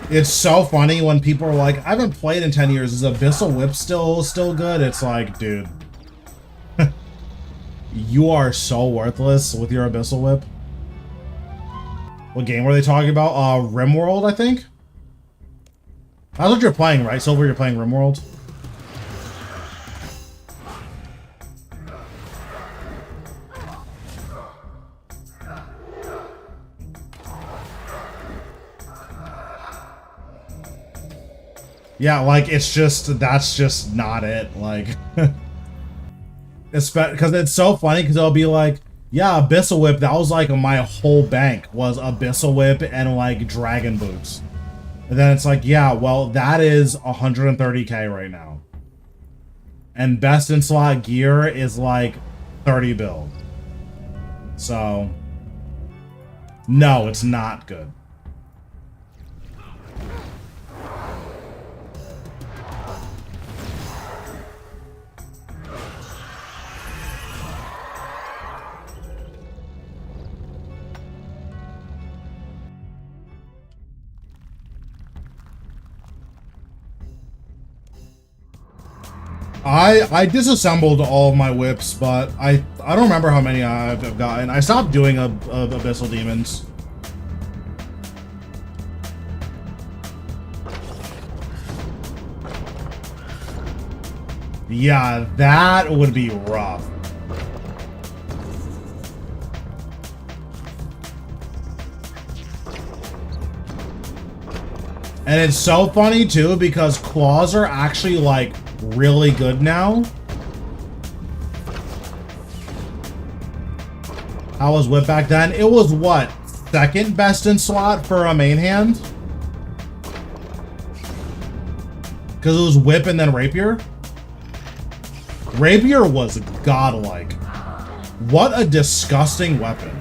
It's so funny when people are like, I haven't played in 10 years. Is Abyssal Whip still good? It's like, dude. You are so worthless with your Abyssal Whip. What game were they talking about? RimWorld, I think? That's what you're playing, right? Silver, you're playing RimWorld? Yeah, like, it's just, that's just not it. Like, because it's so funny, because it'll be like, yeah, Abyssal Whip, that was like my whole bank was Abyssal Whip and like Dragon Boots. And then it's like, yeah, well, that is 130k right now. And best in slot gear is like 30 bill. So, no, it's not good. I disassembled all of my whips, but I don't remember how many I've gotten. I stopped doing Abyssal Demons. Yeah, that would be rough. And it's so funny too because claws are actually like really good now. How was whip back then? It was what? Second best in slot for a main hand? Because it was whip and then rapier? Rapier was godlike. What a disgusting weapon.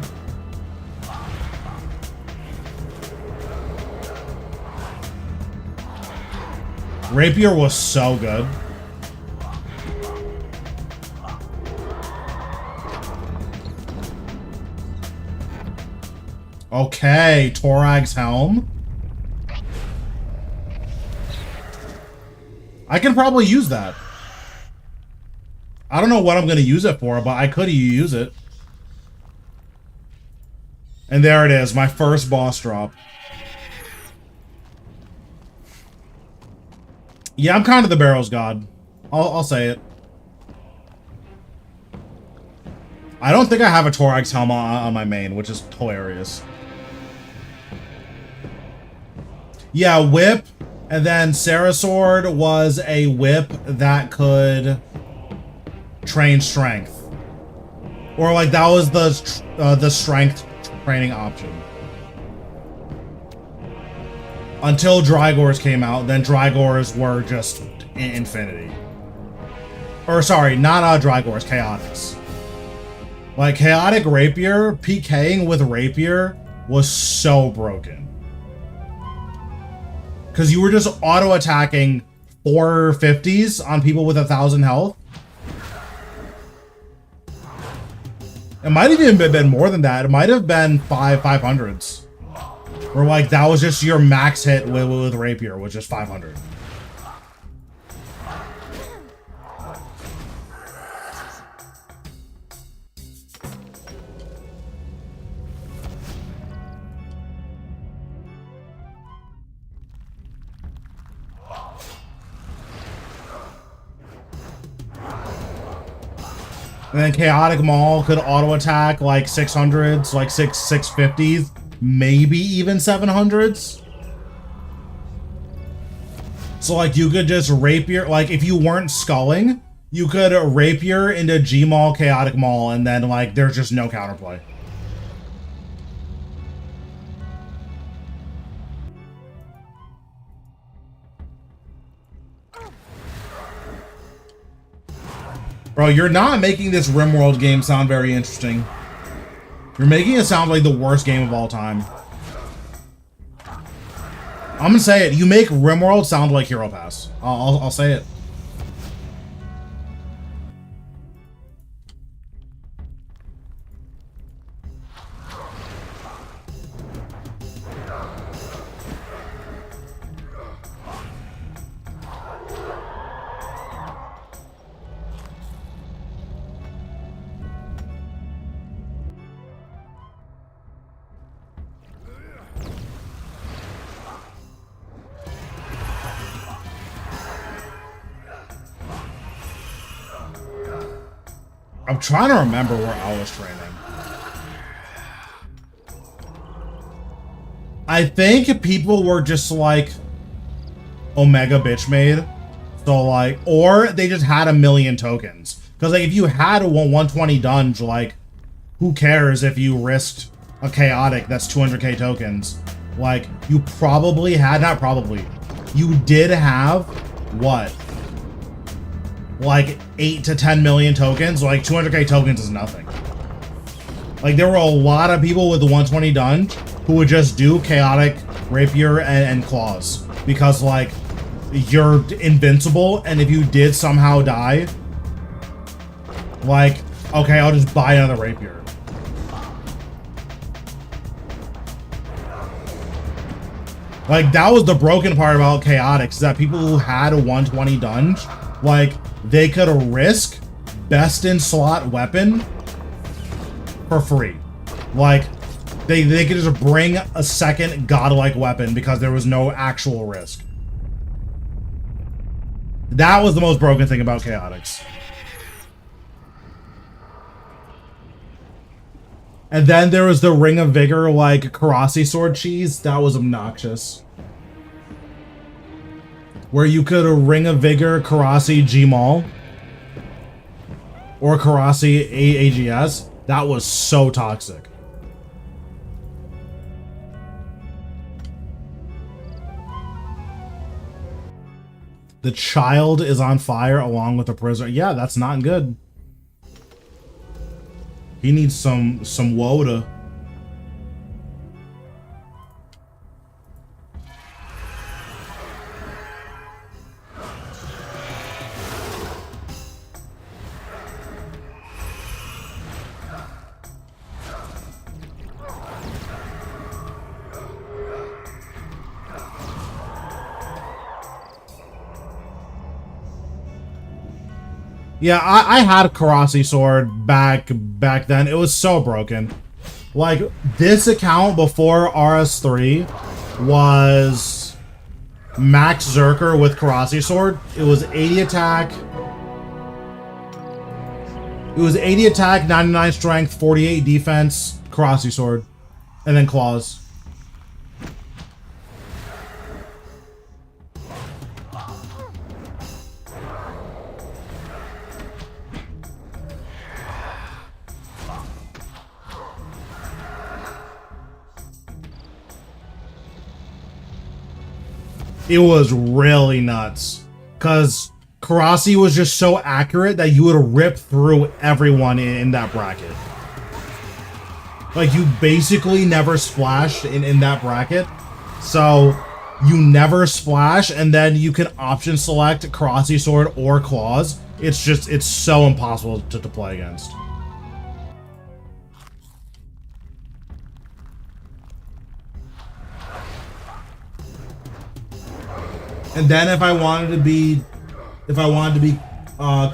Rapier was so good. Okay, Torag's helm. I can probably use that. I don't know what I'm going to use it for, but I could use it. And there it is, my first boss drop. Yeah, I'm kind of the Barrels God. I'll say it. I don't think I have a Torag's helm on my main, which is hilarious. Yeah, whip, and then Sarasword was a whip that could train strength, or like that was the strength training option until Drygores came out. Then Drygores were just infinity, or sorry, not Drygores, Chaotix. Like Chaotic Rapier, PKing with Rapier was so broken. Because you were just auto-attacking 450s on people with 1,000 health. It might have even been more than that. It might have been 500s. Or like that was just your max hit with Rapier, which is 500. And then Chaotic Maul could auto-attack like 600s, like 650s, maybe even 700s. So like you could just Rapier, like if you weren't sculling, you could Rapier into G-Maul, Chaotic Maul, and then like there's just no counterplay. Bro, you're not making this RimWorld game sound very interesting. You're making it sound like the worst game of all time. I'm gonna say it. You make RimWorld sound like Hero Pass. I'll say it. I'm trying to remember where I was training. I think people were just like Omega bitch made. So like, or they just had a million tokens. Because like if you had a 120 dunge, like who cares if you risked a chaotic that's 200k tokens? Like you probably had, not probably, you did have what? Like 8 to 10 million tokens. Like 200k tokens is nothing. Like there were a lot of people with the 120 dunge who would just do chaotic rapier and claws because like you're invincible, and if you did somehow die, like okay, I'll just buy another rapier. Like that was the broken part about chaotics, is that people who had a 120 dunge, like they could risk best in slot weapon for free. Like, they could just bring a second godlike weapon because there was no actual risk. That was the most broken thing about Chaotix. And then there was the Ring of Vigor, like, Karasi sword cheese. That was obnoxious. Where you could Ring of Vigor Karasi Gmaul. Or Karasi AGS. That was so toxic. The child is on fire along with the prisoner. Yeah, that's not good. He needs some Woda. Yeah, I had a Karasi sword back then. It was so broken. Like, this account before RS3 was Max Zerker with Karasi sword. It was 80 attack. It was 80 attack, 99 strength, 48 defense, Karasi sword, and then claws. It was really nuts, because Karasi was just so accurate that you would rip through everyone in that bracket. Like, you basically never splashed in that bracket, so you never splash, and then you can option select Karasi sword or claws. It's so impossible to play against. And then if I wanted to be, well,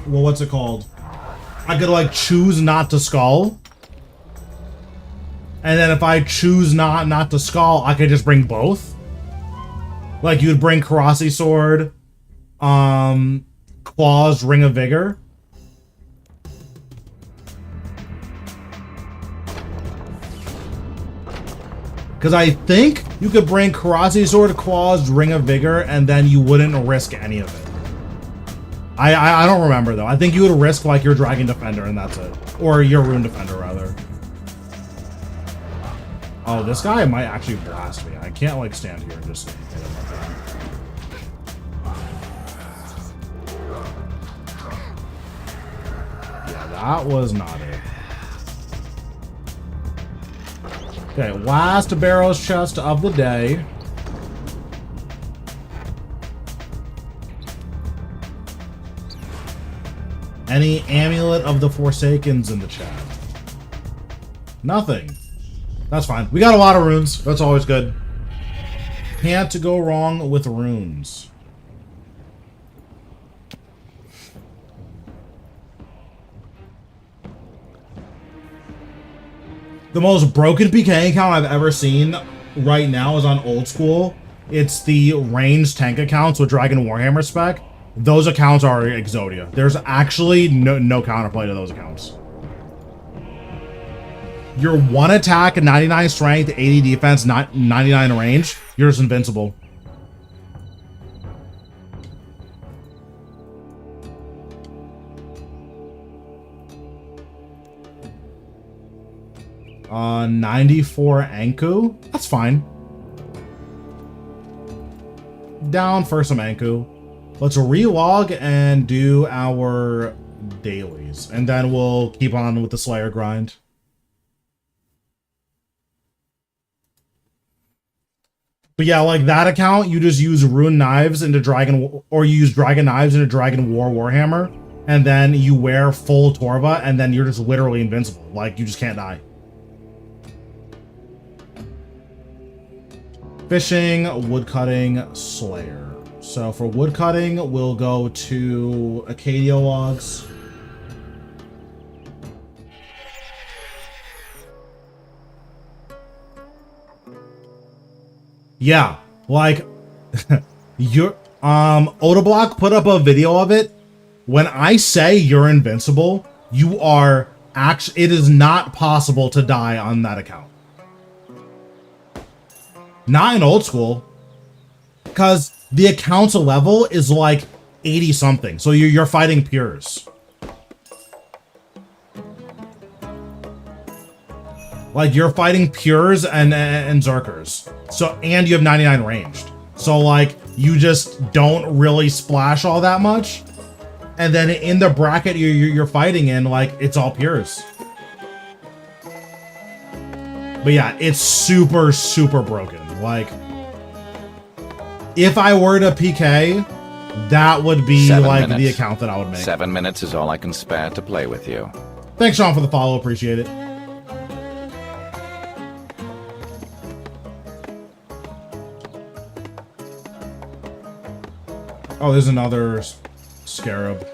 what's it called? I could, like, choose not to skull. And then if I choose not to skull, I could just bring both. Like, you would bring Karasi sword, claws, Ring of Vigor. Because I think you could bring Karasi sword, claws, Ring of Vigor, and then you wouldn't risk any of it. I don't remember, though. I think you would risk, like, your Dragon Defender, and that's it. Or your Rune Defender, rather. Oh, this guy might actually blast me. I can't, like, stand here and just hit him like that. Yeah, that was not it. Okay, last Barrow's chest of the day. Any Amulet of the Forsakens in the chat? Nothing. That's fine. We got a lot of runes. That's always good. Can't go wrong with runes. The most broken PK account I've ever seen right now is on Old School. It's the ranged tank accounts with Dragon Warhammer spec. Those accounts are Exodia. There's actually no counterplay to those accounts. Your 1 attack, 99 strength, 80 defense, 99 range, you're just invincible. 94 Anku. That's fine. Down for some Anku. Let's relog and do our dailies. And then we'll keep on with the Slayer grind. But yeah, like that account, you just use Rune Knives into Dragon... Or you use Dragon Knives into Dragon War Warhammer. And then you wear full Torva, and then you're just literally invincible. Like, you just can't die. Fishing, woodcutting, Slayer. So for wood cutting, we'll go to Acacia logs. Yeah, like you're Otoblock put up a video of it. When I say you're invincible, you are actually, it is not possible to die on that account. Not in old school, because the account's level is like 80 something. So you're fighting pures. Like you're fighting pures and Zerkers. So, and you have 99 ranged. So like you just don't really splash all that much. And then in the bracket you're fighting in, like it's all pures. But yeah, it's super, super broken. Like, if I were to PK, that would be like the account that I would make. 7 minutes is all I can spare to play with you. Thanks, Sean, for the follow. Appreciate it. Oh, there's another scarab.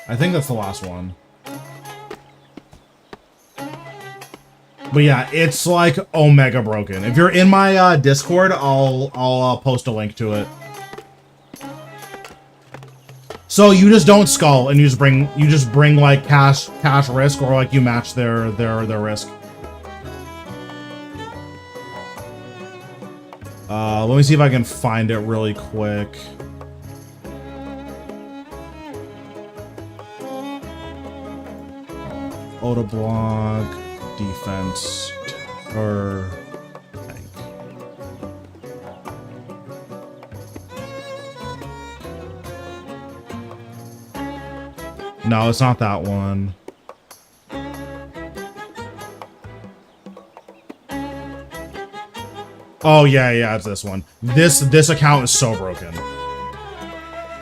I think that's the last one. But yeah, it's like omega broken. If you're in my Discord, I'll post a link to it. So you just don't skull and you just bring like cash risk, or like you match their risk. Let me see if I can find it really quick. Otoblock, defense, or tank. No, it's not that one. Oh yeah, it's this one. This account is so broken.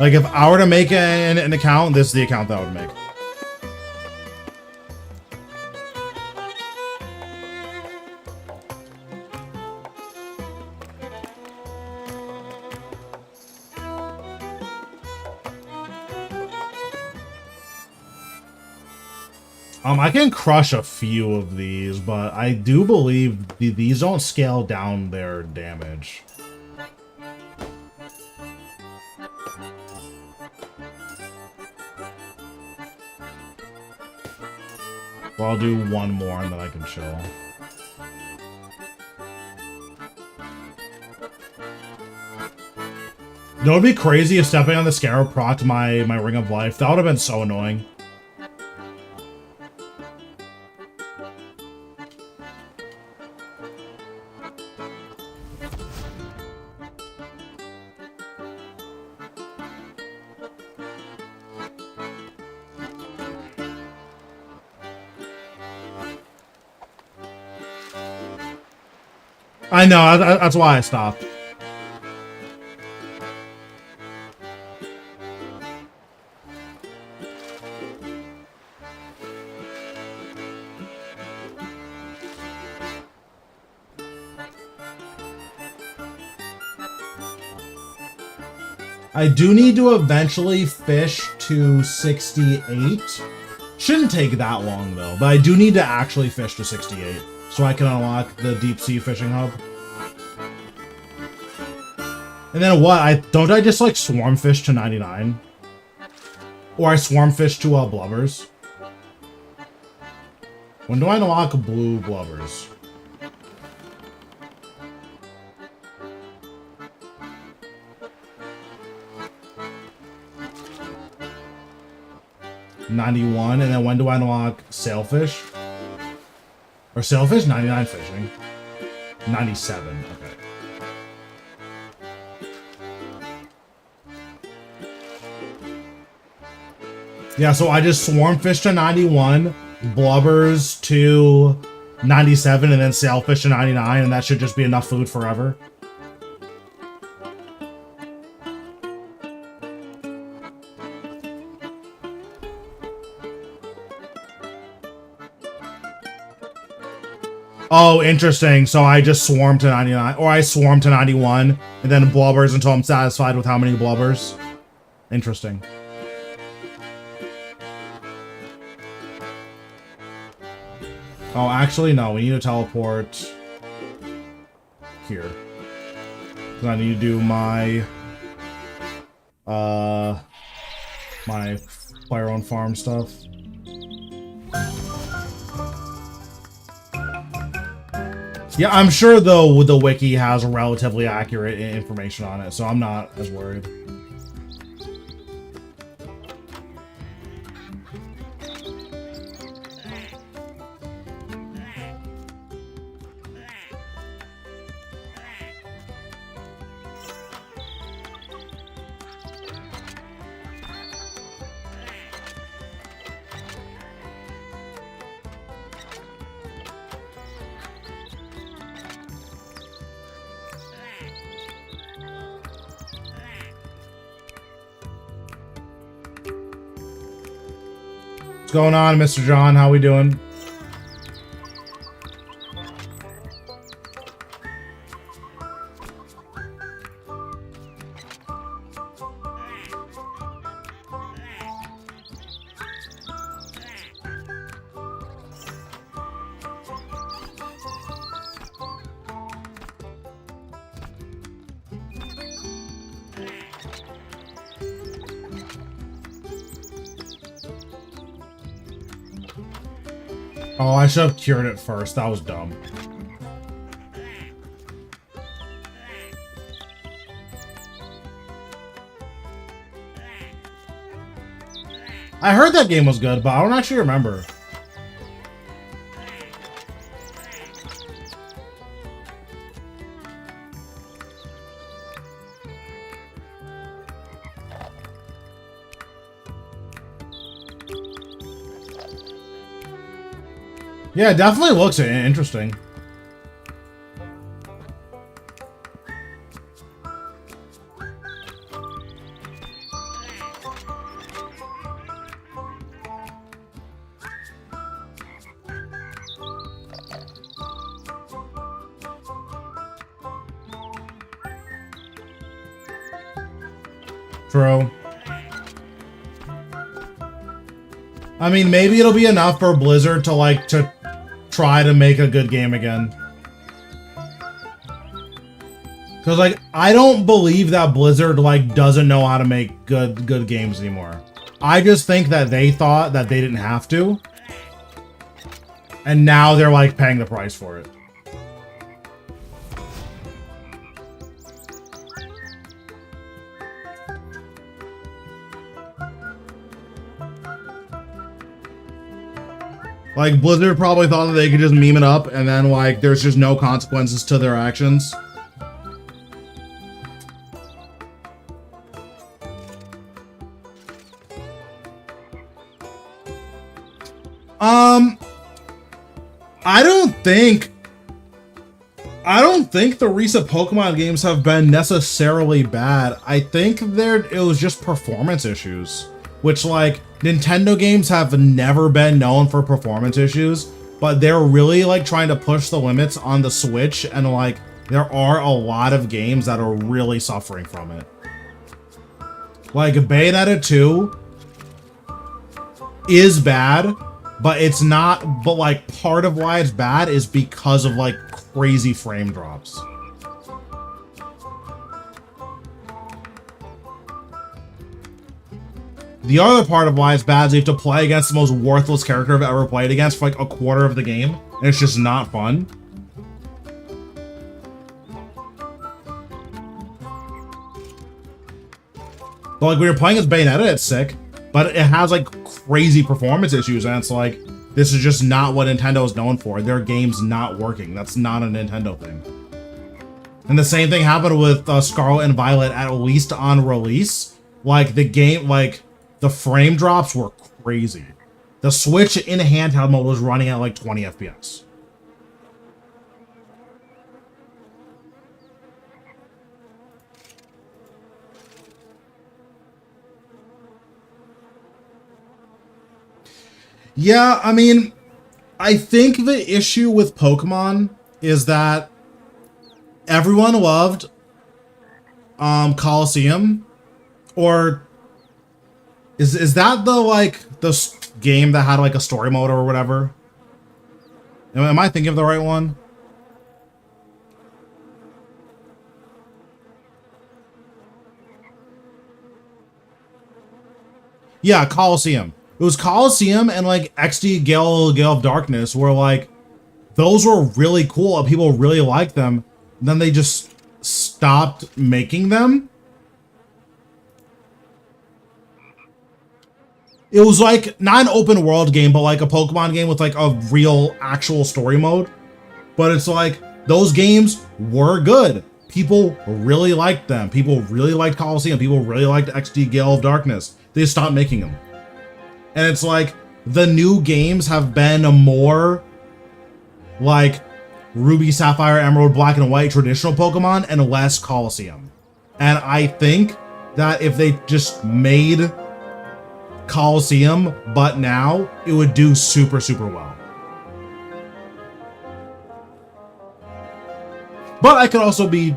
Like if I were to make an account, this is the account that I would make. I can crush a few of these, but I do believe these don't scale down their damage. Well, I'll do one more and then I can chill. That would be crazy if stepping on the Scarab procced my Ring of Life. That would have been so annoying. I know, that's why I stopped. I do need to eventually fish to 68. Shouldn't take that long though, but I do need to actually fish to 68 so I can unlock the deep sea fishing hub. And then what? Don't I just like swarm fish to 99? Or I swarm fish to blubbers? When do I unlock blue blubbers? $91, and then when do I unlock sailfish? Or sailfish? 99 fishing. 97, okay. Yeah, so I just swarm fish to 91, blubbers to 97, and then sailfish to 99, and that should just be enough food forever. Oh, interesting. So I just swarm to 99, or I swarm to 91, and then blubbers until I'm satisfied with how many blubbers. Interesting. Oh, actually, no. We need to teleport here. Because I need to do my... my player on farm stuff. Yeah, I'm sure, though, the wiki has relatively accurate information on it, so I'm not as worried. What's going on, Mr. John? How we doing? Oh, I should have cured it first. That was dumb. I heard that game was good, but I don't actually remember. Yeah, it definitely looks interesting. True. I mean, maybe it'll be enough for Blizzard to try to make a good game again. Because, like, I don't believe that Blizzard, like, doesn't know how to make good games anymore. I just think that they thought that they didn't have to. And now they're, like, paying the price for it. Like, Blizzard probably thought that they could just meme it up, and then, like, there's just no consequences to their actions. I don't think the recent Pokemon games have been necessarily bad. I think it was just performance issues. Which, like, Nintendo games have never been known for performance issues, but they're really, like, trying to push the limits on the Switch, and, like, there are a lot of games that are really suffering from it. Like, Bayonetta 2 is bad, but it's not, but, like, part of why it's bad is because of, like, crazy frame drops. The other part of why it's bad is you have to play against the most worthless character I've ever played against for like a quarter of the game, and it's just not fun. But like when you're playing as Bayonetta, it's sick, but it has like crazy performance issues, and it's like, this is just not what Nintendo is known for. Their game's not working. That's not a Nintendo thing. And the same thing happened with Scarlet and Violet, at least on release. Like the game, like, the frame drops were crazy. The Switch in handheld mode was running at like 20 FPS. Yeah, I mean, I think the issue with Pokemon is that everyone loved Coliseum, or is that the game that had like a story mode or whatever? Am I thinking of the right one? Yeah, Coliseum. It was Coliseum and like XD Gale of Darkness, where like those were really cool and people really liked them. And then they just stopped making them. It was like not an open world game, but like a Pokemon game with like a real actual story mode. But it's like those games were good. People really liked them. People really liked Coliseum. People really liked XD Gale of Darkness. They stopped making them. And it's like the new games have been more like Ruby, Sapphire, Emerald, Black, and White traditional Pokemon and less Coliseum. And I think that if they just made Coliseum, but now, it would do super, super well. But I could also be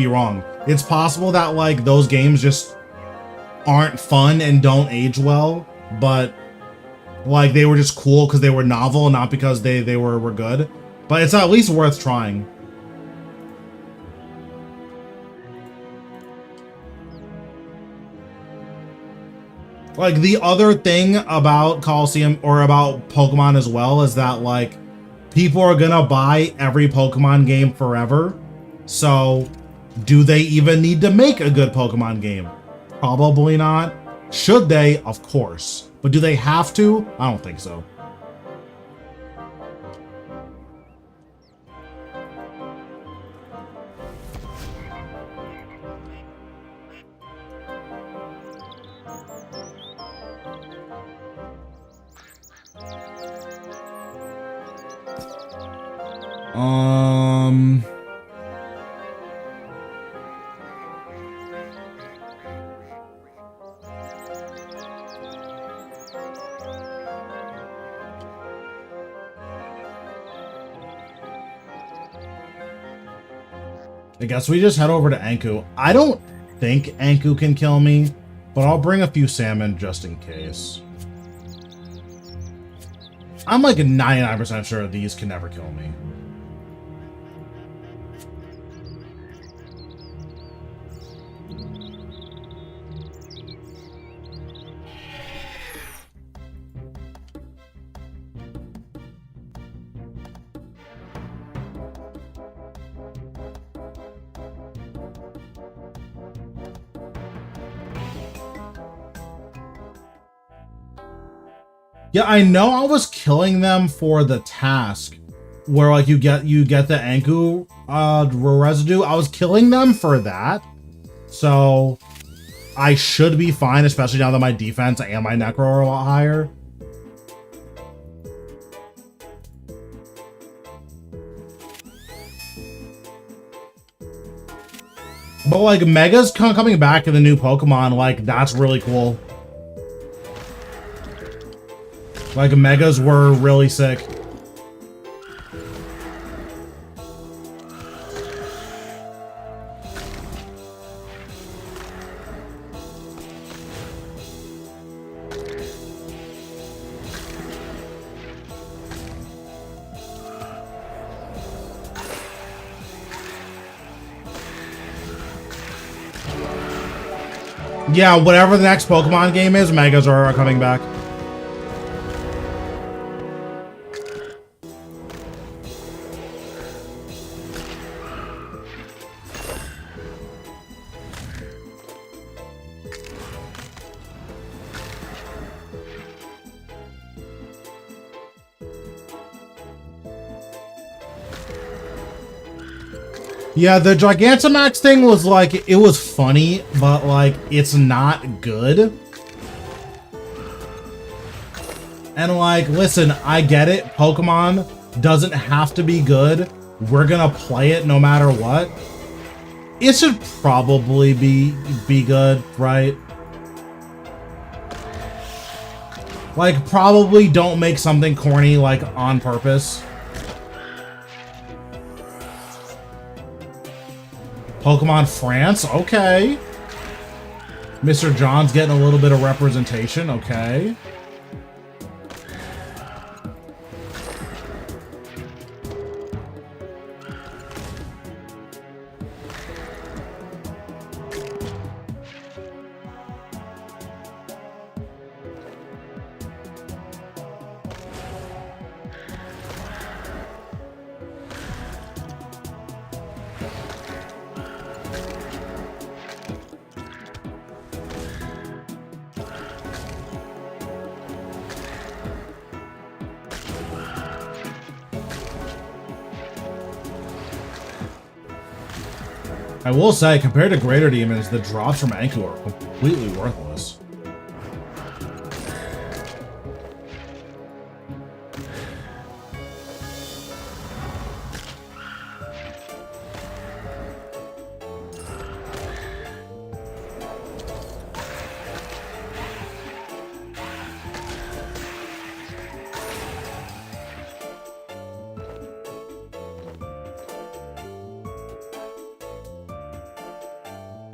wrong. It's possible that like those games just aren't fun and don't age well, but like they were just cool because they were novel, not because they were good. But it's at least worth trying. Like the other thing about Coliseum or about Pokemon as well is that like people are gonna buy every Pokemon game forever. So do they even need to make a good Pokemon game? Probably not. Should they? Of course. But do they have to? I don't think so. I guess we just head over to Anku. I don't think Anku can kill me, but I'll bring a few salmon just in case. I'm like 99% sure these can never kill me. Yeah, I know I was killing them for the task where like you get the Anku residue. I was killing them for that. So I should be fine, especially now that my defense and my Necro are a lot higher. But like Mega's coming back in the new Pokemon, like that's really cool. Like, Megas were really sick. Yeah, whatever the next Pokemon game is, Megas are coming back. Yeah, the Gigantamax thing was like, it was funny, but like, it's not good. And like, listen, I get it. Pokemon doesn't have to be good. We're gonna play it no matter what. It should probably be good, right? Like, probably don't make something corny, like, on purpose. Pokemon France, okay. Mr. John's getting a little bit of representation, okay. I will say, compared to Greater Demons, the drops from Anku are completely worthless.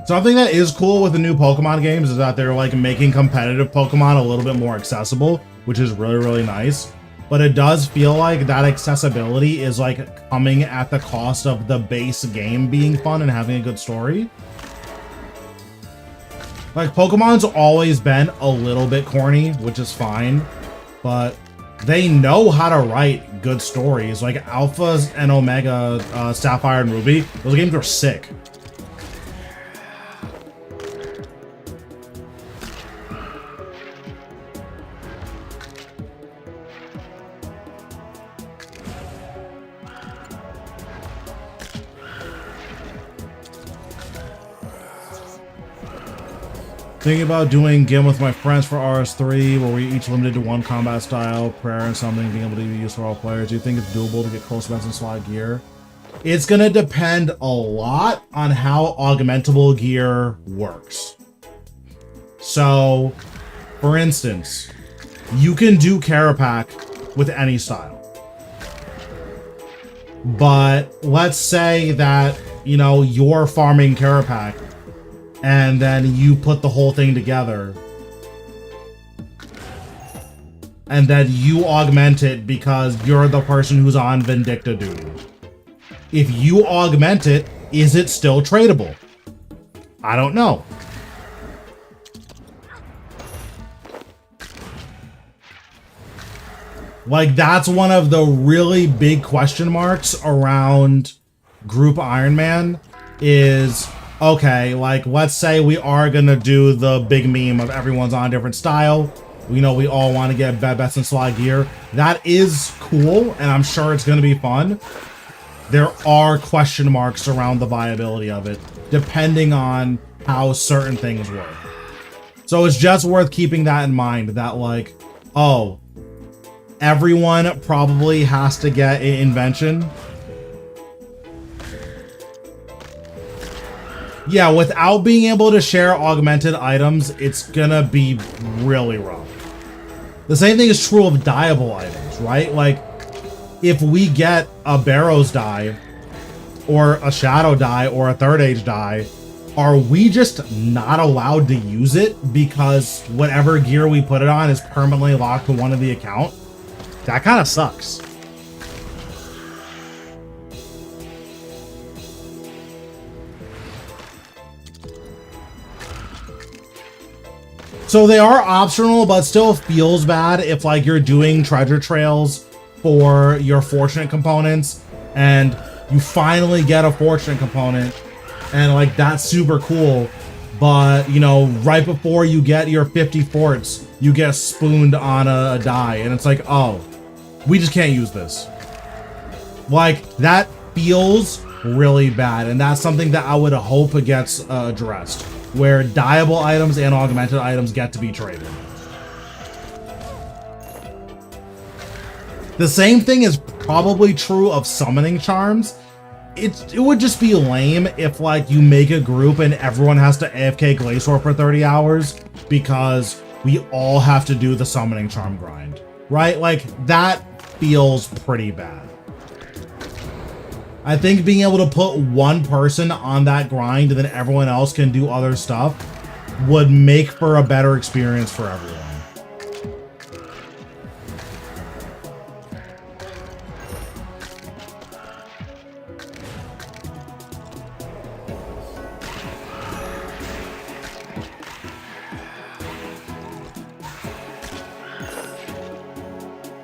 Something that is cool with the new Pokemon games is that they're like making competitive Pokemon a little bit more accessible, which is really, really nice. But it does feel like that accessibility is like coming at the cost of the base game being fun and having a good story. Like, Pokemon's always been a little bit corny, which is fine, but they know how to write good stories. Like Alpha and Omega, Sapphire and Ruby, those games are sick. Thinking about doing Game with my friends for RS3, where we each limited to one combat style, prayer and something being able to be used for all players. Do you think it's doable to get close events and slot gear? It's gonna depend a lot on how augmentable gear works. So, for instance, you can do Carapac with any style. But let's say that, you know, you're farming Carapac, and then you put the whole thing together. And then you augment it because you're the person who's on Vindicta duty. If you augment it, is it still tradable? I don't know. Like, that's one of the really big question marks around Group Iron Man is... Okay, like, let's say we are gonna do the big meme of everyone's on a different style. We know we all want to get best in slot gear. That is cool, and I'm sure it's gonna be fun. There are question marks around the viability of it, depending on how certain things work. So it's just worth keeping that in mind, that like, oh, everyone probably has to get an invention. Yeah, without being able to share augmented items, it's gonna be really rough. The same thing is true of dyeable items, right? Like, if we get a Barrows dye, or a Shadow dye, or a Third Age dye, are we just not allowed to use it because whatever gear we put it on is permanently locked to one of the account? That kind of sucks. So they are optional, but still feels bad if like you're doing treasure trails for your fortunate components and you finally get a fortunate component and like that's super cool, but you know, right before you get your 50 forts, you get spooned on a die and it's like, oh, we just can't use this. Like, that feels really bad, and that's something that I would hope it gets addressed, where dyeable items and augmented items get to be traded. The same thing is probably true of summoning charms. It would just be lame if like you make a group and everyone has to AFK Glacier for 30 hours because we all have to do the summoning charm grind, right? Like, that feels pretty bad. I think being able to put one person on that grind and then everyone else can do other stuff would make for a better experience for everyone.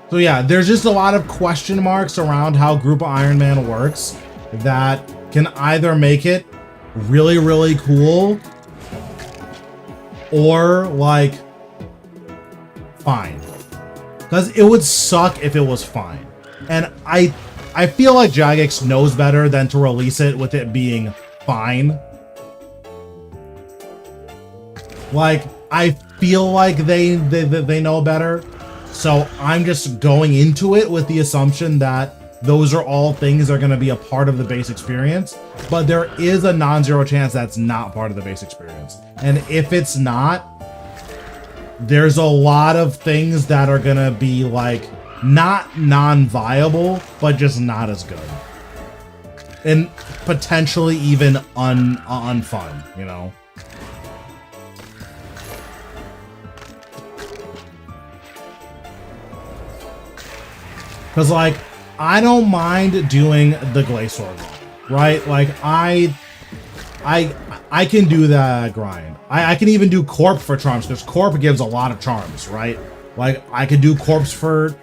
So yeah, there's just a lot of question marks around how Group of Iron Man works that can either make it really, really cool or like fine. Because it would suck if it was fine. And I feel like Jagex knows better than to release it with it being fine. Like, I feel like they know better. So I'm just going into it with the assumption that those are all things that are going to be a part of the base experience. But there is a non-zero chance that's not part of the base experience. And if it's not, there's a lot of things that are going to be like not non-viable, but just not as good. And potentially even unfun, you know? Because, like, I don't mind doing the Glacier, right? Like, I can do that grind. I can even do Corp for charms, because Corp gives a lot of charms, right? Like, I could do Corpse for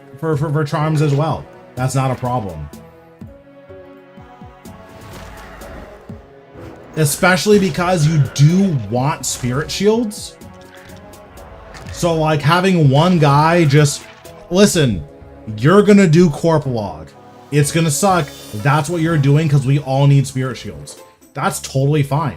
charms as well. That's not a problem. Especially because you do want Spirit Shields. So, like, having one guy just... Listen... You're gonna do Corp Log. It's gonna suck. That's what you're doing because we all need Spirit Shields. That's totally fine.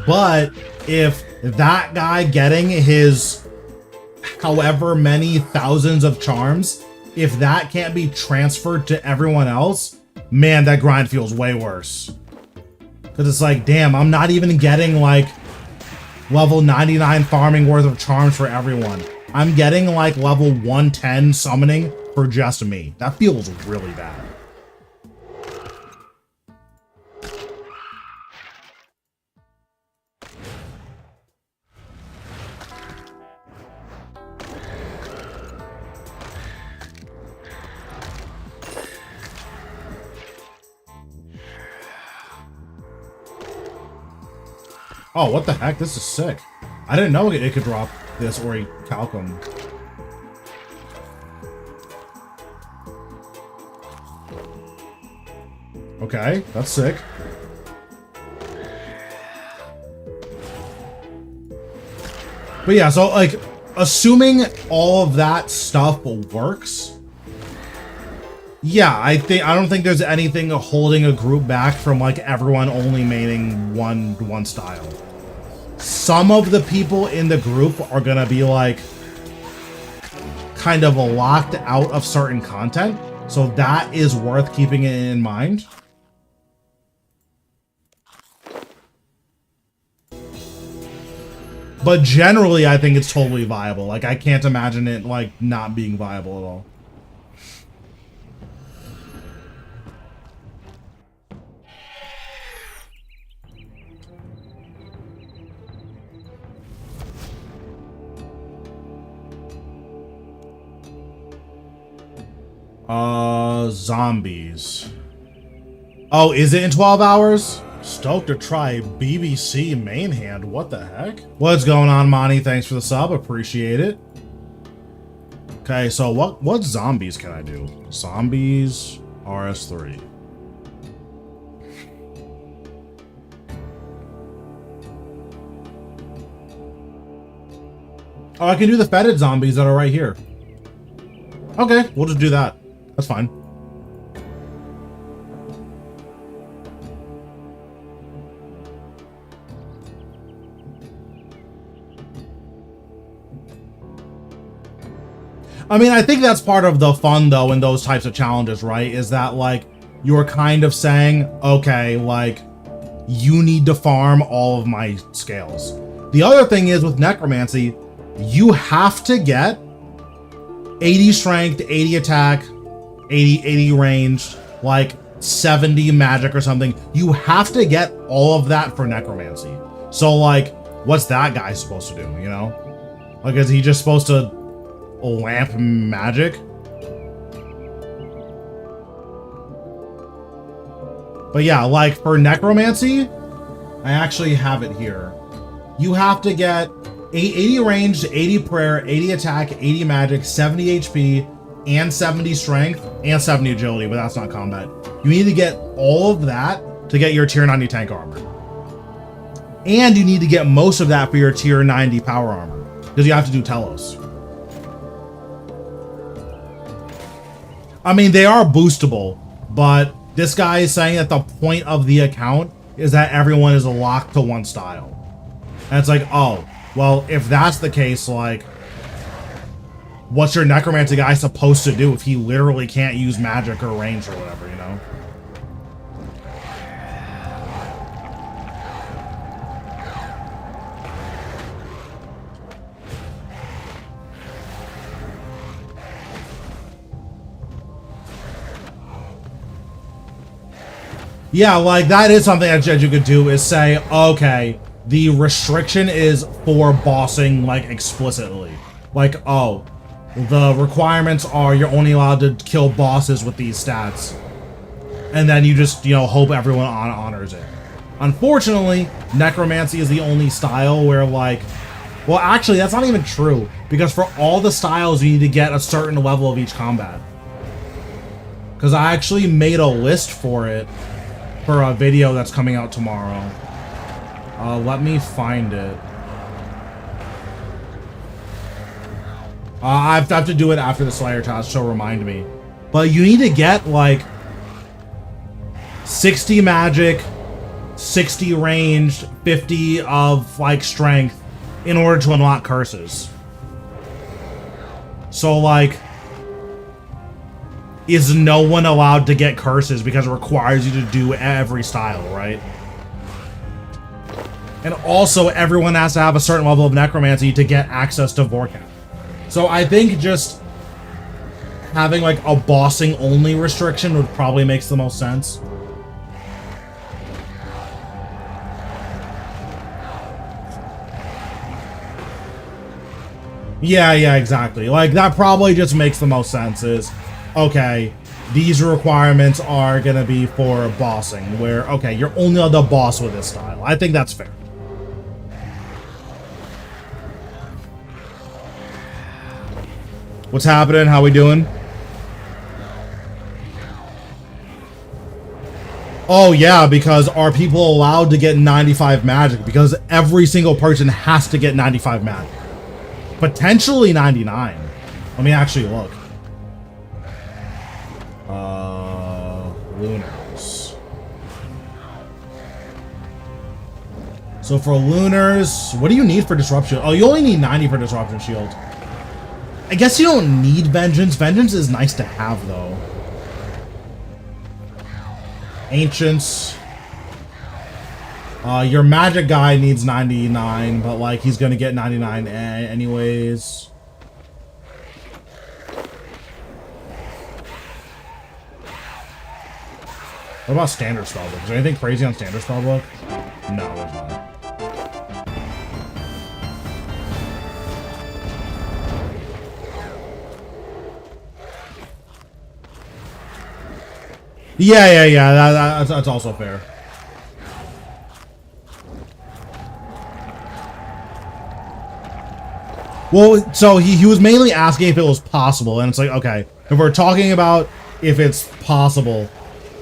But if that guy getting his however many thousands of charms, if that can't be transferred to everyone else, man, that grind feels way worse. Because it's like, damn, I'm not even getting, like, level 99 farming worth of charms for everyone. I'm getting, like, level 110 summoning for just me. That feels really bad. Oh, what the heck? This is sick. I didn't know it could drop this or a Calcum. Okay, that's sick. But yeah, so like, assuming all of that stuff works, yeah, I don't think there's anything holding a group back from like everyone only maining one style. Some of the people in the group are gonna be like kind of locked out of certain content, so that is worth keeping in mind. But generally, I think it's totally viable. Like, I can't imagine it like not being viable at all. Zombies. Oh, is it in 12 hours? Stoked to try BBC main hand. What the heck? What's going on, Monty? Thanks for the sub. Appreciate it. Okay, so what zombies can I do? Zombies RS3. Oh, I can do the fetid zombies that are right here. Okay, we'll just do that. That's fine. I mean, I think that's part of the fun, though, in those types of challenges, right? Is that, like, you're kind of saying, okay, like, you need to farm all of my scales. The other thing is, with necromancy, you have to get 80 strength, 80 attack, 80 range, like 70 magic or something. You have to get all of that for necromancy. So, like, what's that guy supposed to do, you know? Like, is he just supposed to lamp magic? But yeah, like for necromancy, I actually have it here. You have to get 80 ranged, 80 prayer, 80 attack, 80 magic, 70 HP, and 70 strength, and 70 agility, but that's not combat. You need to get all of that to get your tier 90 tank armor. And you need to get most of that for your tier 90 power armor, because you have to do Telos. I mean, they are boostable, but this guy is saying that the point of the account is that everyone is locked to one style. And it's like, oh, well, if that's the case, like, what's your necromancy guy supposed to do if he literally can't use magic or range or whatever, you know? Yeah, like, that is something that you could do, is say, okay, the restriction is for bossing, like, explicitly. Like, oh, the requirements are you're only allowed to kill bosses with these stats. And then you just, you know, hope everyone honors it. Unfortunately, necromancy is the only style where, like... Well, actually, that's not even true. Because for all the styles, you need to get a certain level of each combat. Because I actually made a list for it. For a video that's coming out tomorrow. Let me find it. I have to do it after the Slayer task, so remind me. But you need to get, like, 60 magic, 60 ranged, 50 of, like, strength in order to unlock curses. So, like... Is no one allowed to get curses because it requires you to do every style, right? And also, everyone has to have a certain level of necromancy to get access to Vorkath. So I think just having like a bossing only restriction would probably makes the most sense. Yeah, exactly. Like, that probably just makes the most sense is... Okay, these requirements are gonna be for bossing, where, okay, you're only allowed to boss with this style. I think that's fair. What's happening? How we doing? Oh yeah, because are people allowed to get 95 magic? Because every single person has to get 95 magic. Potentially 99. Let me actually look. Lunars. So for lunars, what do you need for disruption? Oh, you only need 90 for disruption shield. I guess you don't need vengeance. Vengeance is nice to have, though. Ancients. Your magic guy needs 99, but like he's gonna get 99 anyways. What about standard spellbook? Is there anything crazy on standard spellbook? No, there's not. Yeah. That's also fair. Well, so he was mainly asking if it was possible, and it's like, okay, if we're talking about if it's possible,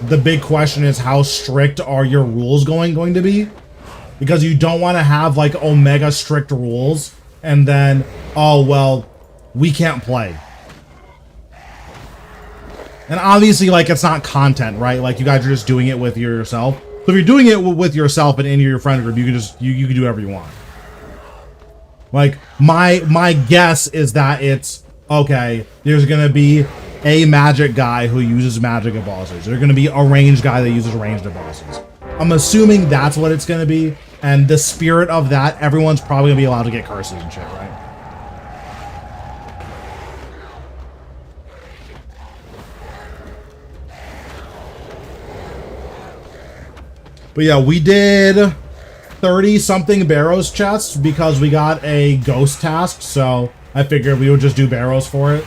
the big question is how strict are your rules going to be? Because you don't want to have like omega strict rules and then, oh well, we can't play. And obviously, like, it's not content, right? Like, you guys are just doing it with yourself. So if you're doing it with yourself and in your friend group, you can just you can do whatever you want. Like, my guess is that it's, okay, there's gonna be a magic guy who uses magic at bosses. There's gonna be a ranged guy that uses ranged at bosses. I'm assuming that's what it's gonna be, and the spirit of that, everyone's probably gonna be allowed to get curses and shit, right? But yeah, we did 30-something Barrows chests because we got a ghost task, so I figured we would just do Barrows for it.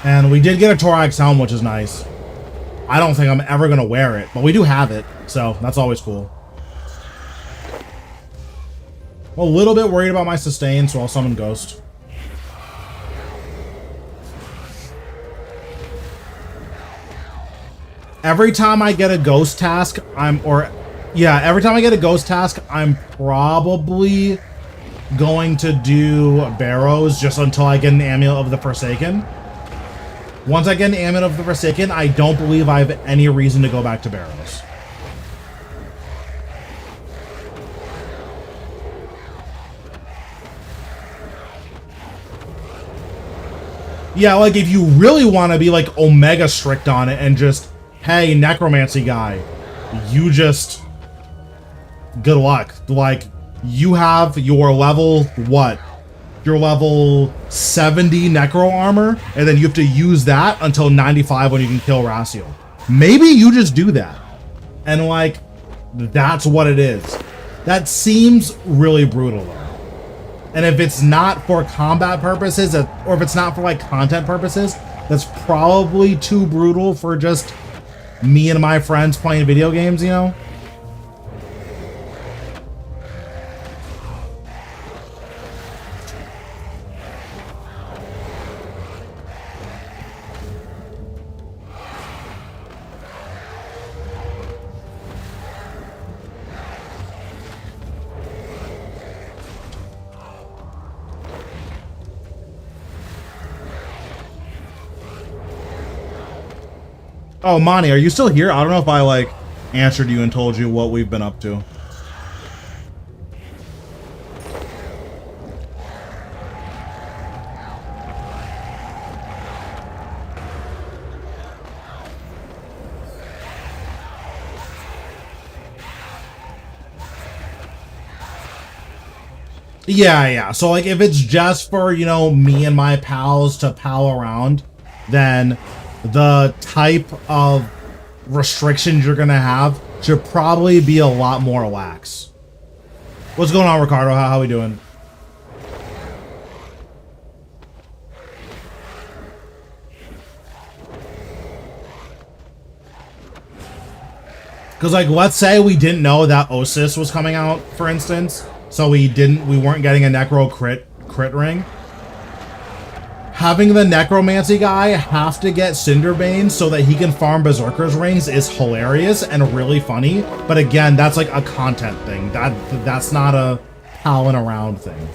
And we did get a Thorax helm, which is nice. I don't think I'm ever going to wear it, but we do have it, so that's always cool. I'm a little bit worried about my sustain, so I'll summon Ghost. Every time I get a ghost task, every time I get a ghost task, I'm probably going to do Barrows just until I get an Amulet of the Forsaken. Once I get an Amulet of the Forsaken, I don't believe I have any reason to go back to Barrows. Yeah, like if you really want to be like Omega strict on it and just, hey, necromancy guy, you just, good luck. Like, you have your level, what? Your level 70 necro armor, and then you have to use that until 95 when you can kill Raciel. Maybe you just do that. And like, that's what it is. That seems really brutal though. And if it's not for combat purposes, or if it's not for like content purposes, that's probably too brutal for just me and my friends playing video games, you know? Oh, Monty, are you still here? I don't know if I, like, answered you and told you what we've been up to. Yeah. So, like, if it's just for, you know, me and my pals to pal around, then the type of restrictions you're gonna have should probably be a lot more lax. What's going on, Ricardo? How we doing? Because, like, let's say we didn't know that Osis was coming out, for instance, so we weren't getting a Necro crit ring. Having the Necromancy guy have to get Cinderbane so that he can farm Berserker's rings is hilarious and really funny. But again, that's like a content thing. That's not a palling around thing.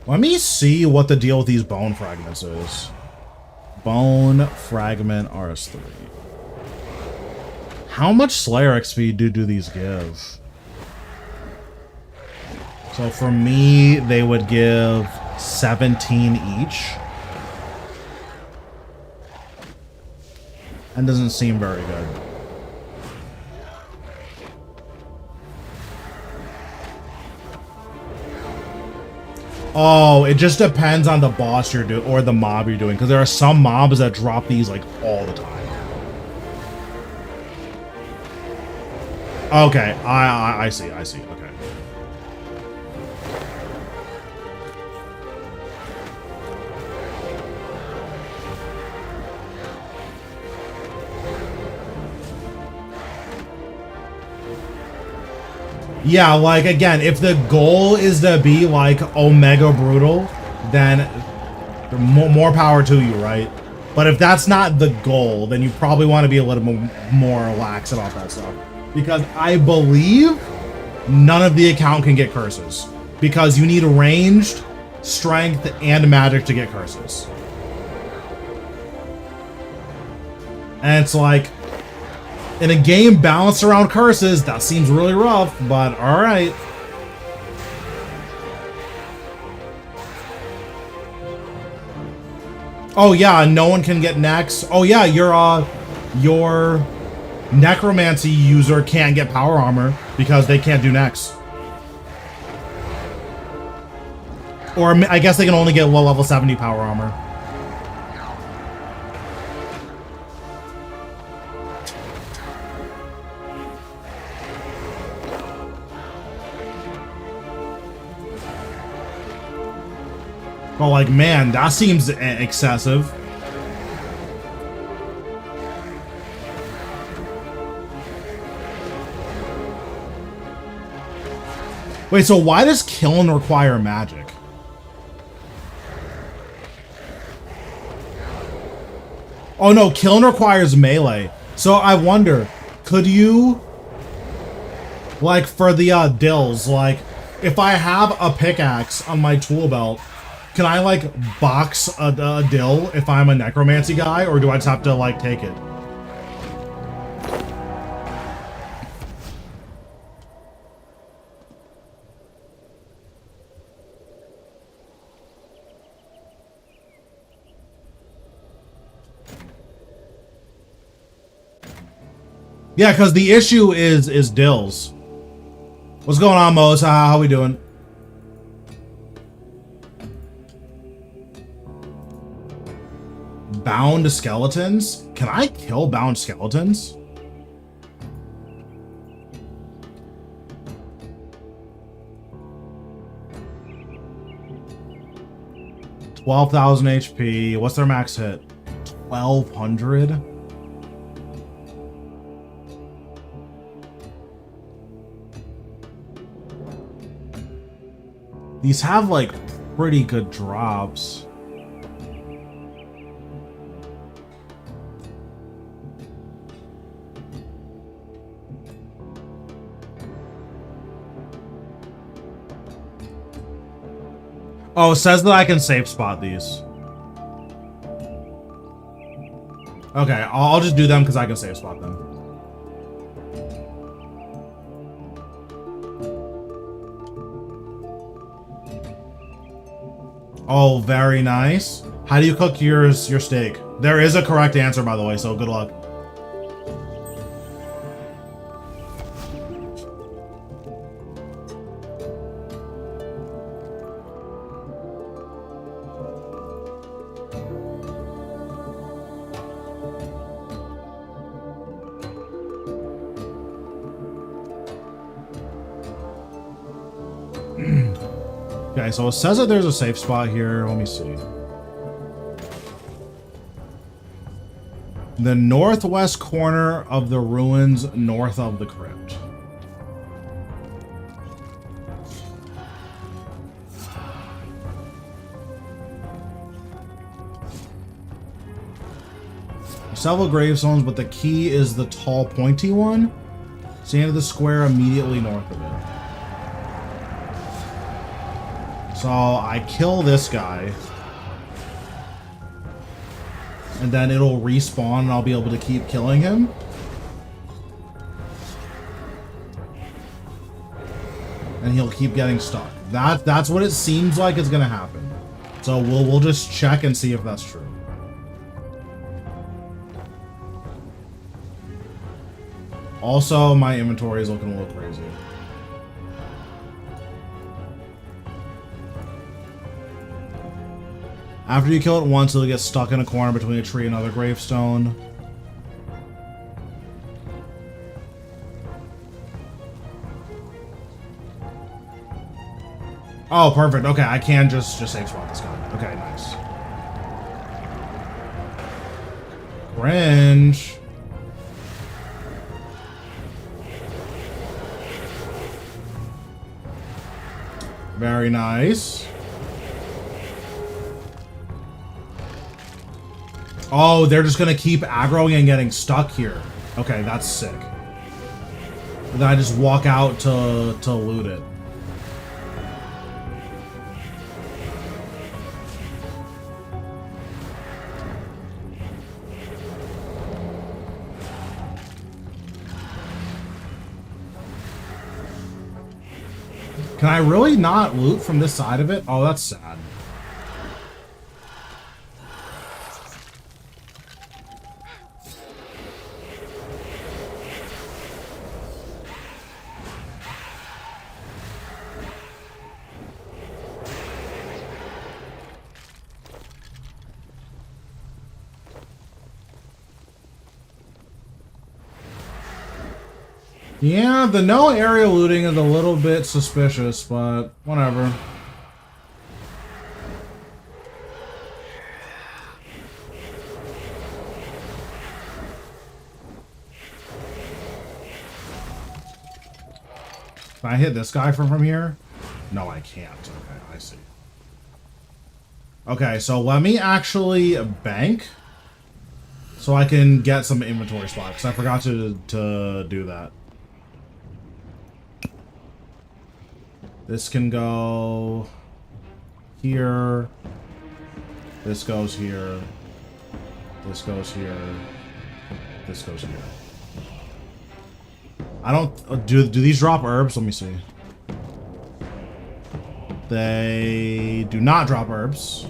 Let me see what the deal with these bone fragments is. Bone fragment RS3. How much Slayer XP do these give? So for me, they would give 17 each. That doesn't seem very good. Oh, it just depends on the boss you're doing or the mob you're doing, because there are some mobs that drop these like all the time. Okay, I see. Okay. Yeah, like, again, if the goal is to be, like, Omega Brutal, then more power to you, right? But if that's not the goal, then you probably want to be a little more lax about that stuff. Because I believe none of the account can get curses. Because you need ranged strength, and magic to get curses. And it's like, in a game balanced around curses, that seems really rough, but alright. Oh yeah, no one can get next. Oh yeah, your necromancy user can't get power armor because they can't do next. Or I guess they can only get low level 70 power armor. But like, man, that seems excessive. Wait, so why does killing require magic? Oh no, killing requires melee. So I wonder, could you, like for the dills, like if I have a pickaxe on my tool belt, can I like box a dill if I'm a necromancy guy, or do I just have to like take it? Yeah, because the issue is dills. What's going on, Mos? How we doing? Bound skeletons? Can I kill bound skeletons? $12,000 HP. What's their max hit? 1,200? These have like pretty good drops. Oh, it says that I can safe spot these. Okay, I'll just do them because I can safe spot them. Oh, very nice. How do you cook your steak? There is a correct answer, by the way, so good luck. Okay, so it says that there's a safe spot here. Let me see. The northwest corner of the ruins north of the crypt. Several gravestones, but the key is the tall, pointy one. Stand at the square immediately north of it. So I kill this guy. And then it'll respawn and I'll be able to keep killing him. And he'll keep getting stuck. That's what it seems like is gonna happen. So we'll just check and see if that's true. Also, my inventory is looking a little crazy. After you kill it once, it'll get stuck in a corner between a tree and another gravestone. Oh, perfect. Okay, I can just safe swap this guy. Okay, nice. Cringe. Very nice. Oh, they're just gonna keep aggroing and getting stuck here. Okay, that's sick. And then I just walk out to loot it. Can I really not loot from this side of it? Oh, that's sad. Yeah, the no area looting is a little bit suspicious, but whatever. Can I hit this guy from here? No, I can't. Okay, I see. Okay, so let me actually bank so I can get some inventory spot, because I forgot to do that. This can go here. This goes here. This goes here. This goes here. I don't... Do these drop herbs? Let me see. They do not drop herbs.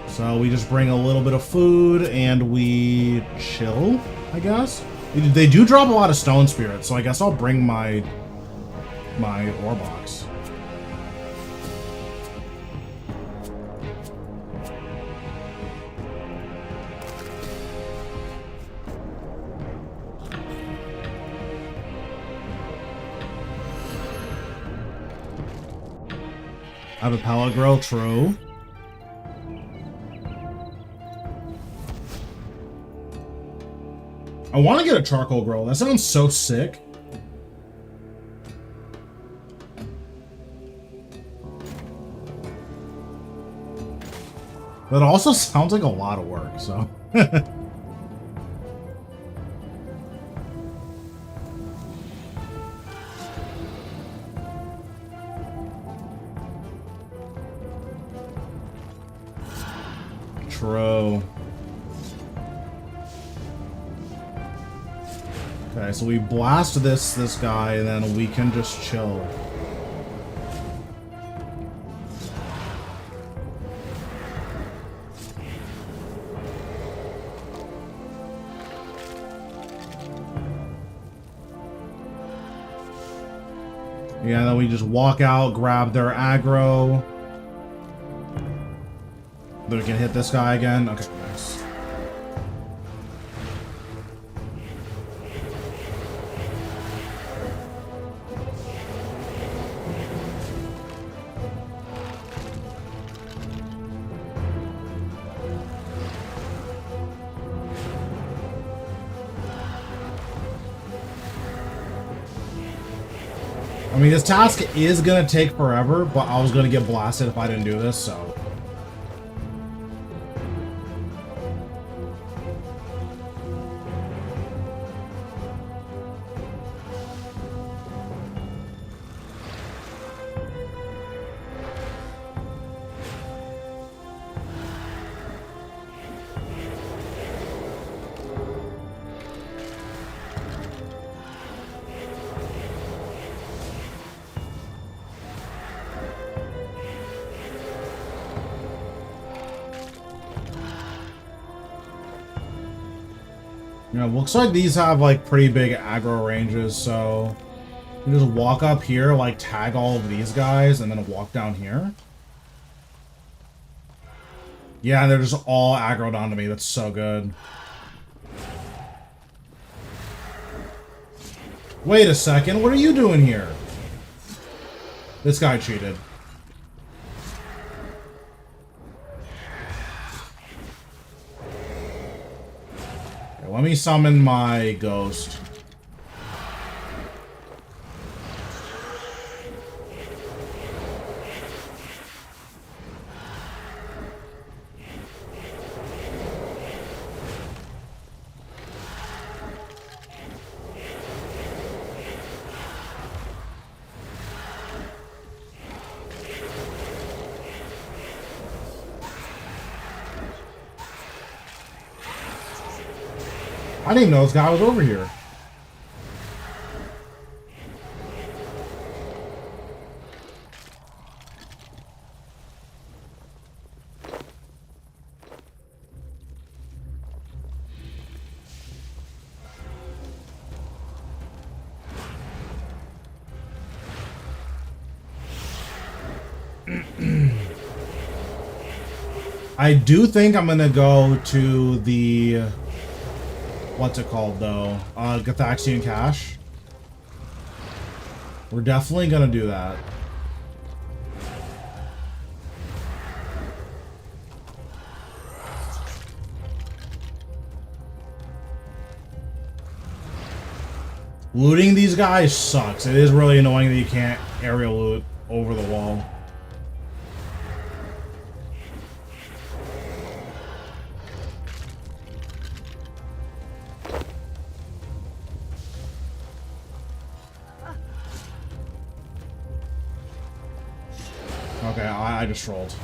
So we just bring a little bit of food and we chill, I guess. They do drop a lot of stone spirits, so I guess I'll bring my ore box. I have a pellet grill, true. I want to get a charcoal grill. That sounds so sick. That also sounds like a lot of work, so. True. Okay, so we blast this guy, and then we can just chill. Yeah, then we just walk out, grab their aggro. Then we can hit this guy again. Okay, nice. I mean, this task is gonna take forever, but I was gonna get blasted if I didn't do this, so. Yeah, looks like these have like pretty big aggro ranges, so you just walk up here, like tag all of these guys, and then walk down here. Yeah, they're just all aggroed onto me. That's so good. Wait a second, what are you doing here? This guy cheated. Let me summon my ghost. I didn't even know this guy was over here. I do think I'm gonna go to the... What's it called, though? Gathaxian Cache. We're definitely gonna do that. Looting these guys sucks. It is really annoying that you can't aerial loot over the wall. Okay, I just trolled.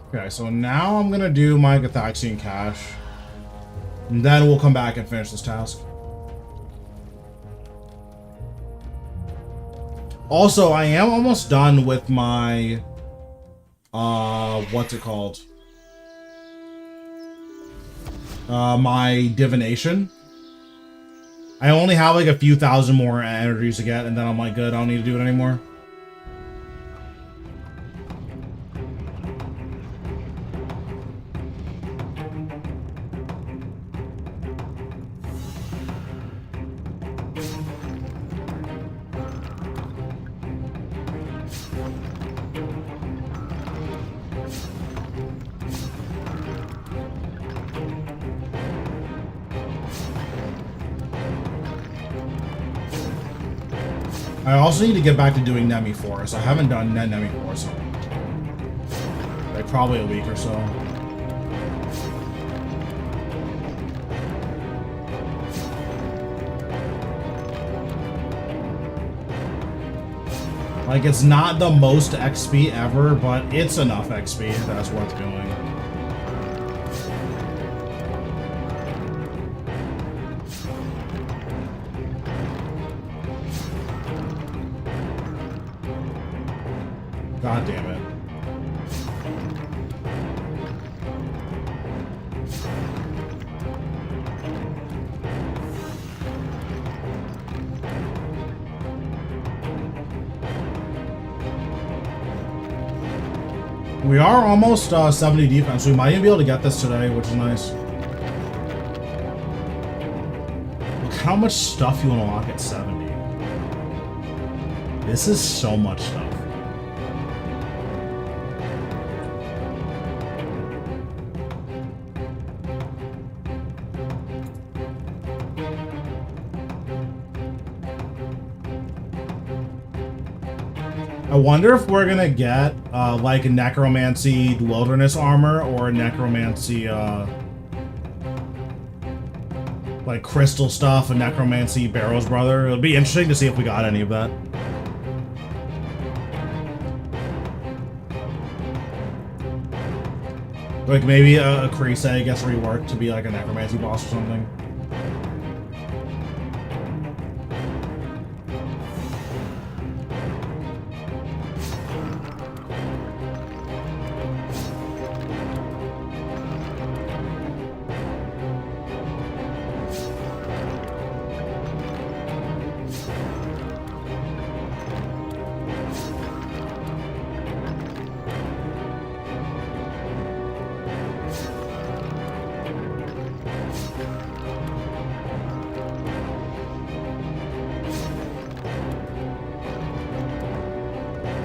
Okay, so now I'm gonna do my Gathaxian Cache. And then we'll come back and finish this task. Also, I am almost done with my... what's it called? My divination. I only have like a few thousand more energies to get, and then I'm like, good, I don't need to do it anymore. I also need to get back to doing Nemi Forest. I haven't done Nemi Forest in like probably a week or so. Like, it's not the most XP ever, but it's enough XP that's worth doing. God damn it. We are almost 70 defense. We might even be able to get this today, which is nice. Look how much stuff you unlock at 70. This is so much stuff. I wonder if we're gonna get like a necromancy wilderness armor or a necromancy like crystal stuff, a necromancy Barrow's brother. It'll be interesting to see if we got any of that. Like maybe a Crease gets reworked to be like a necromancy boss or something.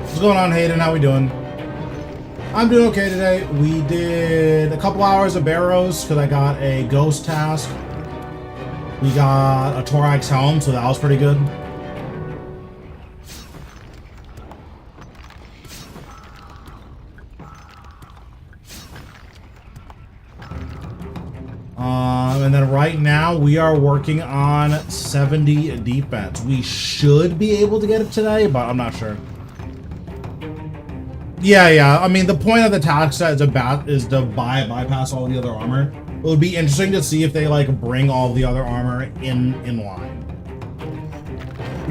What's going on, Hayden? How we doing? I'm doing okay today. We did a couple hours of Barrows because I got a ghost task. We got a Thorax helm, so that was pretty good. And then right now we are working on 70 defense. We should be able to get it today, but I'm not sure. Yeah. I mean, the point of the task set is to bypass all the other armor. It would be interesting to see if they like bring all the other armor in line.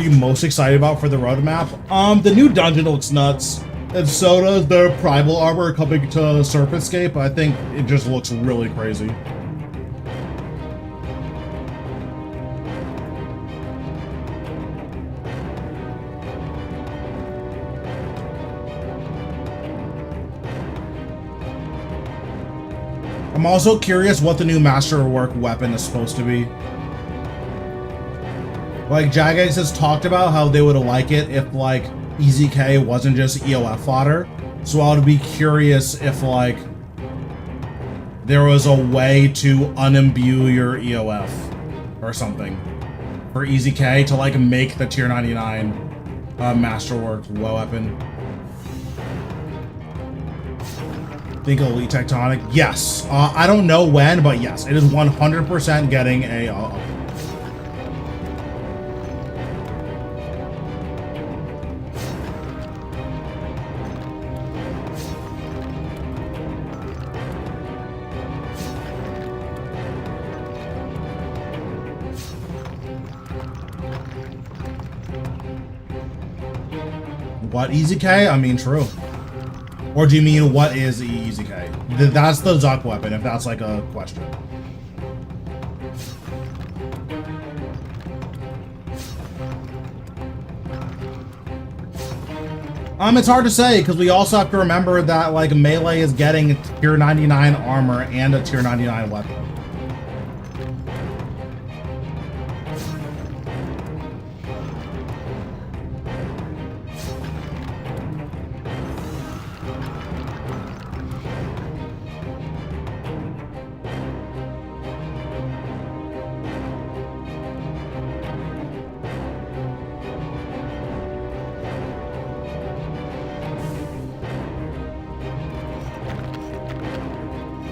are you most excited about for the roadmap? The new dungeon looks nuts. And so does their primal armor coming to Surface-scape. I think it just looks really crazy. I'm also curious what the new Masterwork weapon is supposed to be. Like, Jagex has talked about how they would like it if, like, EZK wasn't just EOF fodder. So I would be curious if, like, there was a way to unimbue your EOF or something for EZK to, like, make the tier 99 Masterwork weapon. Think Elite Tectonic? Yes. I don't know when, but yes, it is 100% getting a... What, EZK? I mean, true. Or do you mean what is EZK? That's the Zuk weapon, if that's like a question. It's hard to say, because we also have to remember that, like, Melee is getting tier 99 armor and a tier 99 weapon.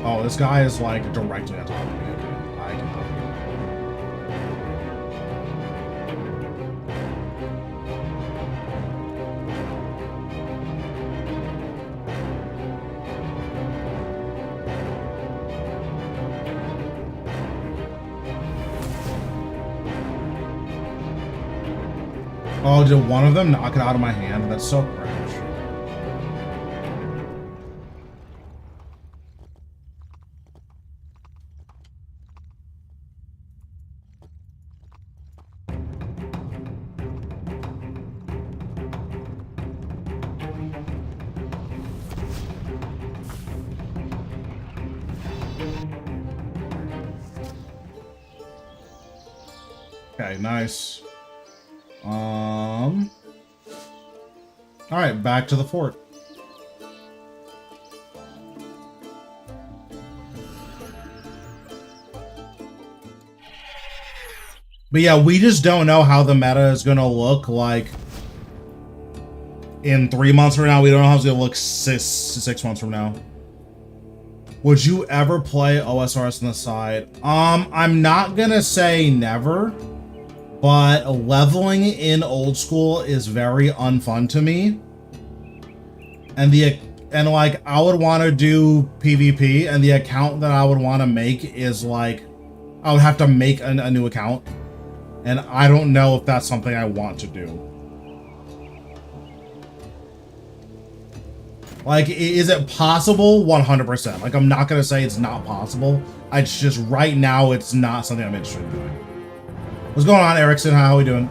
Oh, this guy is like directly on top of me. Okay, I can help you. Oh, did one of them knock it out of my hand? That's so cringe. Okay, nice. All right, back to the fort. But yeah, we just don't know how the meta is gonna look like in 3 months from now. We don't know how it's gonna look six months from now. Would you ever play OSRS on the side? I'm not gonna say never, but leveling in old school is very unfun to me. And like, I would want to do PvP, and the account that I would want to make is like, I would have to make a new account. And I don't know if that's something I want to do. Like, is it possible? 100%. Like, I'm not going to say it's not possible. It's just right now, it's not something I'm interested in doing. What's going on, Erickson? How are we doing?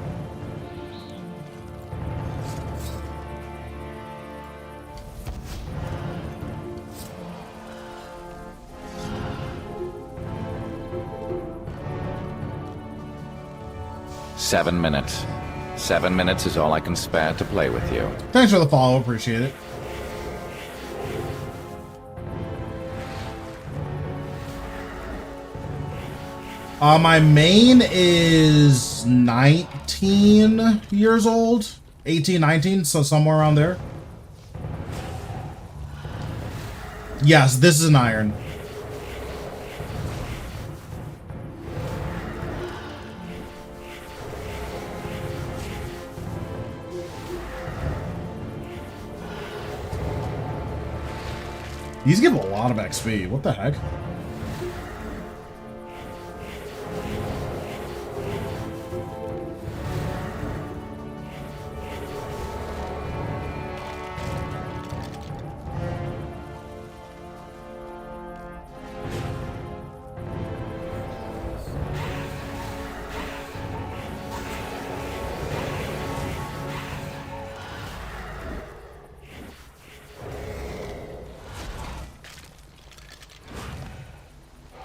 Seven minutes. 7 minutes is all I can spare to play with you. Thanks for the follow. Appreciate it. My main is 19 years old. 18, 19, so somewhere around there. Yes, this is an iron. These give a lot of XP. What the heck?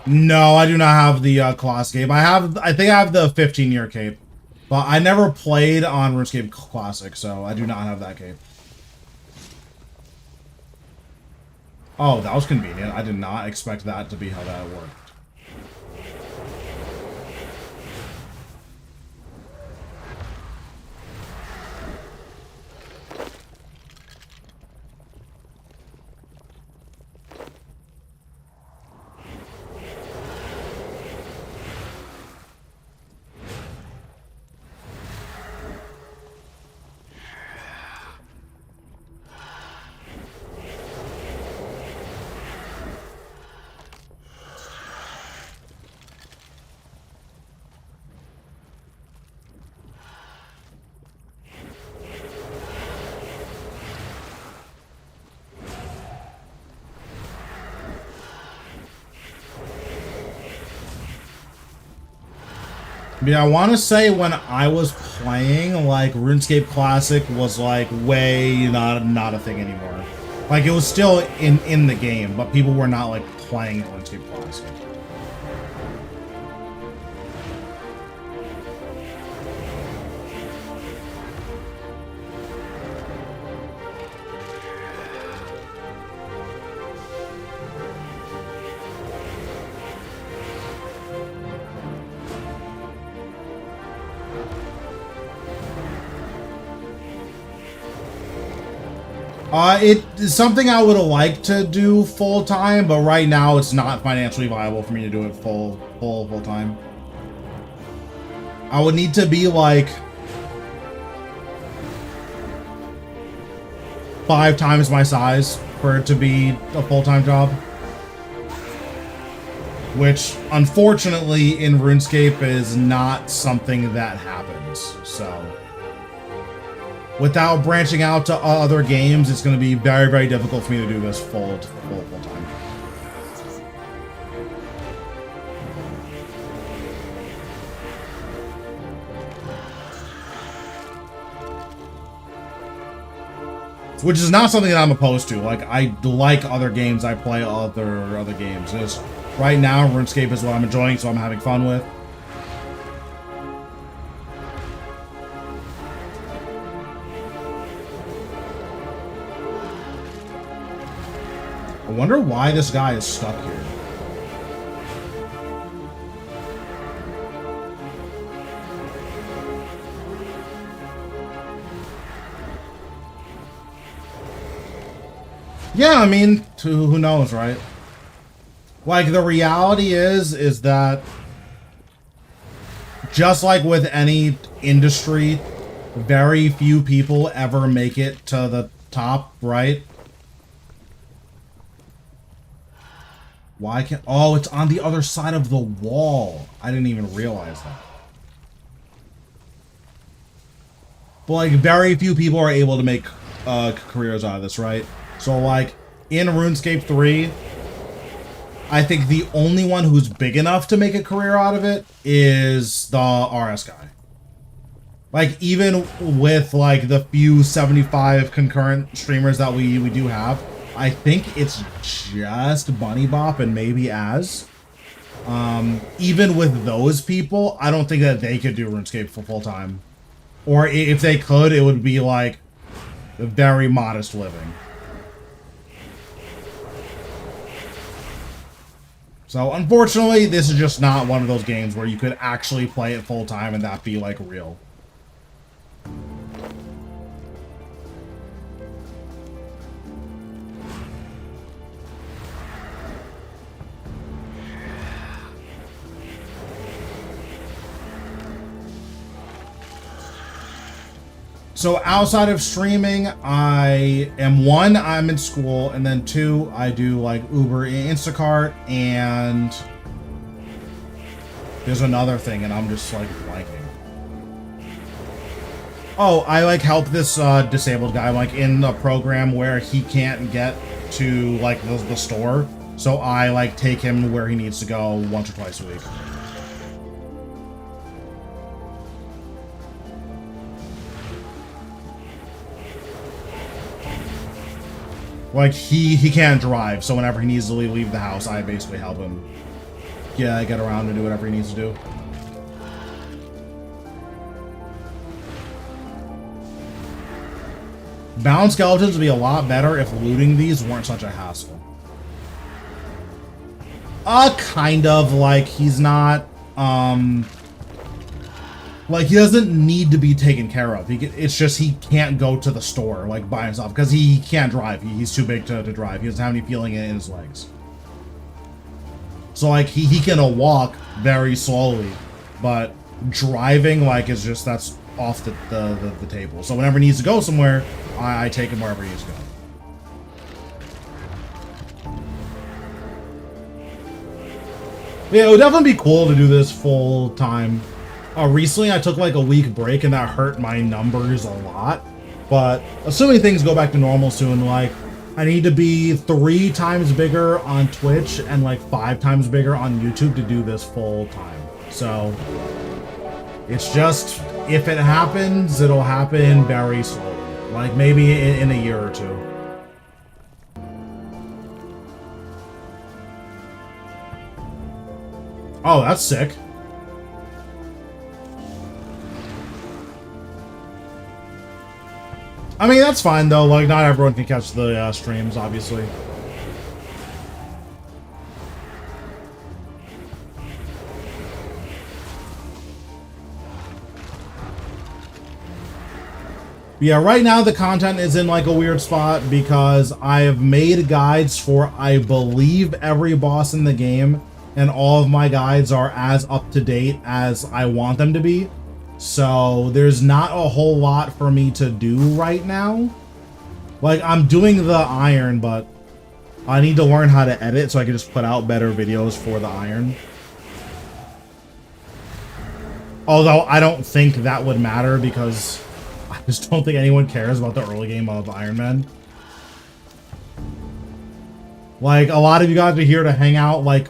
No, I do not have the Class cape. I think I have the 15-year cape. But I never played on RuneScape Classic, so I do not have that cape. Oh, that was convenient. I did not expect that to be how that worked. Yeah, I want to say when I was playing, like, RuneScape Classic was, like, way not a thing anymore. Like, it was still in the game, but people were not, like, playing RuneScape Classic. It's something I would have liked to do full time, but right now it's not financially viable for me to do it full time. I would need to be like 5 times my size for it to be a full-time job. Which, unfortunately, in RuneScape is not something that happens, so... Without branching out to other games, it's going to be very, very difficult for me to do this full time. Which is not something that I'm opposed to. Like, I like other games. I play other games. Just right now, RuneScape is what I'm enjoying, so I'm having fun with. I wonder why this guy is stuck here. Yeah, I mean, who knows, right? Like, the reality is that just like with any industry, very few people ever make it to the top, right? Why can't... Oh, it's on the other side of the wall. I didn't even realize that. But, like, very few people are able to make careers out of this, right? So, like, in RuneScape 3, I think the only one who's big enough to make a career out of it is the RS guy. Like, even with, like, the few 75 concurrent streamers that we do have, I think it's just Bunny Bop and maybe Az. Even with those people, I don't think that they could do RuneScape for full time. Or if they could, it would be like a very modest living. So unfortunately, this is just not one of those games where you could actually play it full time and that be like real. So outside of streaming, I am 1, I'm in school, and then 2, I do like Uber and Instacart, and there's another thing, and I'm just like blanking. Oh, I like help this disabled guy like in a program where he can't get to like the store, so I like take him where he needs to go once or twice a week. Like, he can't drive, so whenever he needs to leave the house, I basically help him. get around and do whatever he needs to do. Bound skeletons would be a lot better if looting these weren't such a hassle. Kind of, like, he's not, like, he doesn't need to be taken care of. It's just he can't go to the store, like, by himself, because he can't drive. He's too big to drive. He doesn't have any feeling in his legs. So, like, he can walk very slowly, but driving, like, is just, that's off the table. So whenever he needs to go somewhere, I take him wherever he needs to go. Yeah, it would definitely be cool to do this full time. Recently, I took like a week break and that hurt my numbers a lot. But assuming things go back to normal soon, like I need to be 3 times bigger on Twitch and like 5 times bigger on YouTube to do this full time. So it's just, if it happens, it'll happen very slowly. Like maybe in a year or 2. Oh, that's sick. I mean, that's fine, though. Like, not everyone can catch the streams, obviously. Yeah, right now the content is in, like, a weird spot because I have made guides for, I believe, every boss in the game. And all of my guides are as up-to-date as I want them to be. So there's not a whole lot for me to do right now. Like, I'm doing the iron, but I need to learn how to edit so I can just put out better videos for the iron. Although I don't think that would matter because I just don't think anyone cares about the early game of Iron Man. Like, a lot of you guys are here to hang out, like,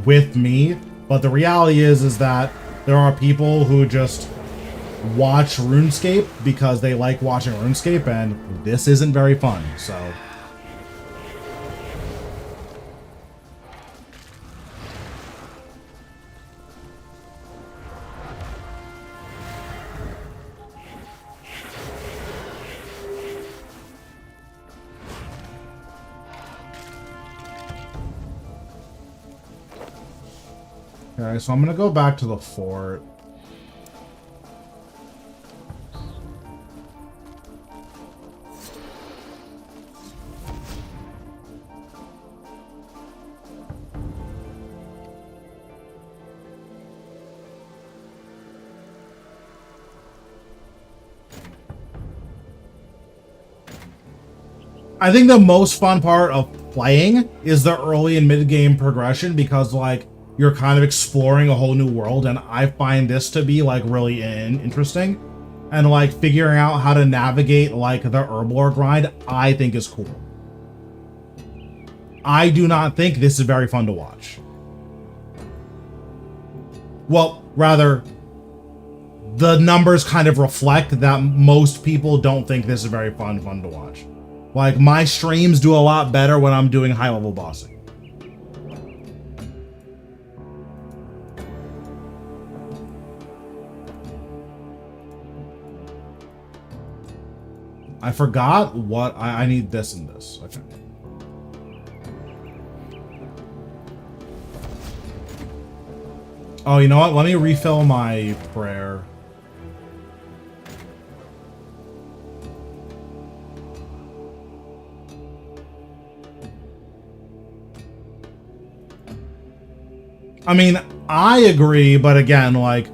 with me, but the reality is that there are people who just watch RuneScape because they like watching RuneScape, and this isn't very fun, so. Okay, so I'm gonna go back to the fort. I think the most fun part of playing is the early and mid-game progression because, like, you're kind of exploring a whole new world, and I find this to be, like, really interesting. And, like, figuring out how to navigate, like, the Herblore grind, I think is cool. I do not think this is very fun to watch. Well, rather, the numbers kind of reflect that most people don't think this is very fun to watch. Like, my streams do a lot better when I'm doing high-level bossing. I forgot what I need this and this. Okay. Oh, you know what? Let me refill my prayer. I mean, I agree, but again, like,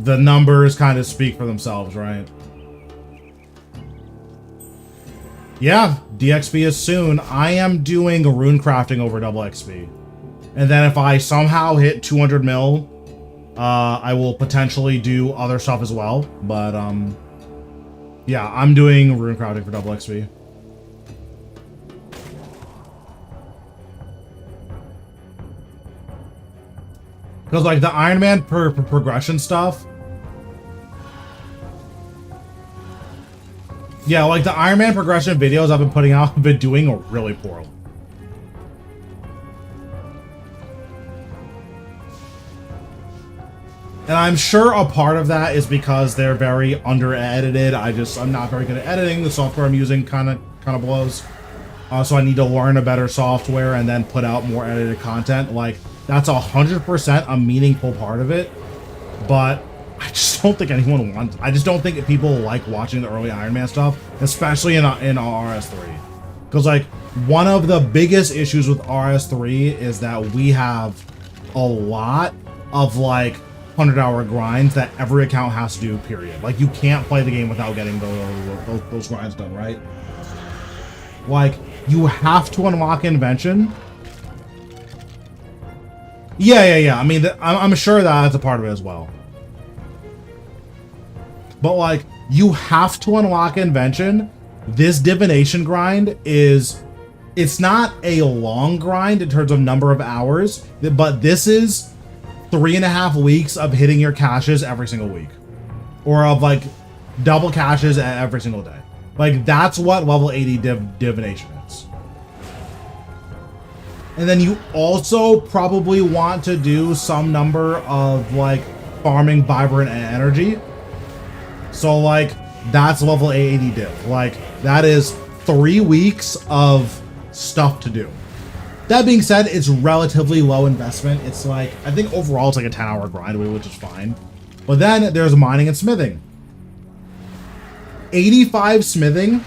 the numbers kind of speak for themselves, right? Yeah, DXP is soon. I am doing rune crafting over double XP. And then if I somehow hit 200 mil, I will potentially do other stuff as well. But, yeah, I'm doing rune crafting for double XP. Because, like, the Iron Man progression stuff... Yeah, like, the Iron Man progression videos I've been putting out have been doing really poorly. And I'm sure a part of that is because they're very under-edited. I'm not very good at editing. The software I'm using kind of blows. So I need to learn a better software and then put out more edited content. Like, that's 100% a meaningful part of it. But I just don't think anyone wants... I just don't think people like watching the early Iron Man stuff, especially in RS3. Because, like, one of the biggest issues with RS3 is that we have a lot of, like, 100-hour grinds that every account has to do, period. Like, you can't play the game without getting those grinds done, right? Like, you have to unlock Invention. Yeah. I mean, I'm sure that's a part of it as well. But, like, you have to unlock Invention. This divination grind is... It's not a long grind in terms of number of hours, but this is 3.5 weeks of hitting your caches every single week. Or of, like, double caches every single day. Like, that's what level 80 divination is. And then you also probably want to do some number of, like, farming vibrant energy. So, like, that's level 80 div. Like, that is 3 weeks of stuff to do. That being said, it's relatively low investment. It's like, I think overall it's like a 10-hour grind, which is fine. But then there's mining and smithing. 85 smithing,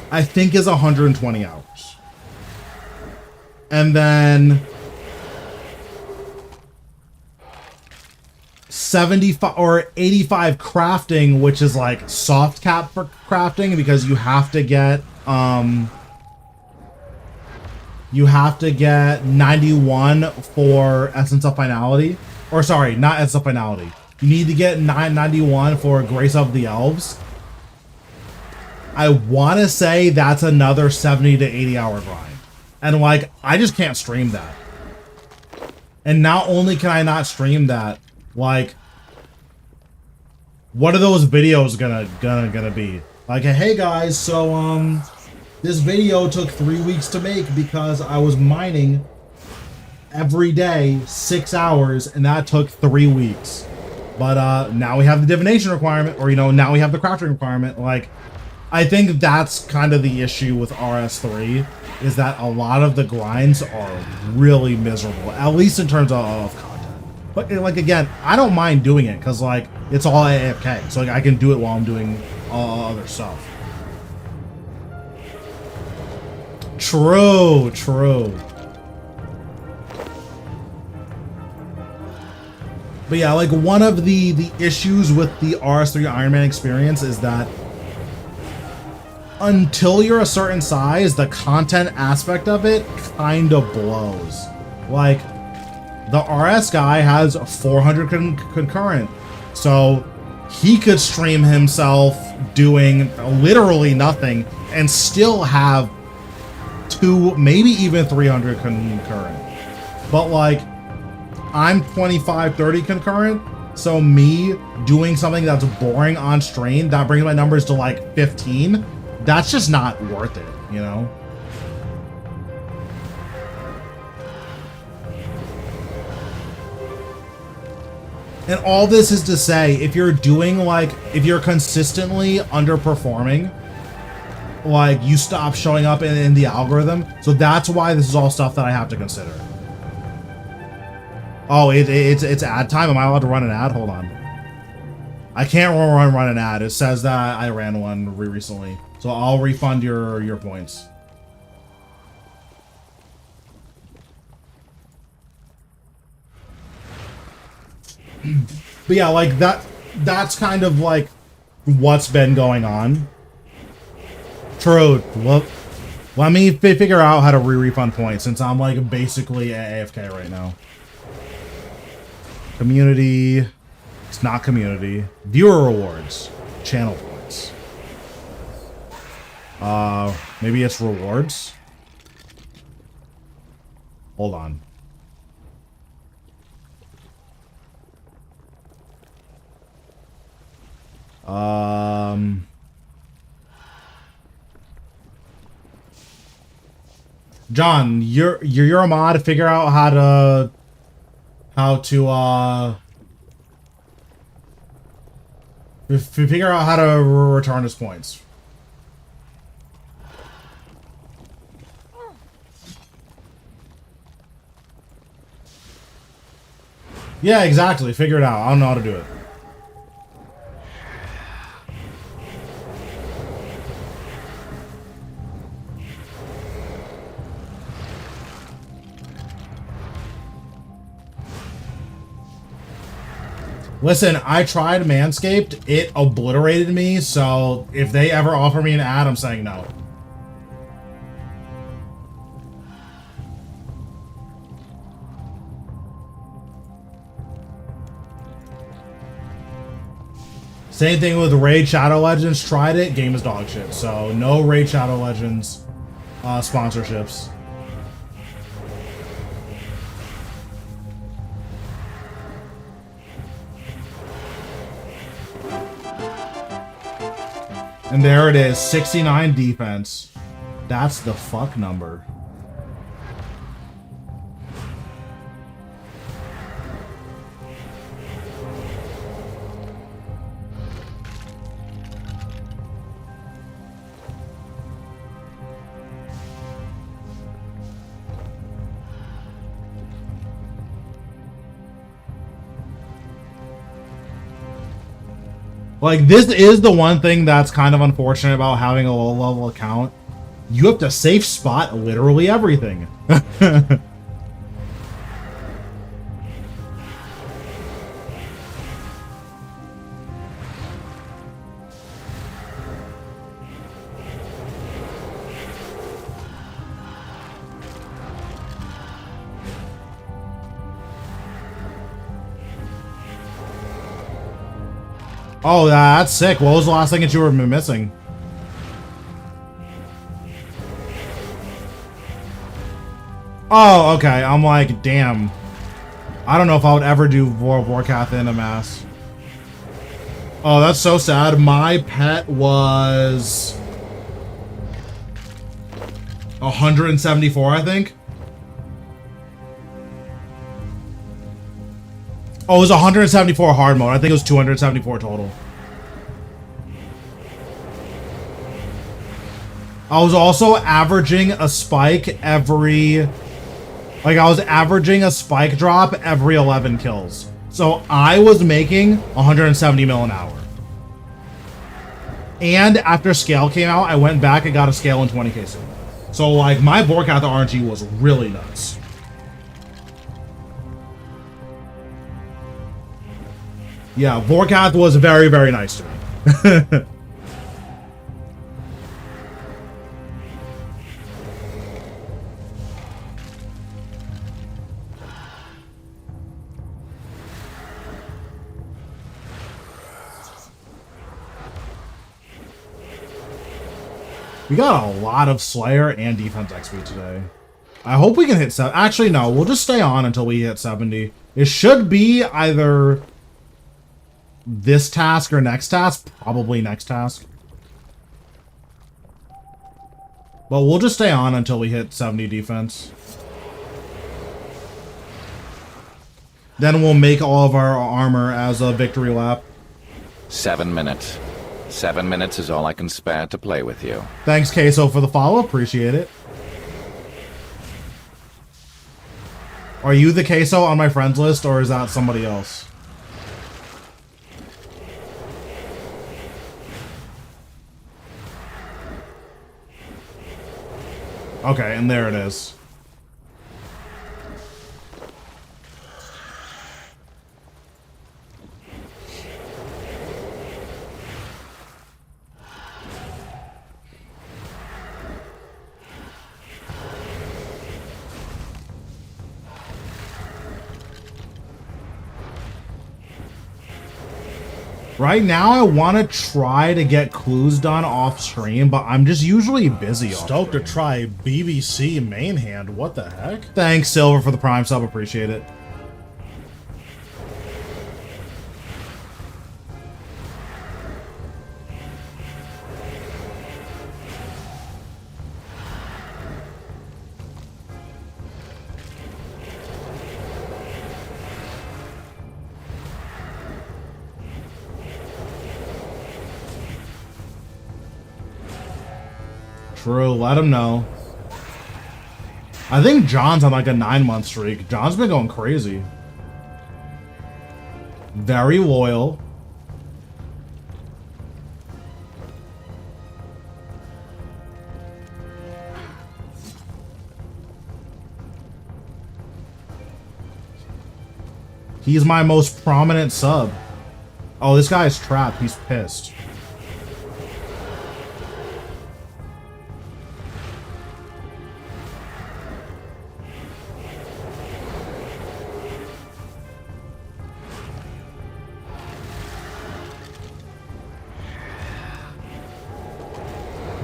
I think, is 120 hours. And then 75 or 85 crafting, which is like soft cap for crafting, because you have to get 91 for Essence of Finality. Or sorry, not Essence of Finality. You need to get 991 for Grace of the Elves. I want to say that's another 70 to 80 hour grind. And, like, I just can't stream that. And not only can I not stream that, like, what are those videos gonna be? Like, hey guys, so, this video took 3 weeks to make because I was mining every day, 6 hours, and that took 3 weeks. But, now we have the divination requirement, or, you know, now we have the crafting requirement. Like, I think that's kind of the issue with RS3, is that a lot of the grinds are really miserable, at least in terms of content. But, like, again, I don't mind doing it, because, like, it's all AFK, so, like, I can do it while I'm doing other stuff. True. But yeah, like, one of the issues with the RS3 Iron Man experience is that until you're a certain size, the content aspect of it kind of blows. Like, the RS guy has 400 concurrent, so he could stream himself doing literally nothing and still have 2, maybe even 300 concurrent. But, like, I'm 25, 30 concurrent, so me doing something that's boring on stream that brings my numbers to, like, 15, that's just not worth it, you know? And all this is to say, if you're doing, like, if you're consistently underperforming, like, you stop showing up in the algorithm. So that's why this is all stuff that I have to consider. Oh, it's ad time. Am I allowed to run an ad? Hold on. I can't run an ad. It says that I ran one recently. So I'll refund your points. But yeah, like, that's kind of like what's been going on. True. Well, let me figure out how to refund points, since I'm, like, basically AFK right now. Community. It's not community. Viewer rewards. Channel points. Maybe it's rewards. Hold on. John, you're a mod. Figure out how to how to figure out how to return his points. Yeah, exactly. Figure it out. I don't know how to do it. Listen, I tried Manscaped. It obliterated me, so if they ever offer me an ad, I'm saying no. Same thing with Raid Shadow Legends. Tried it. Game is dog shit. So no Raid Shadow Legends sponsorships. And there it is, 69 defense. That's the fuck number. Like, this is the one thing that's kind of unfortunate about having a low-level account. You have to safe spot literally everything. Oh, that's sick. What was the last thing that you were missing? Oh, okay. I'm like, damn. I don't know if I would ever do Vorkath in a mass. Oh, that's so sad. My pet was 174, I think. Oh, it was 174 hard mode. I think it was 274 total. I was also averaging a spike every... Like, I was averaging a spike drop every 11 kills. So, I was making 170 mil an hour. And after Scale came out, I went back and got a Scale in 20k soon. So, like, my Vorkath RNG was really nuts. Yeah, Vorkath was very, very nice to me. We got a lot of Slayer and Defense XP today. I hope we can hit 7. Actually, no. We'll just stay on until we hit 70. It should be either this task or next task. Probably next task. But we'll just stay on until we hit 70 defense. Then we'll make all of our armor as a victory lap. 7 minutes. 7 minutes is all I can spare to play with you. Thanks, Queso, for the follow. Appreciate it. Are you the Queso on my friends list, or is that somebody else? Okay, and there it is. Right now, I want to try to get clues done off stream, but I'm just usually busy off stream. Stoked to try BBC main hand. What the heck? Thanks, Silver, for the Prime sub. Appreciate it. True, let him know. I think John's on like a 9-month streak. John's been going crazy. Very loyal. He's my most prominent sub. Oh, this guy is trapped. He's pissed.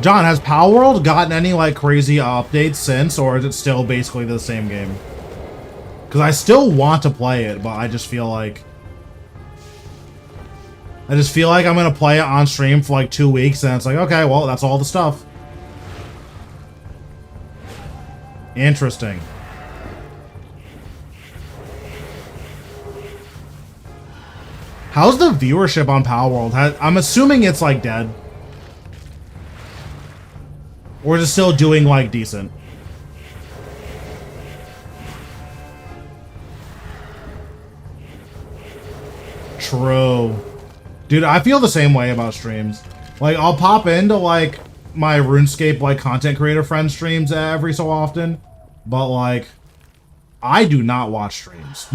John, has Power World gotten any like crazy updates since, or is it still basically the same game? Because I still want to play it, but I just feel like I'm gonna play it on stream for like 2 weeks, and it's like, okay, well, that's all the stuff. Interesting. How's the viewership on Power World? I'm assuming it's like dead. Or is it still doing, like, decent? True. Dude, I feel the same way about streams. Like, I'll pop into, like, my RuneScape, like, content creator friend streams every so often. But, like, I do not watch streams.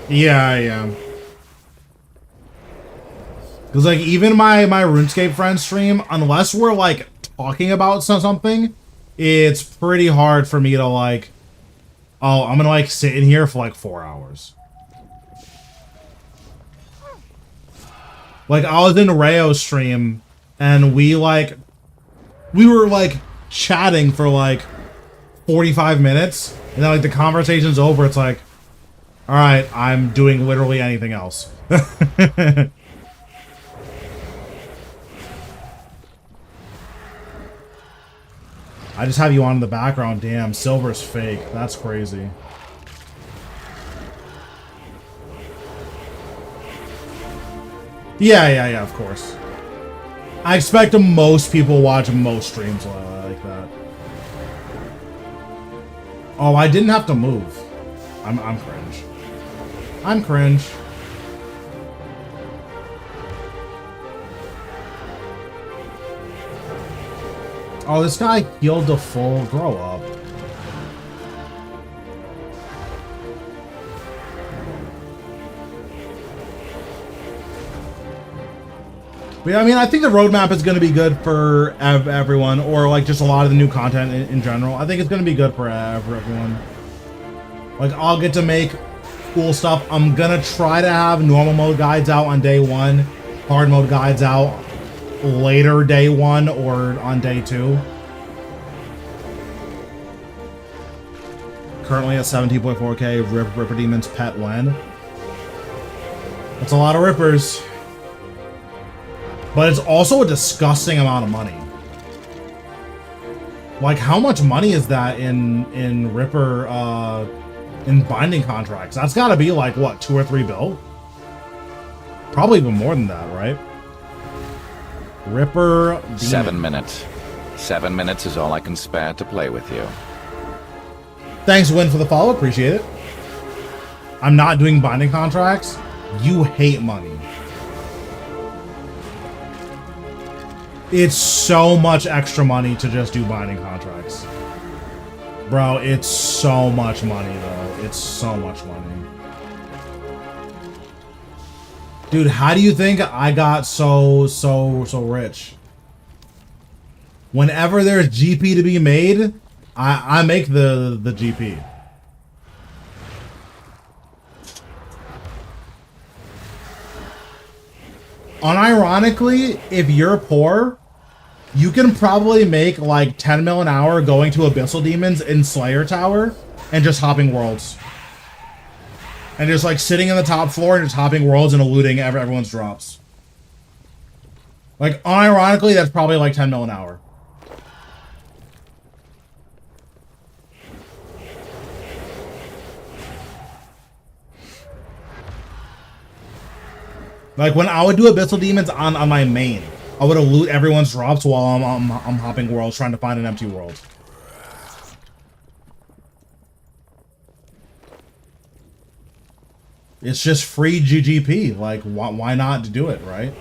Yeah, I am. Because, like, even my RuneScape friend stream, unless we're, like, talking about something, it's pretty hard for me to, like, oh, I'm gonna, like, sit in here for, like, 4 hours. Like, I was in Rayo's stream, and we were, like, chatting for, like, 45 minutes, and then, like, the conversation's over, it's like, alright, I'm doing literally anything else. I just have you on in the background. Damn, silver's fake. That's crazy. Yeah, of course. I expect most people watch most streams like that. Oh, I didn't have to move. I'm cringe. I'm cringe. Oh, this guy healed the full. Grow up. But yeah, I mean, I think the roadmap is going to be good for everyone, or like just a lot of the new content in general. I think it's going to be good for everyone. Like, I'll get to make cool stuff. I'm gonna try to have normal mode guides out on day 1, hard mode guides out later day 1 or on day 2. Currently at 17.4k, Ripper Demon's pet when. That's a lot of rippers. But it's also a disgusting amount of money. Like, how much money is that in Ripper, in binding contracts? That's gotta be like, what, 2 or 3 bill? Probably even more than that, right? Ripper Demon. 7 minutes. 7 minutes is all I can spare to play with you. Thanks, Win, for the follow. Appreciate it. I'm not doing binding contracts. You hate money. It's so much extra money to just do binding contracts. Bro, it's so much money, though. It's so much money. Dude, how do you think I got so rich? Whenever there's GP to be made, I make the GP. Unironically, if you're poor, You can probably make like 10 mil an hour going to Abyssal Demons in Slayer Tower and just hopping worlds. And just like sitting in the top floor and just hopping worlds and eluding everyone's drops. Like, unironically, that's probably like 10 mil an hour. Like, when I would do Abyssal Demons on my main, I would loot everyone's drops while I'm hopping worlds trying to find an empty world. It's just free GGP. Like, why not do it, right?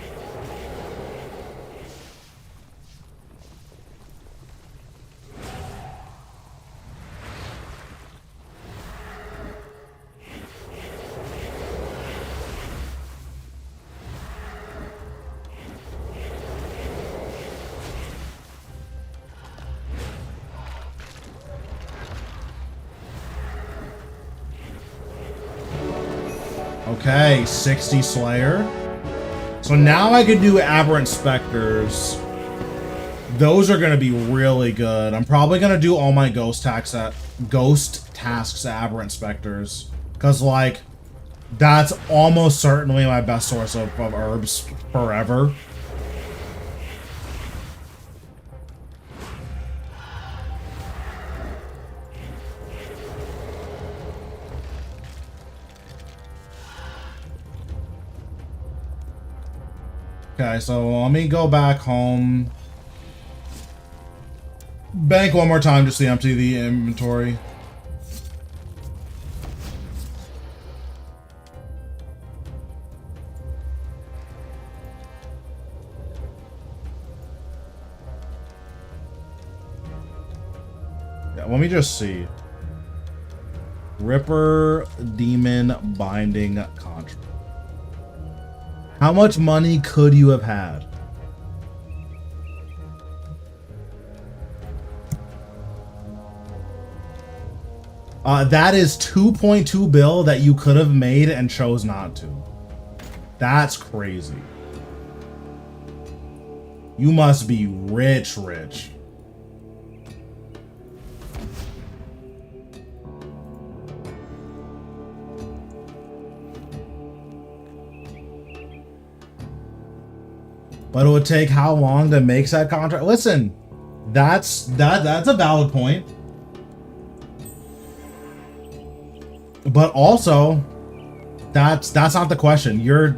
Okay, 60 Slayer. So now I can do Aberrant Specters. Those are going to be really good. I'm probably going to do all my ghost tasks at Aberrant Specters. Because, like, that's almost certainly my best source of herbs forever. Okay, so let me go back home. Bank one more time just to empty the inventory. Yeah, let me just see. Ripper Demon Binding Contract. How much money could you have had? That is 2.2 bill that you could have made and chose not to. That's crazy. You must be rich, rich. But it would take how long to make that contract? Listen, that's a valid point. But also, that's not the question. You're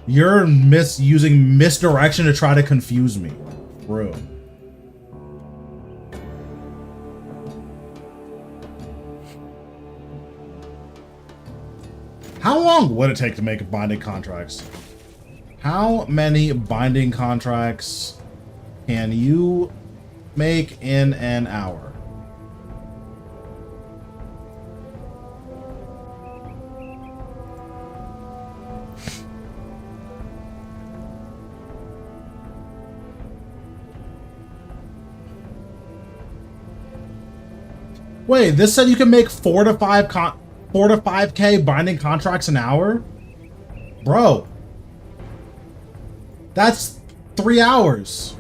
using misdirection to try to confuse me. Bro. How long would it take to make binding contracts? How many binding contracts can you make in an hour? Wait, this said you can make 4 to 5K binding contracts an hour? Bro. That's 3 hours.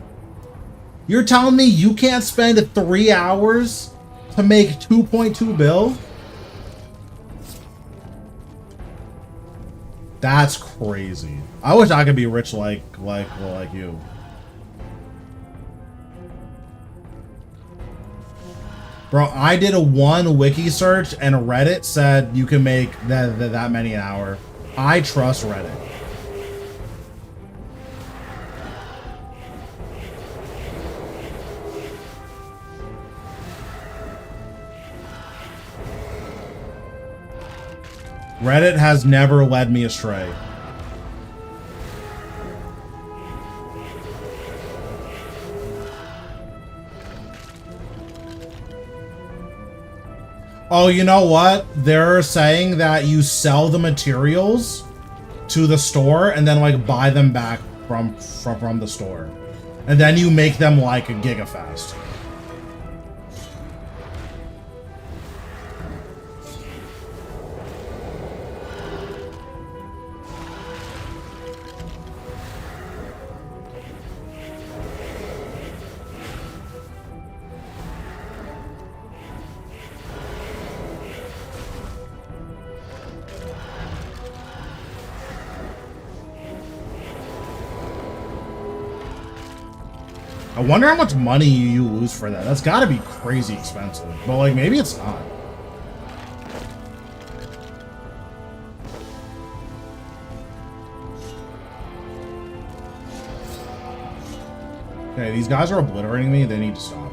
You're telling me you can't spend 3 hours to make 2.2 bill? That's crazy. I wish I could be rich like you. Bro, I did a one wiki search and Reddit said you can make that many an hour. I trust Reddit. Reddit has never led me astray. Oh, you know what? They're saying that you sell the materials to the store and then like buy them back from the store. And then you make them like a gigafast. I wonder how much money you lose for that. That's gotta be crazy expensive. But, like, maybe it's not. Okay, these guys are obliterating me. They need to stop.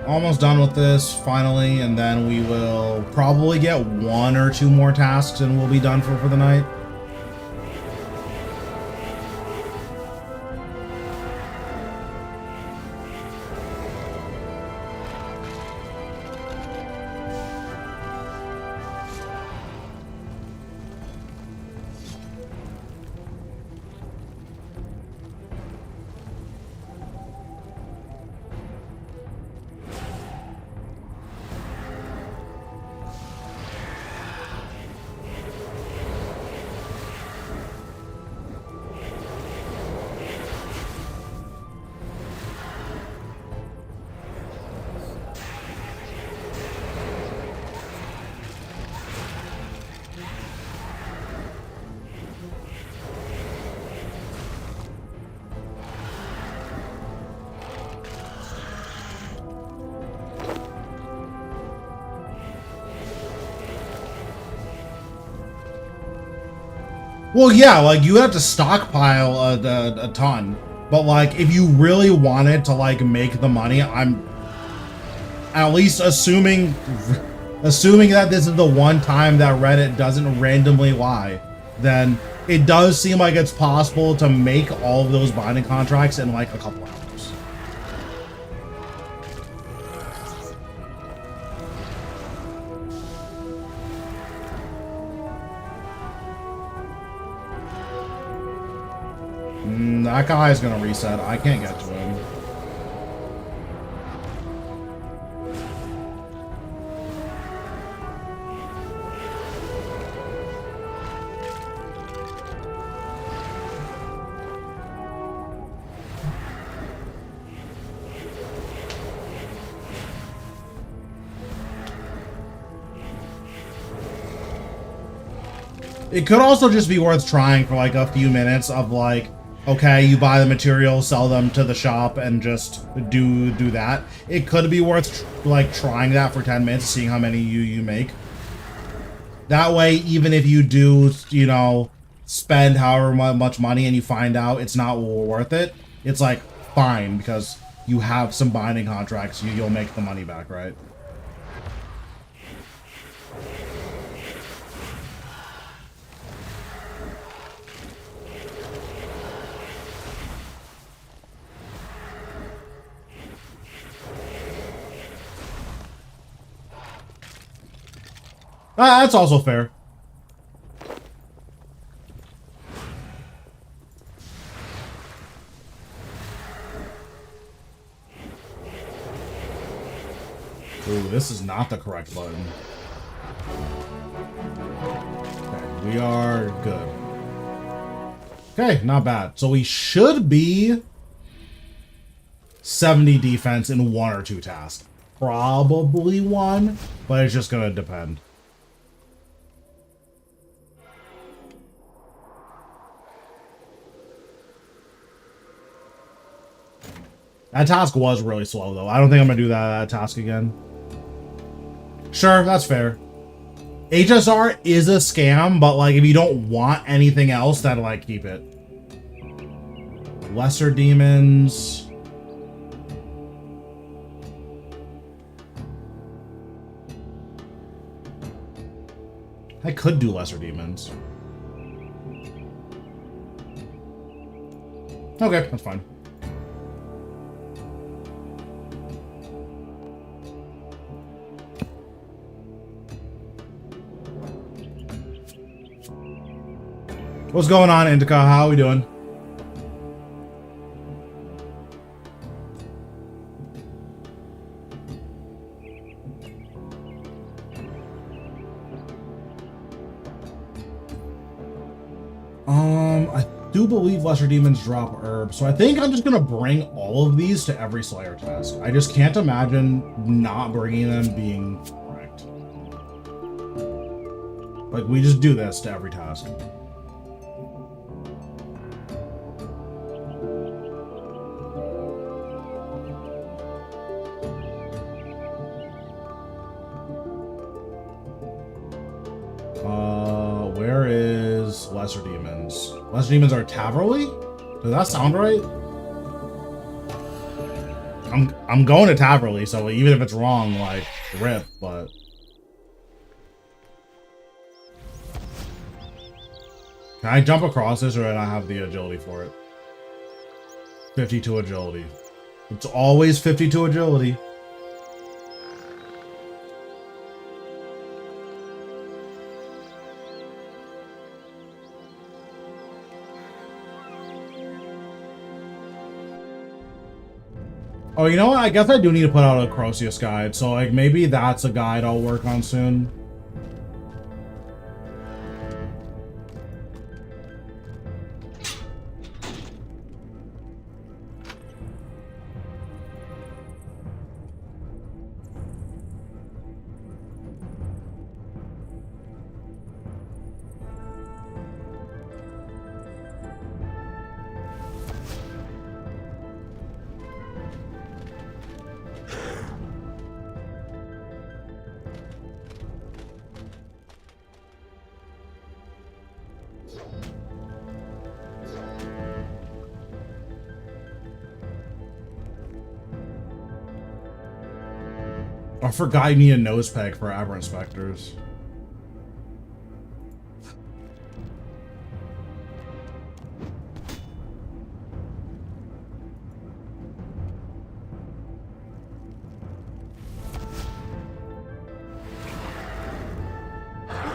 Almost done with this, finally, and then we will probably get 1 or 2 more tasks and we'll be done for the night. Well, yeah, like, you have to stockpile a ton. But, like, if you really wanted to, like, make the money, I'm at least assuming that this is the one time that Reddit doesn't randomly lie, then it does seem like it's possible to make all of those binding contracts in, like, a couple hours. That guy is gonna reset. I can't get to him. It could also just be worth trying for like a few minutes of like, okay, you buy the materials, sell them to the shop, and just do that. It could be worth like trying that for 10 minutes, seeing how many you make. That way, even if you do, you know, spend however much money and you find out it's not worth it, it's like fine because you have some binding contracts. You'll make the money back, right? That's also fair. Ooh, this is not the correct button. Okay, we are good. Okay, not bad. So we should be 70 defense in 1 or 2 tasks. Probably 1, but it's just gonna depend. That task was really slow, though. I don't think I'm gonna do that task again. Sure, that's fair. HSR is a scam, but like if you don't want anything else, then like keep it. Lesser demons. I could do lesser demons. Okay, that's fine. What's going on, Indica? How are we doing? I do believe lesser demons drop herbs, so I think I'm just gonna bring all of these to every Slayer test. I just can't imagine not bringing them being correct. Like, we just do this to every task. Where is lesser demons? Lesser demons are Taverly? Does that sound right? I'm going to Taverly, so even if it's wrong, like, rip, but... Can I jump across this, or do I not have the agility for it? 52 agility. It's always 52 agility. Oh, you know what? I guess I do need to put out a Croceus guide, so like maybe that's a guide I'll work on soon. I forgot you need a nose peg for Aberrant Specters.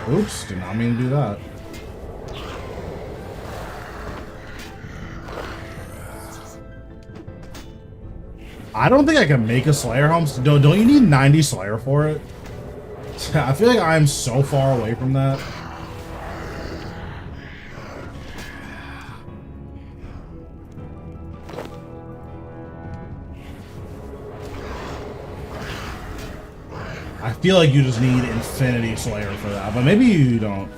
Oops, did not mean to do that. I don't think I can make a Slayer helm. Don't you need 90 Slayer for it? I feel like I'm so far away from that. I feel like you just need Infinity Slayer for that, but maybe you don't.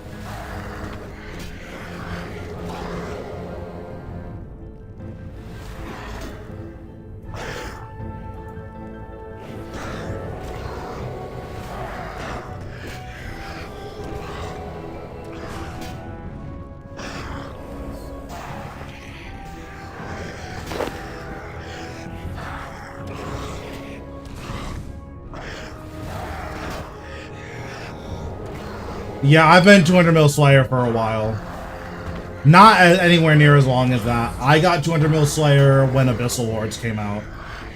Yeah, I've been 200 mil Slayer for a while. Not anywhere near as long as that. I got 200 mil Slayer when Abyssal Lords came out.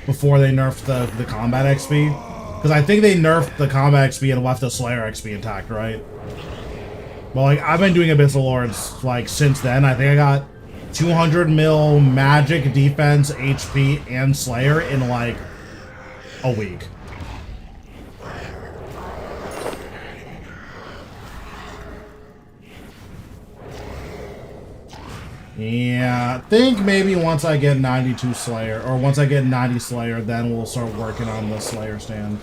Before they nerfed the combat XP. Because I think they nerfed the combat XP and left the Slayer XP intact, right? Well, like, I've been doing Abyssal Lords, like, since then. I think I got 200 mil magic, defense, HP, and Slayer in, like, a week. Yeah, I think maybe once I get 92 Slayer, or once I get 90 Slayer, then we'll start working on the Slayer stand.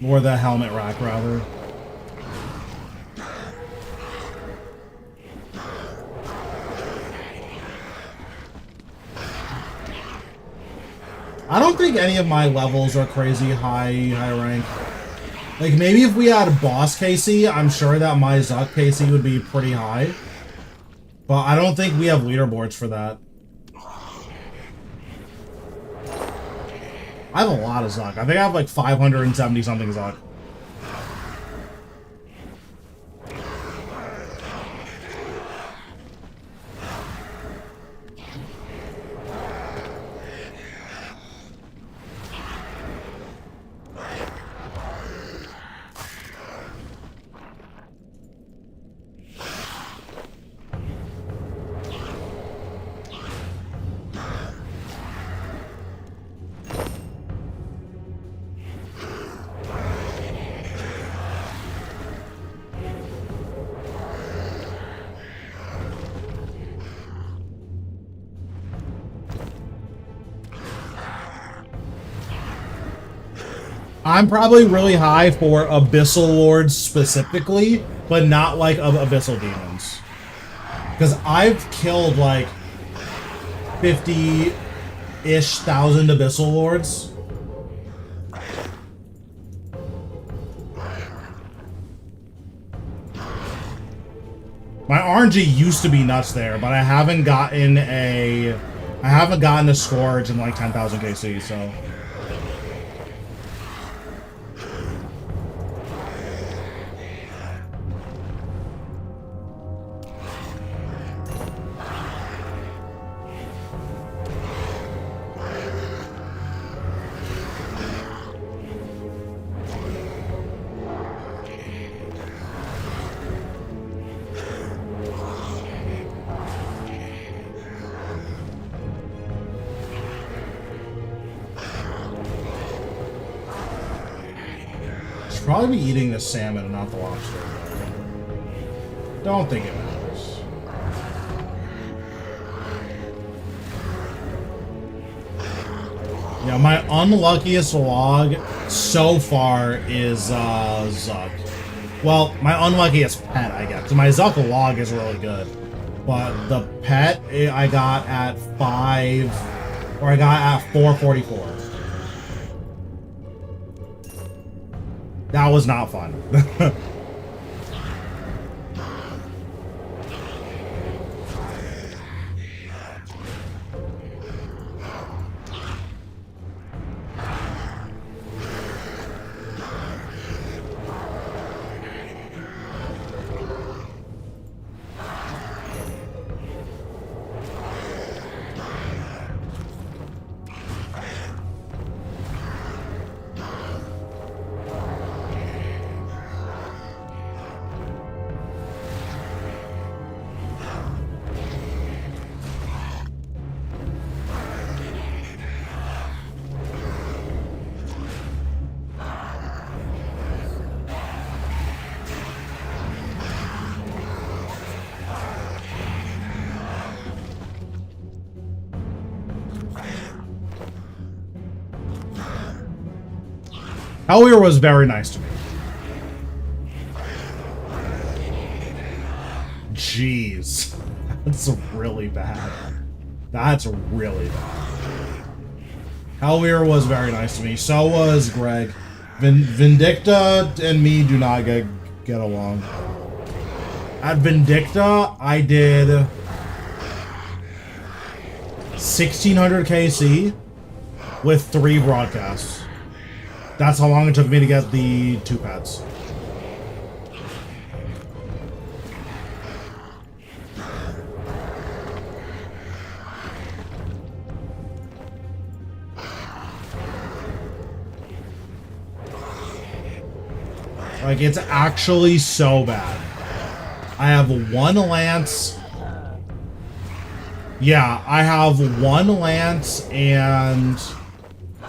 Or the helmet rack, rather. I don't think any of my levels are crazy high rank. Like, maybe if we had boss KC, I'm sure that my Zuk KC would be pretty high. But I don't think we have leaderboards for that. I have a lot of Zuk. I think I have like 570 something Zuk. I'm probably really high for Abyssal Lords specifically, but not like Abyssal Demons. Because I've killed like 50-ish thousand Abyssal Lords. My RNG used to be nuts there, but I haven't gotten a Scourge in like 10,000 KC, so... Probably be eating the salmon and not the lobster. Don't think it matters. Yeah, my unluckiest log so far is Zuk. Well, my unluckiest pet, I guess. My Zuk log is really good. But the pet I got at 444. That was not fun. Hellier was very nice to me. Jeez. That's really bad. That's really bad. Hellier was very nice to me. So was Greg. Vindicta and me do not get along. At Vindicta, I did 1600 KC with 3 broadcasts. That's how long it took me to get the 2 pets. Like, it's actually so bad. I have 1 lance. Yeah, I have 1 lance and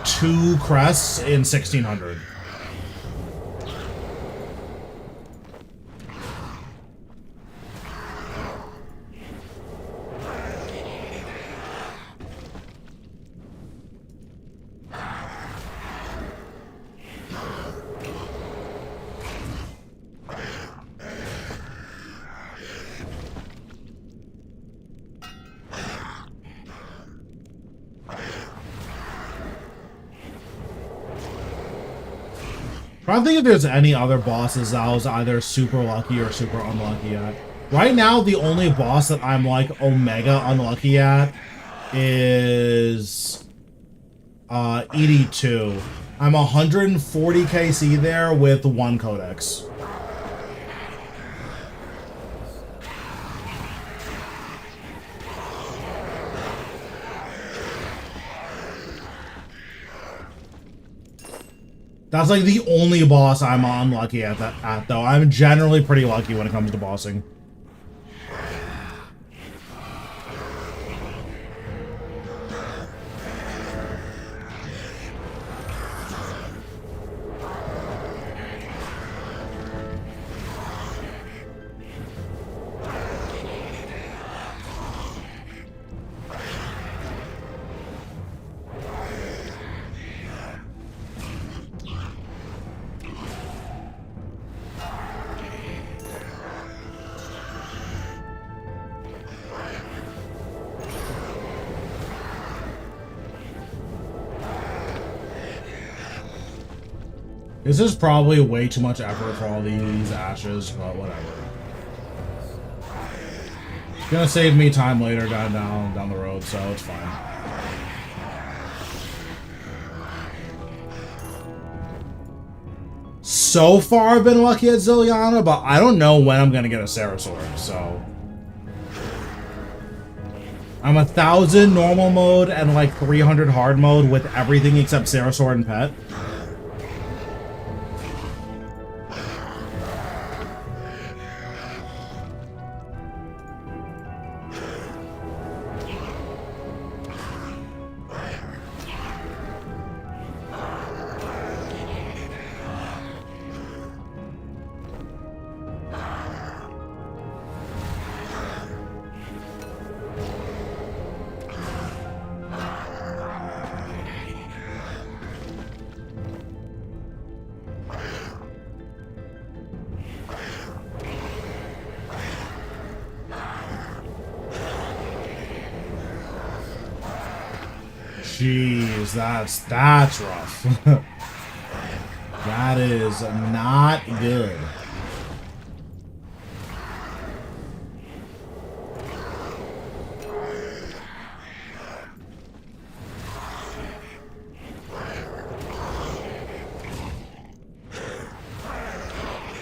2 crests in 1600. I don't think if there's any other bosses that I was either super lucky or super unlucky at. Right now, the only boss that I'm like omega unlucky at is ED2. I'm 140 KC there with 1 codex. That's like the only boss I'm unlucky at though. I'm generally pretty lucky when it comes to bossing. This is probably way too much effort for all these ashes, but whatever. It's gonna save me time later down the road, so it's fine. So far I've been lucky at Zilliana, but I don't know when I'm gonna get a Sarah Sword, so. I'm 1,000 normal mode and like 300 hard mode with everything except Sarah Sword and Pet. Jeez, that's rough. That is not good.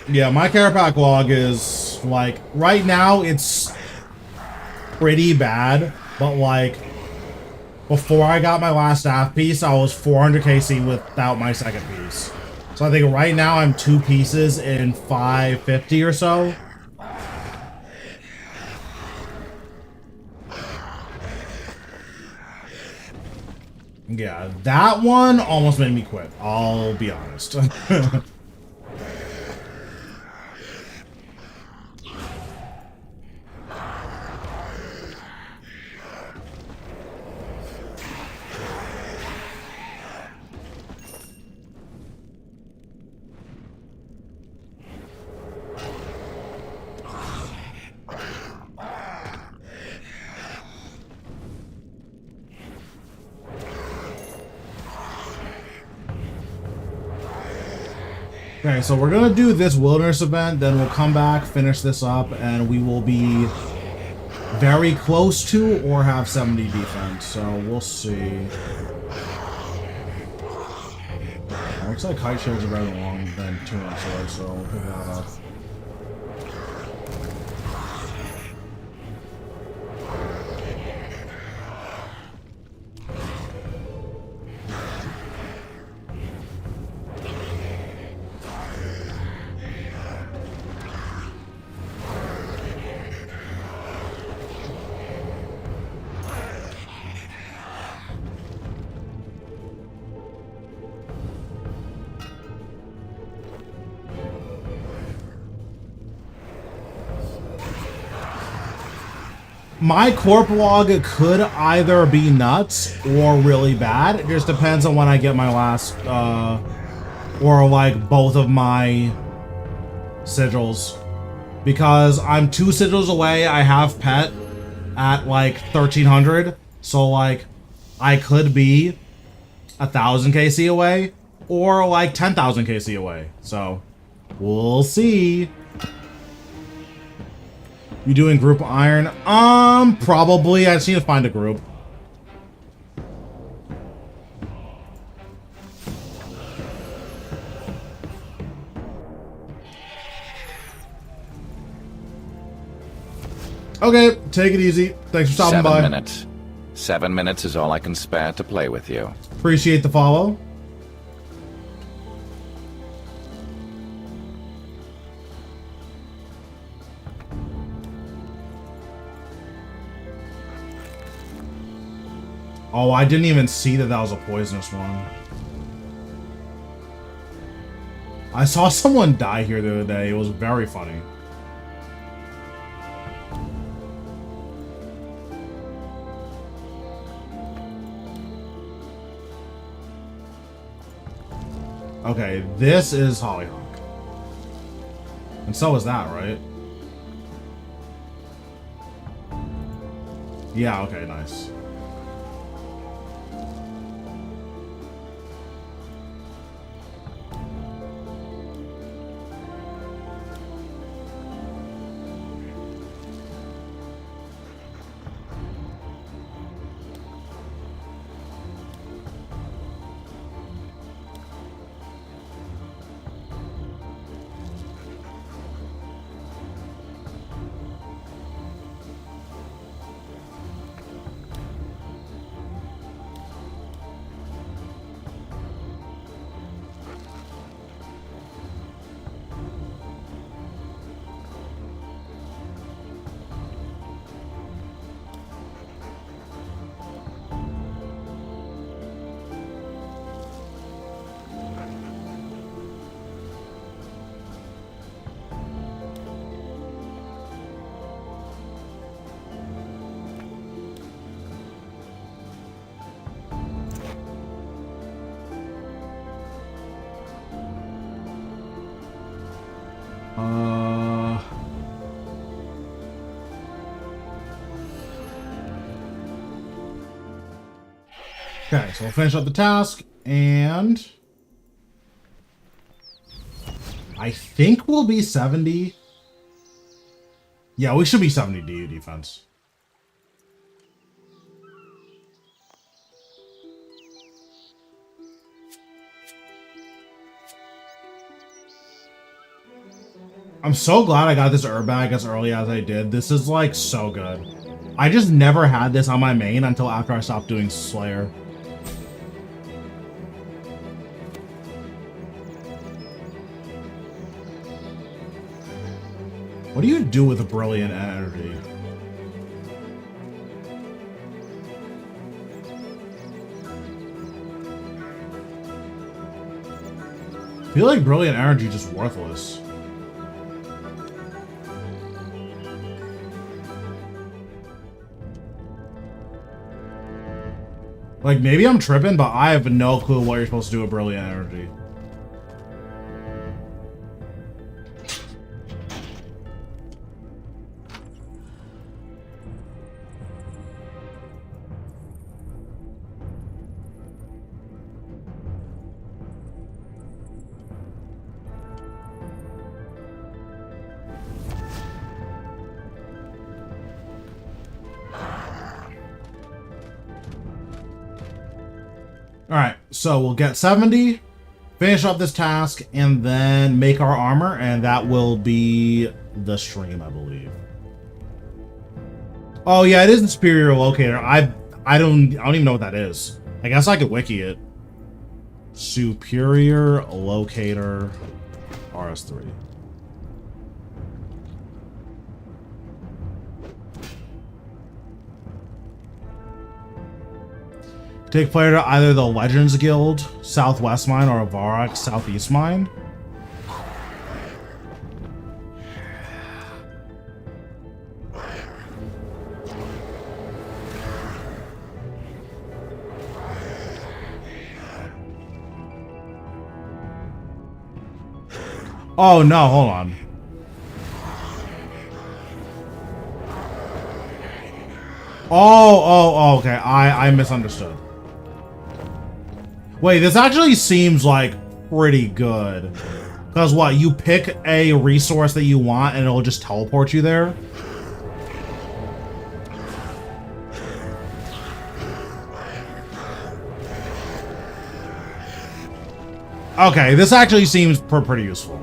Yeah, my care pack log is like right now it's pretty bad, but like before I got my last staff piece, I was 400 KC without my second piece. So I think right now I'm 2 pieces in 550 or so. Yeah, that one almost made me quit, I'll be honest. Okay, so we're gonna do this wilderness event, then we'll come back, finish this up, and we will be very close to or have 70 defense, so we'll see. Looks like kite shields are better than 2-inch swords, so we'll pick that up. My corp log could either be nuts or really bad. It just depends on when I get my last, or like both of my sigils. Because I'm 2 sigils away, I have pet at like 1300. So like, I could be 1,000 KC away or like 10,000 KC away. So, we'll see. You doing group iron? Probably. I just need to find a group. Okay, take it easy. Thanks for stopping by. 7 minutes. 7 minutes is all I can spare to play with you. Appreciate the follow. Oh, I didn't even see that that was a poisonous one. I saw someone die here the other day. It was very funny. Okay, this is Hollyhock. And so is that, right? Yeah, okay, nice. Okay, so we'll finish up the task, and I think we'll be 70. Yeah, we should be 70 DU defense. I'm so glad I got this herb bag as early as I did. This is like so good. I just never had this on my main until after I stopped doing Slayer. What do you do with a brilliant energy? I feel like brilliant energy is just worthless. Like, maybe I'm tripping, but I have no clue what you're supposed to do with brilliant energy. Alright, so we'll get 70, finish up this task, and then make our armor, and that will be the stream, I believe. Oh yeah, it is the superior locator. I don't even know what that is. I guess I could wiki it. Superior locator RS3. Take player to either the Legends Guild Southwest Mine or Avarak Southeast Mine. Oh no, hold on. Oh, okay. I misunderstood. Wait, this actually seems like pretty good. Because what, you pick a resource that you want and it'll just teleport you there? Okay, this actually seems pretty useful.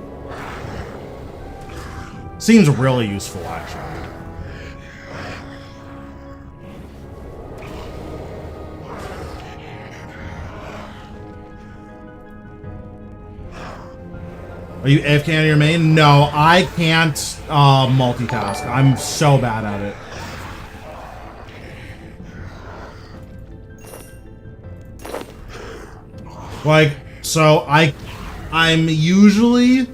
Seems really useful, actually. Are you AFK on your main? No, I can't multitask. I'm so bad at it. Like, so I'm usually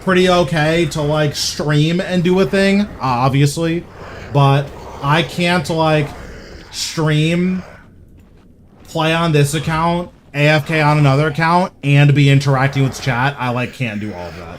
pretty okay to like stream and do a thing, obviously, but I can't like stream, play on this account, AFK on another account, and be interacting with chat. I like can't do all of that.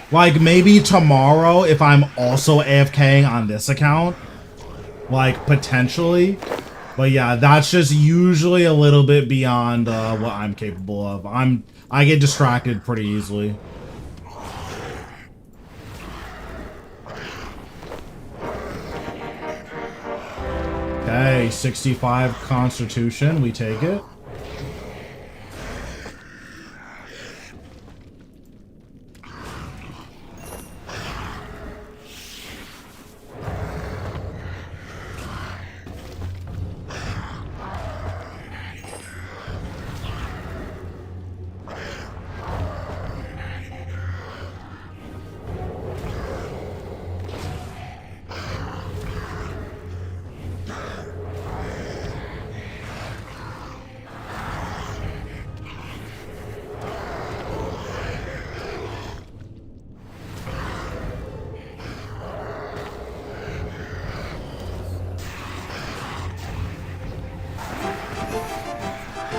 Like, maybe tomorrow, if I'm also AFKing on this account, like, potentially. But yeah, that's just usually a little bit beyond what I'm capable of. I get distracted pretty easily. Okay, 65 Constitution, we take it.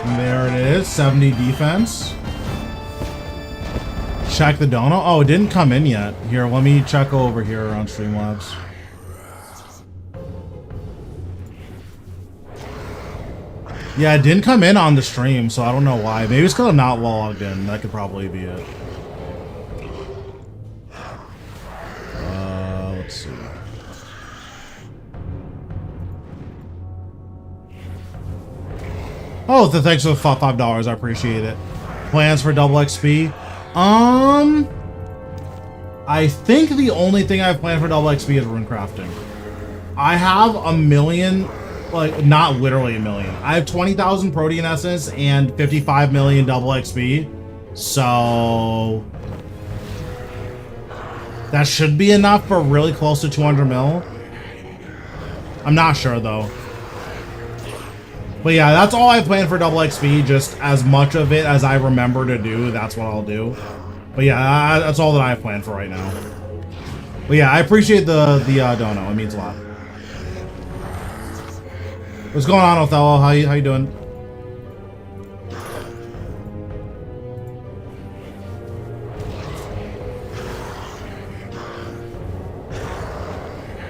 And there it is, 70 defense. Check the dono. Oh, it didn't come in yet. Here, let me check over here on Streamlabs. Yeah, it didn't come in on the stream, so I don't know why. Maybe it's because I'm not logged in. That could probably be it. Let's see. Oh, thanks for the $5. I appreciate it. Plans for double XP? I think the only thing I've planned for double XP is rune crafting. I have a million, like, not literally a million. I have 20,000 protein essence and 55 million double XP. So that should be enough for really close to 200 mil. I'm not sure though. But yeah, that's all I plan for double XP. Just as much of it as I remember to do, that's what I'll do. But yeah, that's all that I have planned for right now. But yeah, I appreciate the dono. It means a lot. What's going on, Othello? How you doing?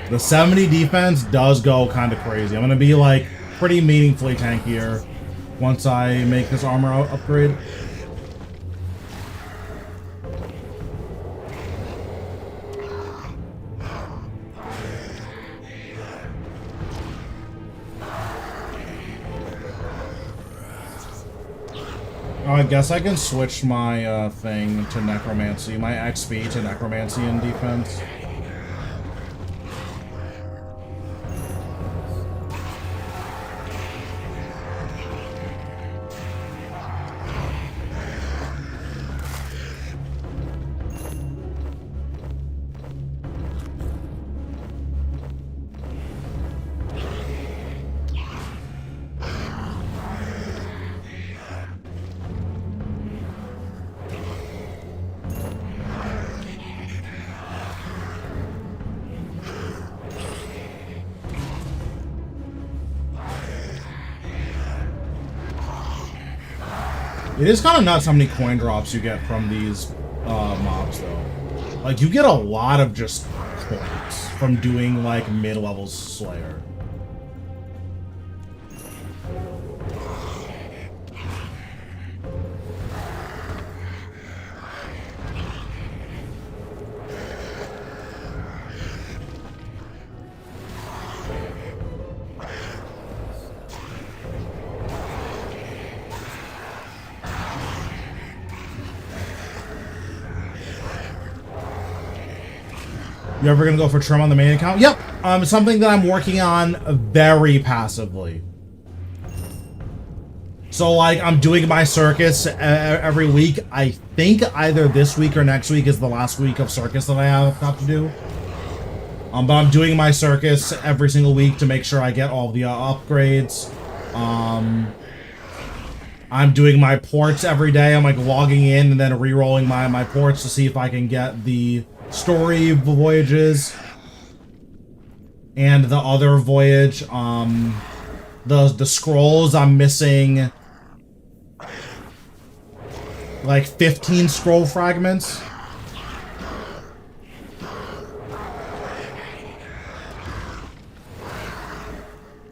The 70 defense does go kind of crazy. I'm gonna be like pretty meaningfully tankier once I make this armor upgrade. Oh, I guess I can switch my thing to necromancy, my XP to necromancy and defense. It is kind of nuts how many coin drops you get from these mobs, though. Like, you get a lot of just coins from doing, like, mid-level Slayer. You ever gonna go for trim on the main account? Yep. Something that I'm working on very passively. So, like, I'm doing my circus every week. I think either this week or next week is the last week of circus that I have to do. But I'm doing my circus every single week to make sure I get all the upgrades. I'm doing my ports every day. I'm, like, logging in and then re-rolling my ports to see if I can get the story voyages and the other voyage. The scrolls, I'm missing like 15 scroll fragments.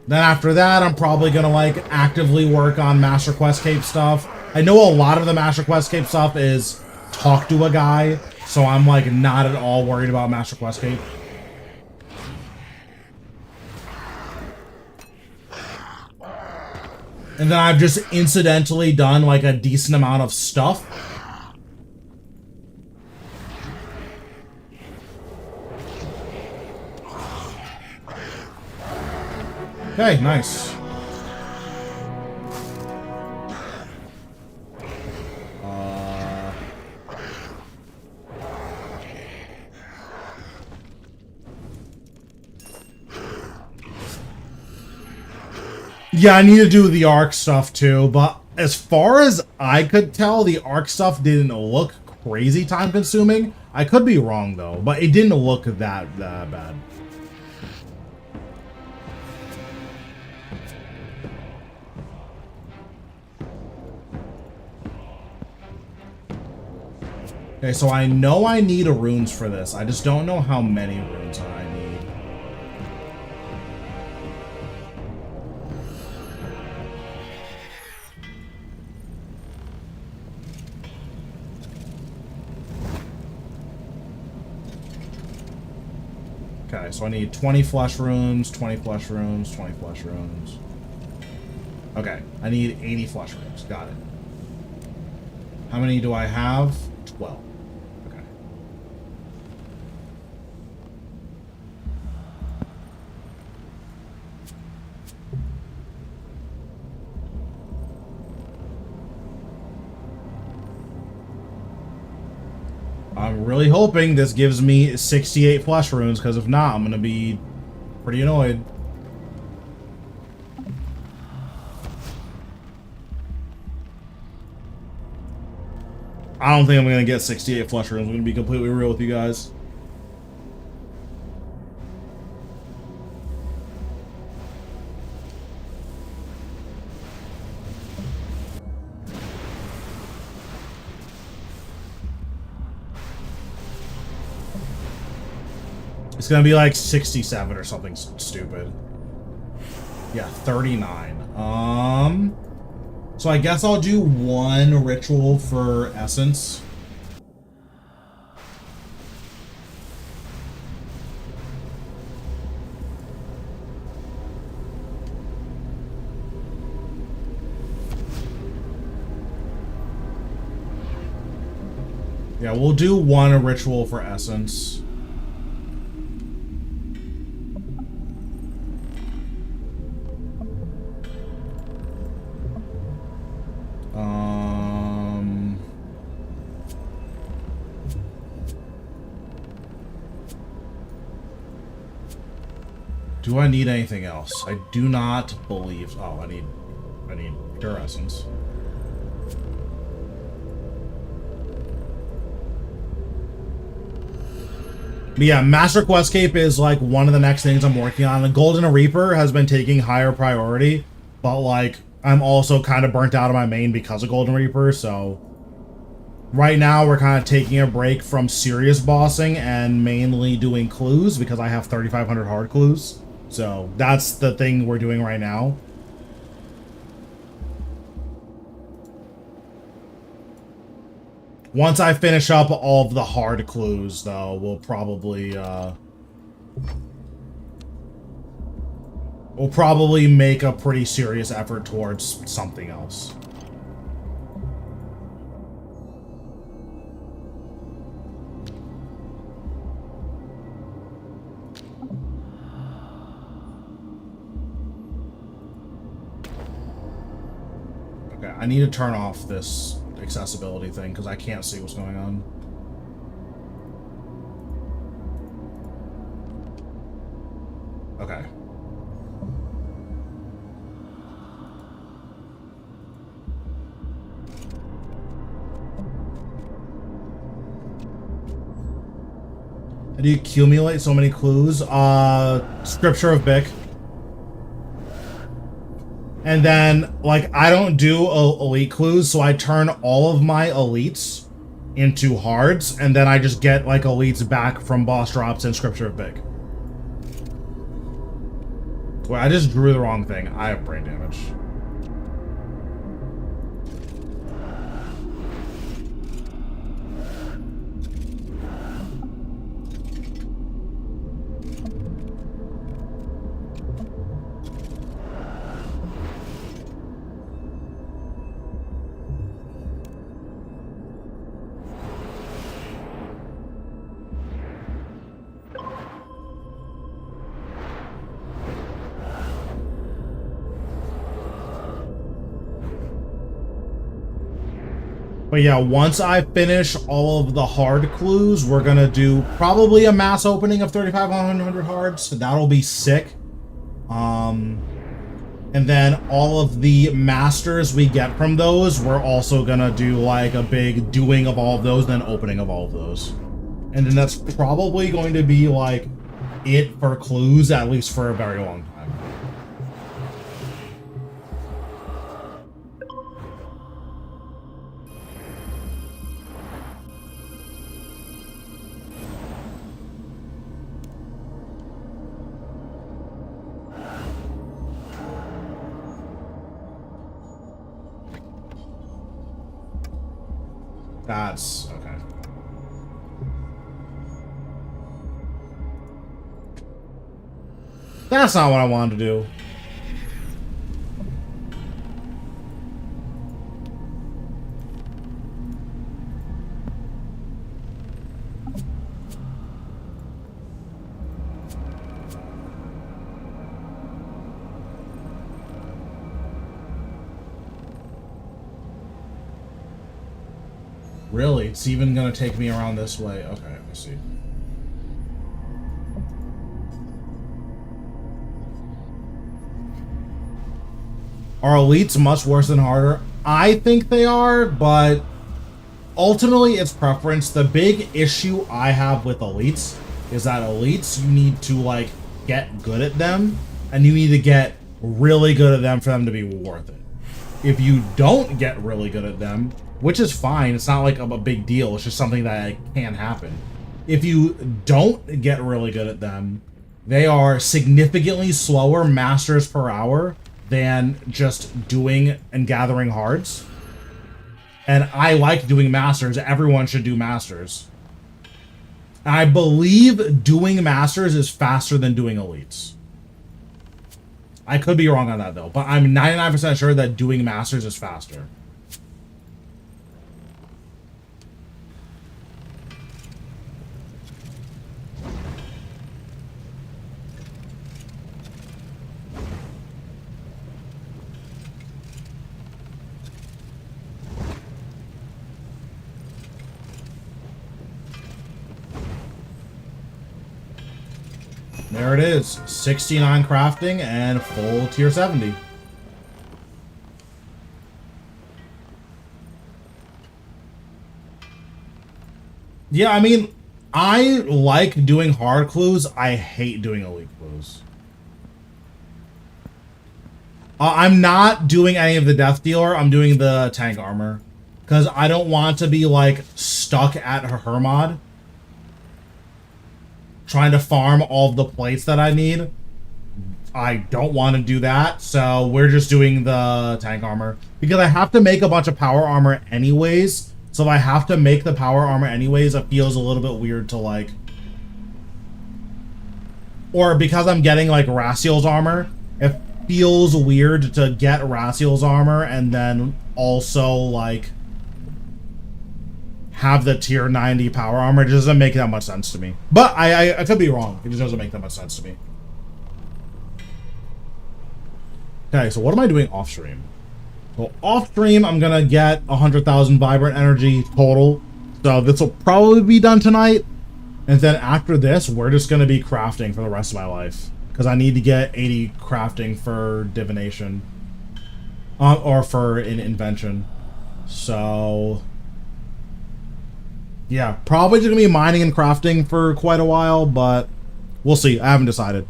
Then after that, I'm probably gonna like actively work on Master Quest Cape stuff. I know a lot of the Master Quest Cape stuff is talk to a guy, so I'm like not at all worried about Master Quest Cape. And then I've just incidentally done like a decent amount of stuff. Okay, nice. Yeah, I need to do the Ark stuff too, but as far as I could tell, the Ark stuff didn't look crazy time consuming. I could be wrong though, but it didn't look that bad. Okay, so I know I need runes for this. I just don't know how many runes I need. Okay, so I need 20 flesh runes, 20 flesh runes, 20 flesh runes. Okay, I need 80 flesh runes. Got it. How many do I have? 12. Okay. I'm really hoping this gives me 68 flesh runes, because if not, I'm going to be pretty annoyed. I don't think I'm going to get 68 flesh runes. I'm going to be completely real with you guys. It's going to be like 67 or something stupid. Yeah, 39. So I guess I'll do one ritual for essence. Yeah, we'll do one ritual for essence. Do I need anything else? I do not believe. Oh, I need pure essence. But yeah, Master Quest Cape is like one of the next things I'm working on. The Golden Reaper has been taking higher priority, but like I'm also kind of burnt out of my main because of Golden Reaper, so right now we're kind of taking a break from serious bossing and mainly doing clues because I have 3,500 hard clues. So that's the thing we're doing right now. Once I finish up all of the hard clues, though, we'll probably make a pretty serious effort towards something else. Okay, I need to turn off this accessibility thing because I can't see what's going on. Okay. How do you accumulate so many clues? Scripture of Bic. And then, like, I don't do elite clues, so I turn all of my elites into hards, and then I just get, like, elites back from boss drops and Scripture of Bic. Wait, I just drew the wrong thing. I have brain damage. But yeah, once I finish all of the hard clues, we're gonna do probably a mass opening of 3,500 hards. So that'll be sick. And then all of the masters we get from those, we're also gonna do like a big doing of all of those, then opening of all of those. And then that's probably going to be like it for clues, at least for a very long time. That's okay. That's not what I wanted to do. Really? It's even gonna take me around this way. Okay, let's see. Are elites much worse than harder? I think they are, but ultimately it's preference. The big issue I have with elites is that elites, you need to like get good at them, and you need to get really good at them for them to be worth it. If you don't get really good at them, which is fine, it's not like a big deal, it's just something that can happen. If you don't get really good at them, they are significantly slower masters per hour than just doing and gathering hards. And I like doing masters. Everyone should do masters. I believe doing masters is faster than doing elites. I could be wrong on that though, but I'm 99% sure that doing masters is faster. There it is, 69 crafting and full tier 70. Yeah, I mean, I like doing hard clues. I hate doing elite clues. I'm not doing any of the death dealer. I'm doing the tank armor. Because I don't want to be, like, stuck at Hermod trying to farm all of the plates that I need. I don't want to do that, so we're just doing the tank armor. Because I have to make a bunch of power armor anyways, so if I have to make the power armor anyways, it feels a little bit weird to, like... Or because I'm getting, like, Raciel's armor, it feels weird to get Raciel's armor and then also, like, have the tier 90 power armor. It doesn't make that much sense to me. But I could be wrong. It just doesn't make that much sense to me. Okay, so what am I doing off stream? So off stream, I'm gonna get 100,000 vibrant energy total. So this will probably be done tonight. And then after this, we're just gonna be crafting for the rest of my life. Because I need to get 80 crafting for divination. Or for an invention. So yeah, probably just gonna be mining and crafting for quite a while, but we'll see. I haven't decided.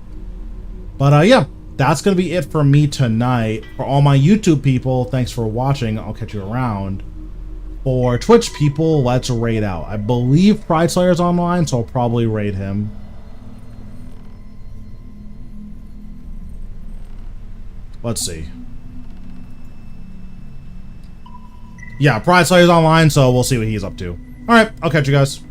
But yeah, that's gonna be it for me tonight. For all my YouTube people, thanks for watching. I'll catch you around. For Twitch people, let's raid out. I believe Pride Slayer's online, so I'll probably raid him. Let's see. Yeah, Pride Slayer's online, so we'll see what he's up to. Alright, I'll catch you guys.